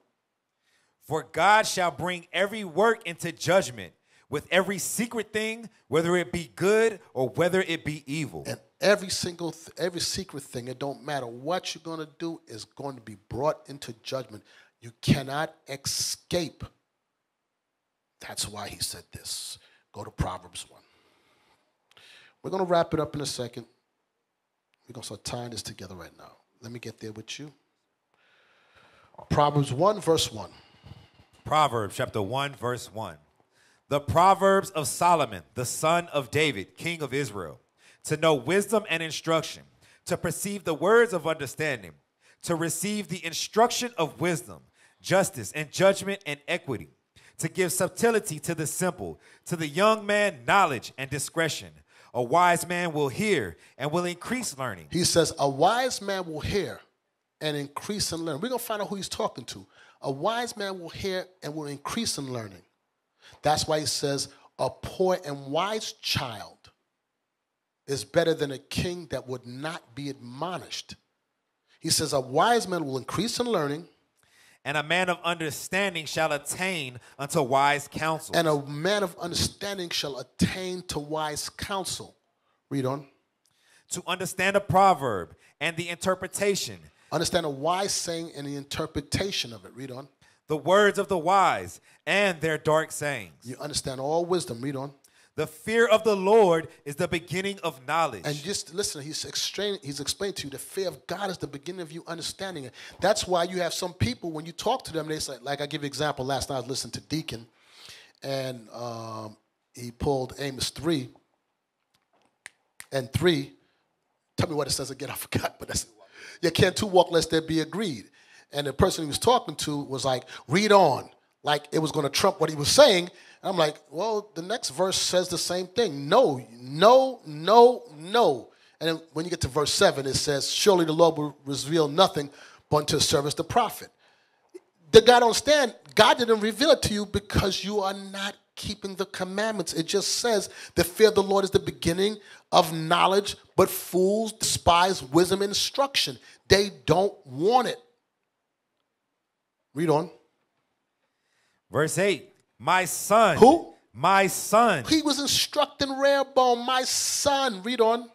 For God shall bring every work into judgment with every secret thing, whether it be good or whether it be evil. And every secret thing, it don't matter what you're going to do, is going to be brought into judgment. You cannot escape. That's why he said this. Go to Proverbs 1. We're going to wrap it up in a second. We're going to start tying this together right now. Let me get there with you. Proverbs 1, verse 1. Proverbs chapter 1, verse 1. The Proverbs of Solomon, the son of David, king of Israel, to know wisdom and instruction, to perceive the words of understanding, to receive the instruction of wisdom, justice and judgment and equity, to give subtlety to the simple, to the young man knowledge and discretion. A wise man will hear and will increase learning. He says, a wise man will hear and increase in learning. We're going to find out who he's talking to. A wise man will hear and will increase in learning. That's why he says, a poor and wise child is better than a king that would not be admonished. He says, a wise man will increase in learning. And a man of understanding shall attain unto wise counsel. And a man of understanding shall attain to wise counsel. Read on. To understand a proverb and the interpretation. Understand a wise saying and the interpretation of it. Read on. The words of the wise and their dark sayings. You understand all wisdom. Read on. The fear of the Lord is the beginning of knowledge. And just listen, he's explaining to you the fear of God is the beginning of you understanding it. That's why you have some people, when you talk to them, they say, like I give you an example, last night I was listening to Deacon, and he pulled Amos 3 and 3. Tell me what it says again, I forgot, but that's, yeah, can't two walk lest there be agreed. And the person he was talking to was like, read on, like it was going to trump what he was saying. And I'm like, well, the next verse says the same thing. No, no, no, no. And then when you get to verse 7, it says, surely the Lord will reveal nothing but unto his servants the prophet. The God don't stand. God didn't reveal it to you because you are not keeping the commandments. It just says the fear of the Lord is the beginning of knowledge, but fools despise wisdom and instruction. They don't want it. Read on. Verse 8. My son. Who? My son. He was instructing Rehoboam, my son. Read on.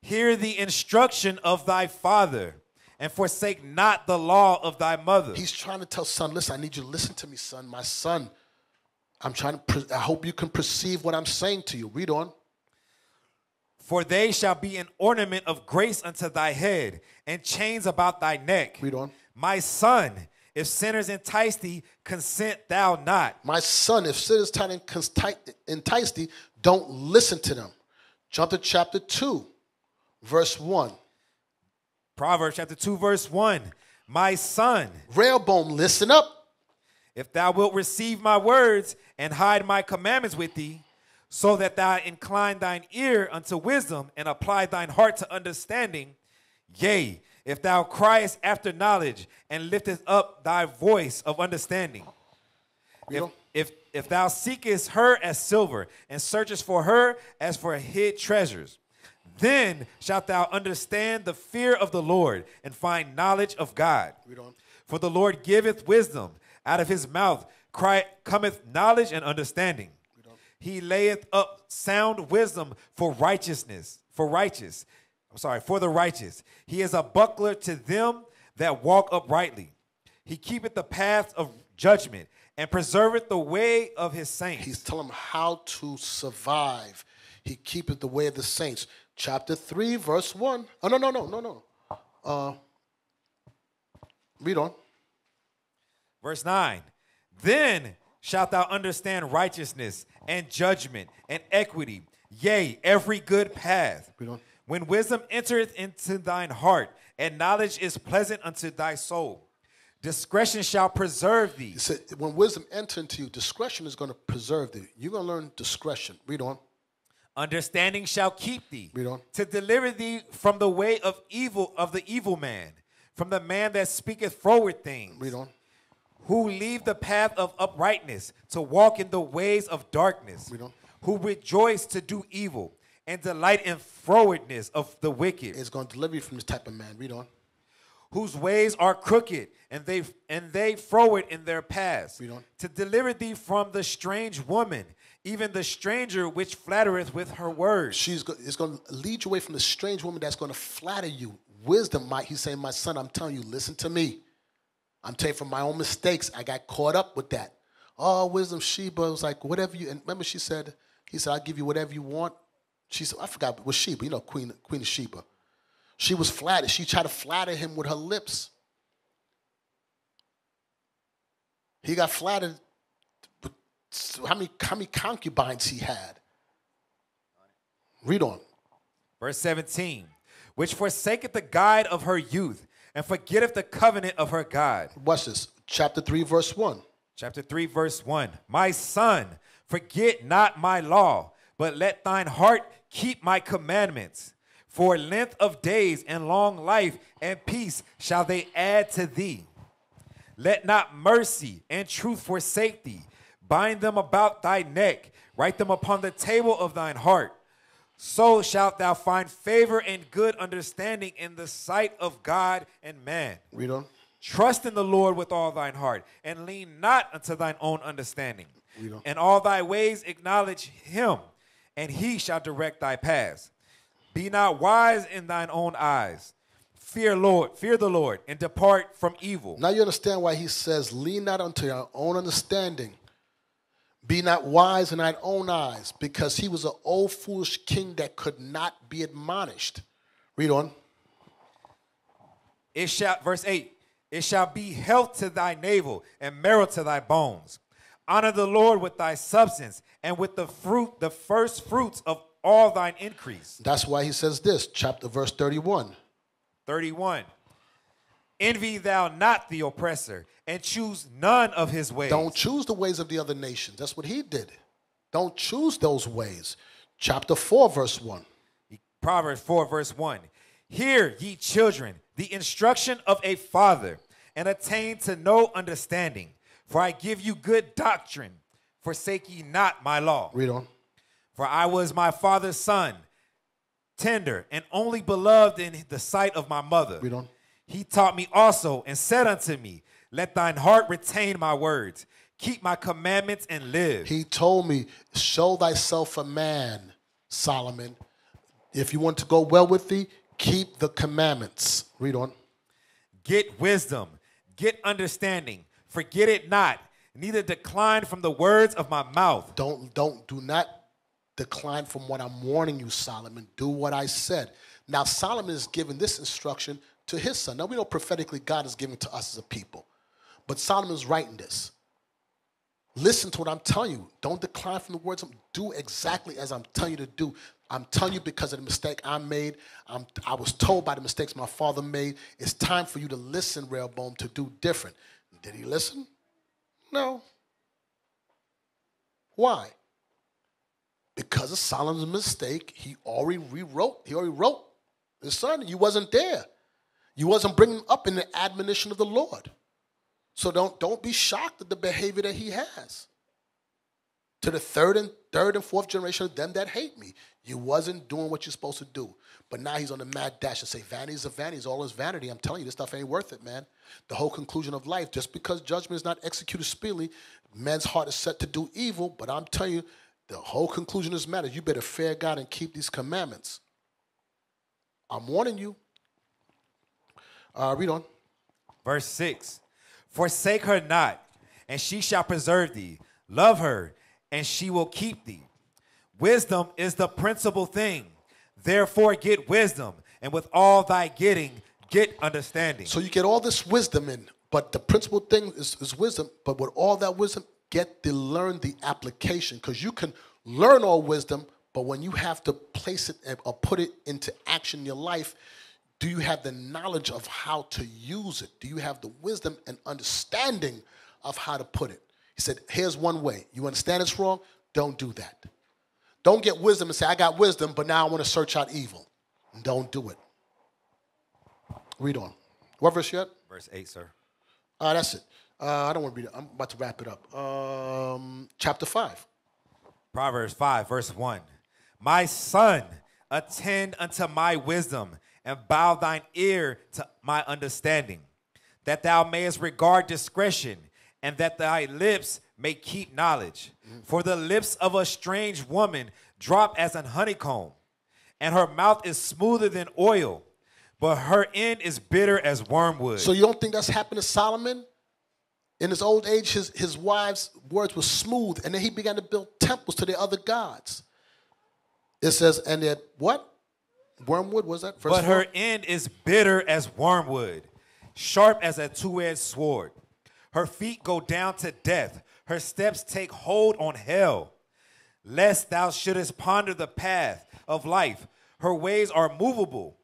Hear the instruction of thy father, and forsake not the law of thy mother. He's trying to tell son, listen, I need you to listen to me, son. My son, I hope you can perceive what I'm saying to you. Read on. For they shall be an ornament of grace unto thy head, and chains about thy neck. Read on. My son, if sinners entice thee, consent thou not. My son, if sinners entice thee, don't listen to them. Jump to chapter 2, verse 1. Proverbs chapter 2, verse 1. My son, Rehoboam, listen up. if thou wilt receive my words and hide my commandments with thee, so that thou incline thine ear unto wisdom and apply thine heart to understanding, yea, if thou criest after knowledge and liftest up thy voice of understanding. If thou seekest her as silver and searchest for her as for hid treasures, then shalt thou understand the fear of the Lord and find knowledge of God. For the Lord giveth wisdom. Out of his mouth cometh knowledge and understanding. He layeth up sound wisdom for righteousness, for the righteous. He is a buckler to them that walk uprightly. He keepeth the paths of judgment and preserveth the way of his saints. He's telling them how to survive. He keepeth the way of the saints. Chapter 3, verse 1. Oh, no. Read on. Verse 9. Then shalt thou understand righteousness and judgment and equity, yea, every good path. Read on. When wisdom entereth into thine heart, and knowledge is pleasant unto thy soul, discretion shall preserve thee. He said, when wisdom enters into you, discretion is going to preserve thee. You're going to learn discretion. Read on. Understanding shall keep thee. Read on. To deliver thee from the way of evil, of the evil man, from the man that speaketh froward things. Read on. Who leave the path of uprightness to walk in the ways of darkness. Read on. Who rejoice to do evil and delight in frowardness of the wicked. It's going to deliver you from this type of man. Read on. Whose ways are crooked, and they froward in their paths. Read on. To deliver thee from the strange woman, even the stranger which flattereth with her words. It's going to lead you away from the strange woman that's going to flatter you. Wisdom, he's saying, my son, I'm telling you, listen to me. I'm telling you from my own mistakes. I got caught up with that. Oh, wisdom, Sheba was like, whatever you, and remember he said, I'll give you whatever you want. She said, I forgot, it was Sheba, Queen of Sheba. She was flattered. She tried to flatter him with her lips. He got flattered with how many concubines he had. Read on. Verse 17. Which forsaketh the guide of her youth, and forgetteth the covenant of her God. Watch this. Chapter 3, verse 1. Chapter 3, verse 1. My son, forget not my law, but let thine heart keep my commandments. For length of days and long life and peace shall they add to thee. Let not mercy and truth forsake thee. Bind them about thy neck. Write them upon the table of thine heart. So shalt thou find favor and good understanding in the sight of God and man. Read on. Trust in the Lord with all thine heart, and lean not unto thine own understanding. Read on. In all thy ways acknowledge him, and he shall direct thy paths. Be not wise in thine own eyes. Fear the Lord, and depart from evil. Now you understand why he says, lean not unto your own understanding. Be not wise in thine own eyes, because he was an old foolish king that could not be admonished. Read on. Verse 8, it shall be health to thy navel and marrow to thy bones. Honor the Lord with thy substance and with the first fruits of all thine increase. That's why he says this, verse 31. 31. Envy thou not the oppressor, and choose none of his ways. Don't choose the ways of the other nations. That's what he did. Don't choose those ways. Chapter 4, verse 1. Proverbs 4, verse 1. Hear, ye children, the instruction of a father, and attain to no understanding. For I give you good doctrine. Forsake ye not my law. Read on. For I was my father's son, tender and only beloved in the sight of my mother. Read on. He taught me also and said unto me, let thine heart retain my words. Keep my commandments and live. He told me, show thyself a man, Solomon. If you want to go well with thee, keep the commandments. Read on. Get wisdom, get understanding. Forget it not, neither decline from the words of my mouth. Do not decline from what I'm warning you, Solomon. Do what I said. Now, Solomon is giving this instruction to his son. Now, we know prophetically God is giving to us as a people. But Solomon's writing this. Listen to what I'm telling you. Don't decline from the words. Do exactly as I'm telling you to do. I'm telling you because of the mistake I made. I was told by the mistakes my father made. It's time for you to listen, Rehoboam, to do different. Did he listen? No. Why? Because of Solomon's mistake, he already rewrote. He already wrote. His son, you wasn't there. You wasn't bringing up in the admonition of the Lord. So don't be shocked at the behavior that he has. To the third and fourth generation of them that hate me. You wasn't doing what you're supposed to do. But now he's on the mad dash to say vanities of vanities, all is vanity. I'm telling you, this stuff ain't worth it, man. The whole conclusion of life, just because judgment is not executed speedily, man's heart is set to do evil, but I'm telling you, the whole conclusion of this matter, you better fear God and keep these commandments. I'm warning you. Read on. Verse 6. Forsake her not, and she shall preserve thee. Love her, and she will keep thee. Wisdom is the principal thing. Therefore get wisdom, and with all thy getting, get understanding. So you get all this wisdom in, but the principal thing is wisdom. But with all that wisdom, learn the application. Because you can learn all wisdom, but when you have to place it or put it into action in your life, do you have the knowledge of how to use it? Do you have the wisdom and understanding of how to put it? He said, here's one way. You understand it's wrong? Don't do that. Don't get wisdom and say, I got wisdom, but now I want to search out evil. Don't do it. Read on. What verse you at? Verse 8, sir. That's it. I don't want to read it. I'm about to wrap it up. Chapter 5. Proverbs 5, verse 1. My son, attend unto my wisdom, and bow thine ear to my understanding, that thou mayest regard discretion, and that thy lips may keep knowledge. For the lips of a strange woman drop as an honeycomb, and her mouth is smoother than oil, but her end is bitter as wormwood. So you don't think that's happened to Solomon? In his old age, his wives' words were smooth, and then he began to build temples to the other gods. It says, and that what? Wormwood, was that? But her end is bitter as wormwood, sharp as a two-edged sword. Her feet go down to death. Her steps take hold on hell. Lest thou shouldest ponder the path of life. Her ways are movable,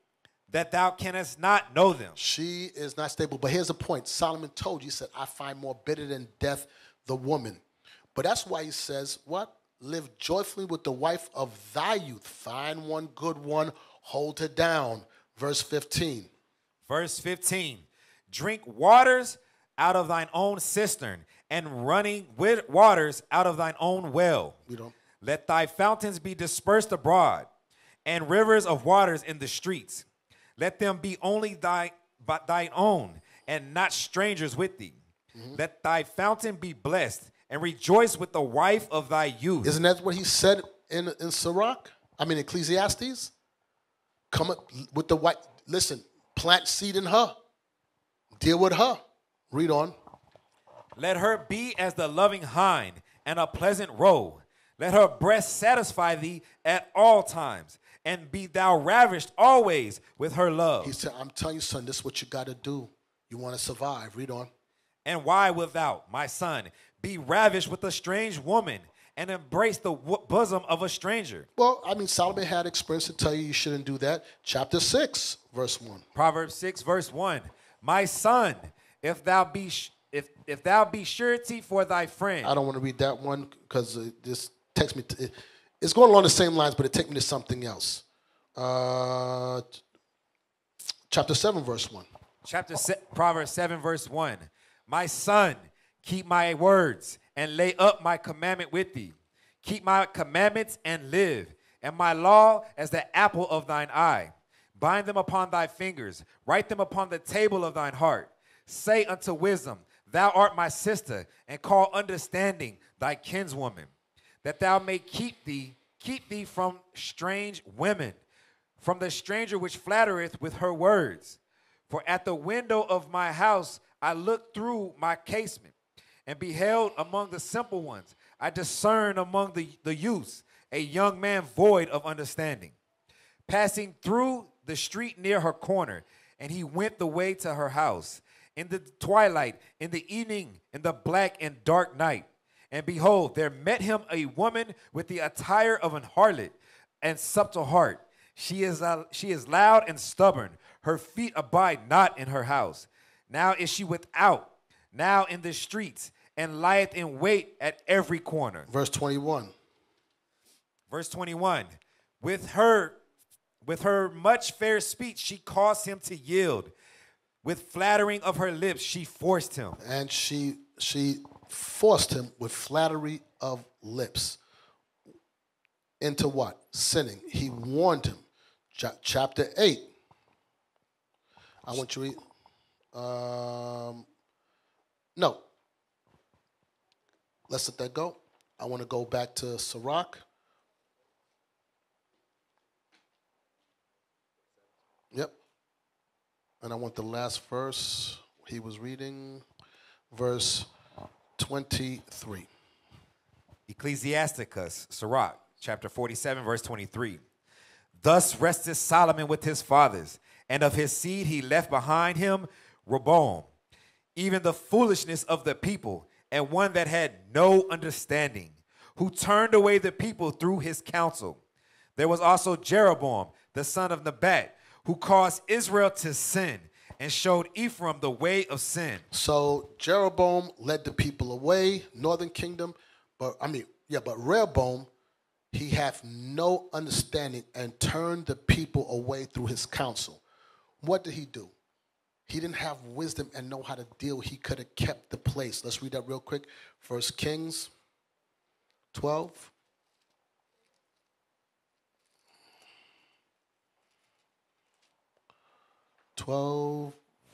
that thou canst not know them. She is not stable. But here's the point. Solomon told you, he said, I find more bitter than death the woman. But that's why he says, what? Live joyfully with the wife of thy youth. Find one good one, hold her down. Verse 15. Verse 15. Drink waters out of thine own cistern, and running with waters out of thine own well. Let thy fountains be dispersed abroad, and rivers of waters in the streets. Let them be only thine own, and not strangers with thee. Let thy fountain be blessed, and rejoice with the wife of thy youth. Isn't that what he said in Sirach? I mean, Ecclesiastes? Come up with the wife. Listen, plant seed in her. Deal with her. Read on. Let her be as the loving hind, and a pleasant roe. Let her breast satisfy thee at all times, and be thou ravished always with her love. He said, I'm telling you, son, this is what you got to do. You want to survive. Read on. And why wilt thou, my son, be ravished with a strange woman, and embrace the bosom of a stranger? Well, I mean, Solomon had experience to tell you shouldn't do that. Chapter 6, verse 1. Proverbs 6, verse 1. My son, if thou be surety for thy friend. I don't want to read that one because this takes me to, it's going along the same lines, but it takes me to something else. Chapter 7, verse 1. Proverbs 7, verse 1. My son, keep my words, and lay up my commandment with thee. Keep my commandments and live, and my law as the apple of thine eye. Bind them upon thy fingers, write them upon the table of thine heart. Say unto wisdom, thou art my sister, and call understanding thy kinswoman, that thou may keep thee from strange women, from the stranger which flattereth with her words. For at the window of my house I looked through my casement, and beheld among the simple ones. I discerned among the youths a young man void of understanding, passing through the street near her corner, and he went the way to her house. in the twilight, in the evening, in the black and dark night. And behold, there met him a woman with the attire of an harlot and subtle heart. She is loud and stubborn. Her feet abide not in her house. Now is she without, now in the streets, and lieth in wait at every corner. Verse 21. Verse 21. With her much fair speech she caused him to yield. With flattering of her lips she forced him. And she forced him with flattery of lips. Into what? Sinning. He warned him. Chapter 8. I want you to read. No. Let's let that go. I want to go back to Sirach. Yep. And I want the last verse he was reading, verse 23. Ecclesiasticus, Sirach, chapter 47, verse 23. Thus rested Solomon with his fathers, and of his seed he left behind him Rehoboam, even the foolishness of the people, and one that had no understanding, who turned away the people through his counsel. There was also Jeroboam, the son of Nebat, who caused Israel to sin and showed Ephraim the way of sin. So Jeroboam led the people away, northern kingdom, but Rehoboam, he hath no understanding and turned the people away through his counsel. What did he do? He didn't have wisdom and know how to deal. He could have kept the place. Let's read that real quick. 1 Kings 12.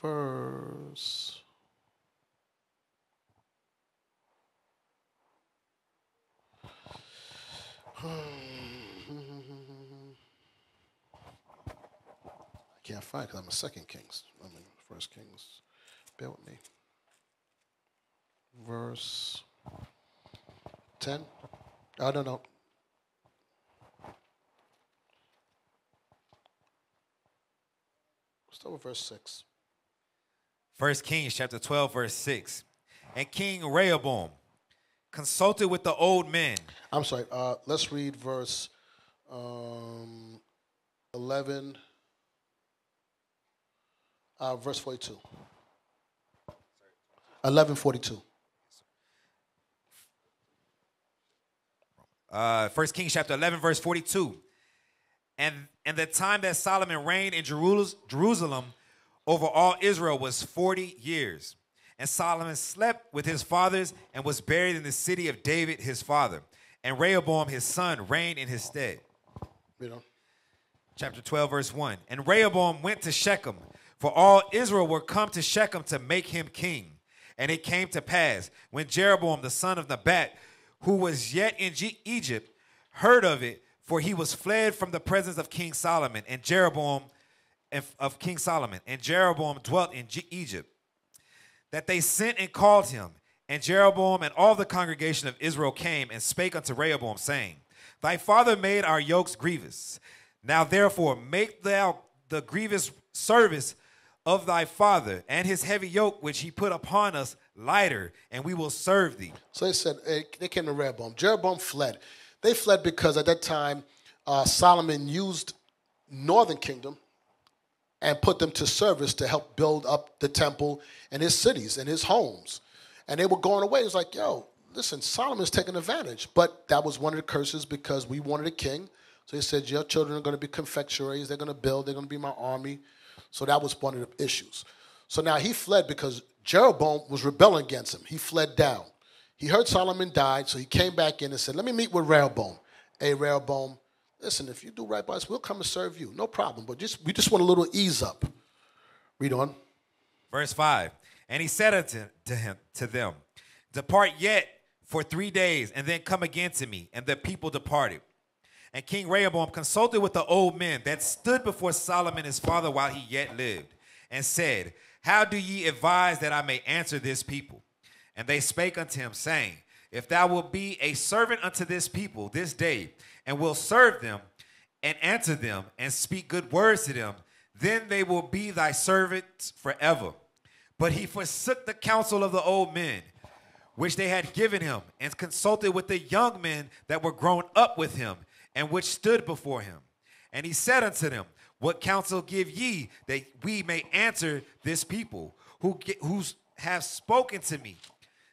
Verse. I can't find it because I'm a Second Kings. First Kings. Bear with me. Verse 10. Oh, no. Start with verse 6. 1 Kings chapter 12, verse 6. And King Rehoboam consulted with the old men. I'm sorry. Let's read verse 11. Verse 42. 11:42. 1 Kings chapter 11, verse 42. And the time that Solomon reigned in Jerusalem over all Israel was 40 years. And Solomon slept with his fathers and was buried in the city of David his father. And Rehoboam his son reigned in his stead. Chapter 12, verse 1. And Rehoboam went to Shechem, for all Israel were come to Shechem to make him king. And it came to pass, when Jeroboam the son of Nebat, who was yet in Egypt, heard of it, for he was fled from the presence of King Solomon, and Jeroboam dwelt in Egypt, that they sent and called him. And Jeroboam and all the congregation of Israel came and spake unto Rehoboam, saying, Thy father made our yokes grievous. Now therefore make thou the grievous service of thy father and his heavy yoke which he put upon us lighter, and we will serve thee. So they said, they came to Rehoboam. Jeroboam fled. They fled because at that time Solomon used northern kingdom and put them to service to help build up the temple and his cities and his homes. And they were going away. It was like, yo, listen, Solomon's taking advantage. But that was one of the curses because we wanted a king. So he said, your children are going to be confectionaries. They're going to build. They're going to be my army. So that was one of the issues. So now he fled because Jeroboam was rebelling against him. He fled down. He heard Solomon died, so he came back in and said, let me meet with Rehoboam. Hey, Rehoboam, listen, if you do right by us, we'll come and serve you. No problem, but we just want a little ease up. Read on. Verse 5. And he said unto them, Depart yet for 3 days, and then come again to me. And the people departed. And King Rehoboam consulted with the old men that stood before Solomon his father while he yet lived, and said, How do ye advise that I may answer this people? And they spake unto him, saying, If thou wilt be a servant unto this people this day, and will serve them, and answer them, and speak good words to them, then they will be thy servants forever. But he forsook the counsel of the old men, which they had given him, and consulted with the young men that were grown up with him, and which stood before him. And he said unto them, what counsel give ye, that we may answer this people, who have spoken to me,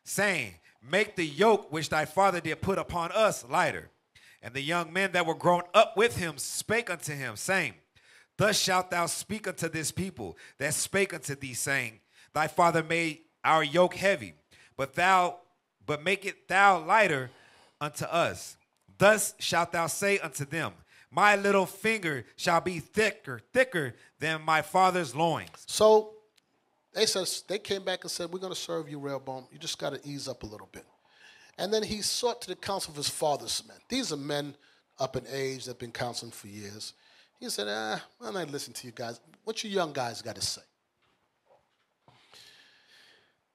saying, make the yoke which thy father did put upon us lighter. And the young men that were grown up with him spake unto him, saying, thus shalt thou speak unto this people that spake unto thee, saying, thy father made our yoke heavy, but make it thou lighter unto us. Thus shalt thou say unto them, my little finger shall be thicker than my father's loins. So they came back and said, we're going to serve you, Rehoboam. You just got to ease up a little bit. And then he sought to the counsel of his father's men. These are men up in age that have been counseling for years. He said, I'm not listening to you guys. What you young guys got to say?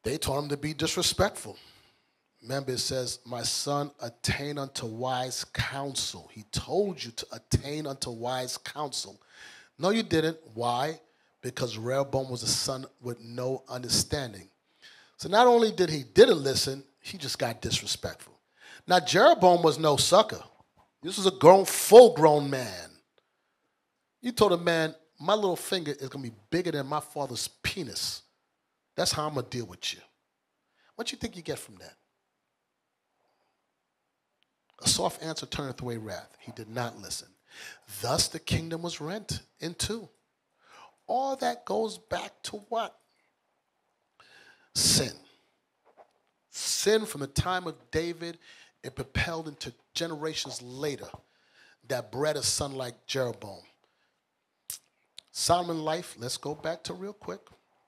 They told him to be disrespectful. Remember, it says, my son, attain unto wise counsel. He told you to attain unto wise counsel. No, you didn't. Why? Because Rehoboam was a son with no understanding. So not only did he didn't listen, he just got disrespectful. Now, Jeroboam was no sucker. This was a full-grown man. You told a man, my little finger is going to be bigger than my father's penis. That's how I'm going to deal with you. What do you think you get from that? A soft answer turneth away wrath. He did not listen. Thus the kingdom was rent in two. All that goes back to what? Sin. Sin from the time of David, it propelled into generations later that bred a son like Jeroboam. Solomon's life, let's go back to real quick,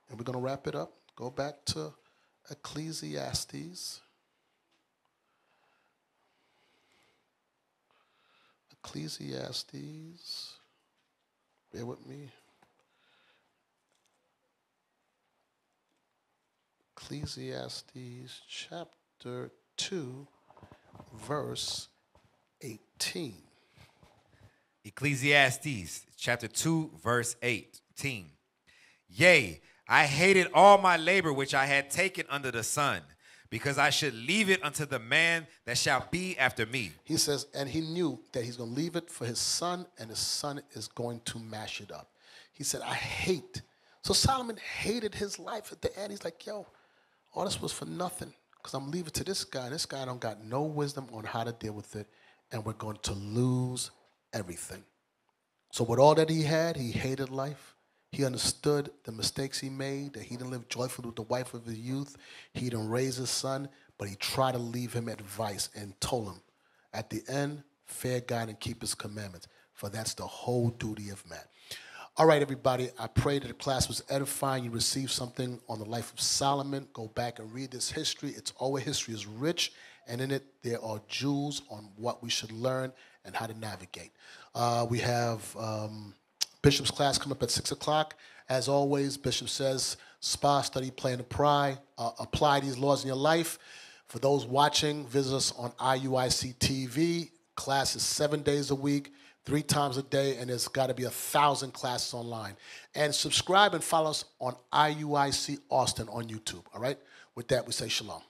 and we're going to wrap it up. Go back to Ecclesiastes. Ecclesiastes, bear with me. Ecclesiastes chapter 2, verse 18. Ecclesiastes chapter 2, verse 18. Yea, I hated all my labor which I had taken under the sun, because I should leave it unto the man that shall be after me. He says, and he knew that he's going to leave it for his son, and his son is going to mash it up. He said, I hate. So Solomon hated his life at the end. He's like, yo, all this was for nothing, because I'm leaving it to this guy, and this guy don't got no wisdom on how to deal with it, and we're going to lose everything. So with all that he had, he hated life. He understood the mistakes he made, that he didn't live joyfully with the wife of his youth. He didn't raise his son, but he tried to leave him advice and told him, at the end, fear God and keep his commandments, for that's the whole duty of man. All right, everybody, I pray that the class was edifying. You received something on the life of Solomon. Go back and read this history. It's always history is rich, and in it there are jewels on what we should learn and how to navigate. We have Bishop's class coming up at 6 o'clock. As always, Bishop says, spa, study, play, and apply these laws in your life. For those watching, visit us on IUIC TV. Class is 7 days a week, 3 times a day, and there's got to be 1,000 classes online. And subscribe and follow us on IUIC Austin on YouTube, all right? With that, we say shalom.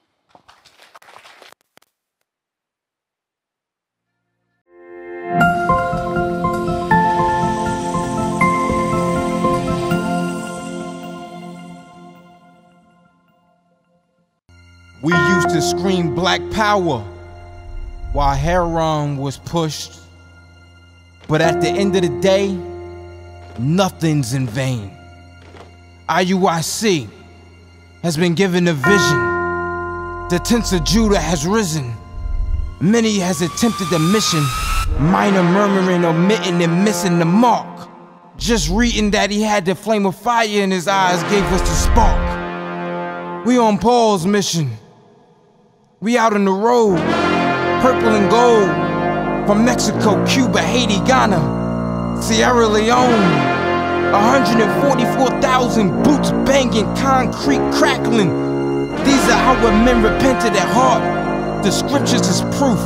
We used to scream black power while heroin was pushed. But at the end of the day, nothing's in vain. IUIC has been given a vision. The tents of Judah has risen. Many has attempted the mission. Minor murmuring, omitting, and missing the mark. Just reading that he had the flame of fire in his eyes gave us the spark. We on Paul's mission. We out on the road, purple and gold, from Mexico, Cuba, Haiti, Ghana, Sierra Leone. 144,000 boots banging, concrete crackling. These are our men repented at heart. The scriptures is proof.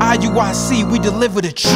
IUIC, we deliver the truth.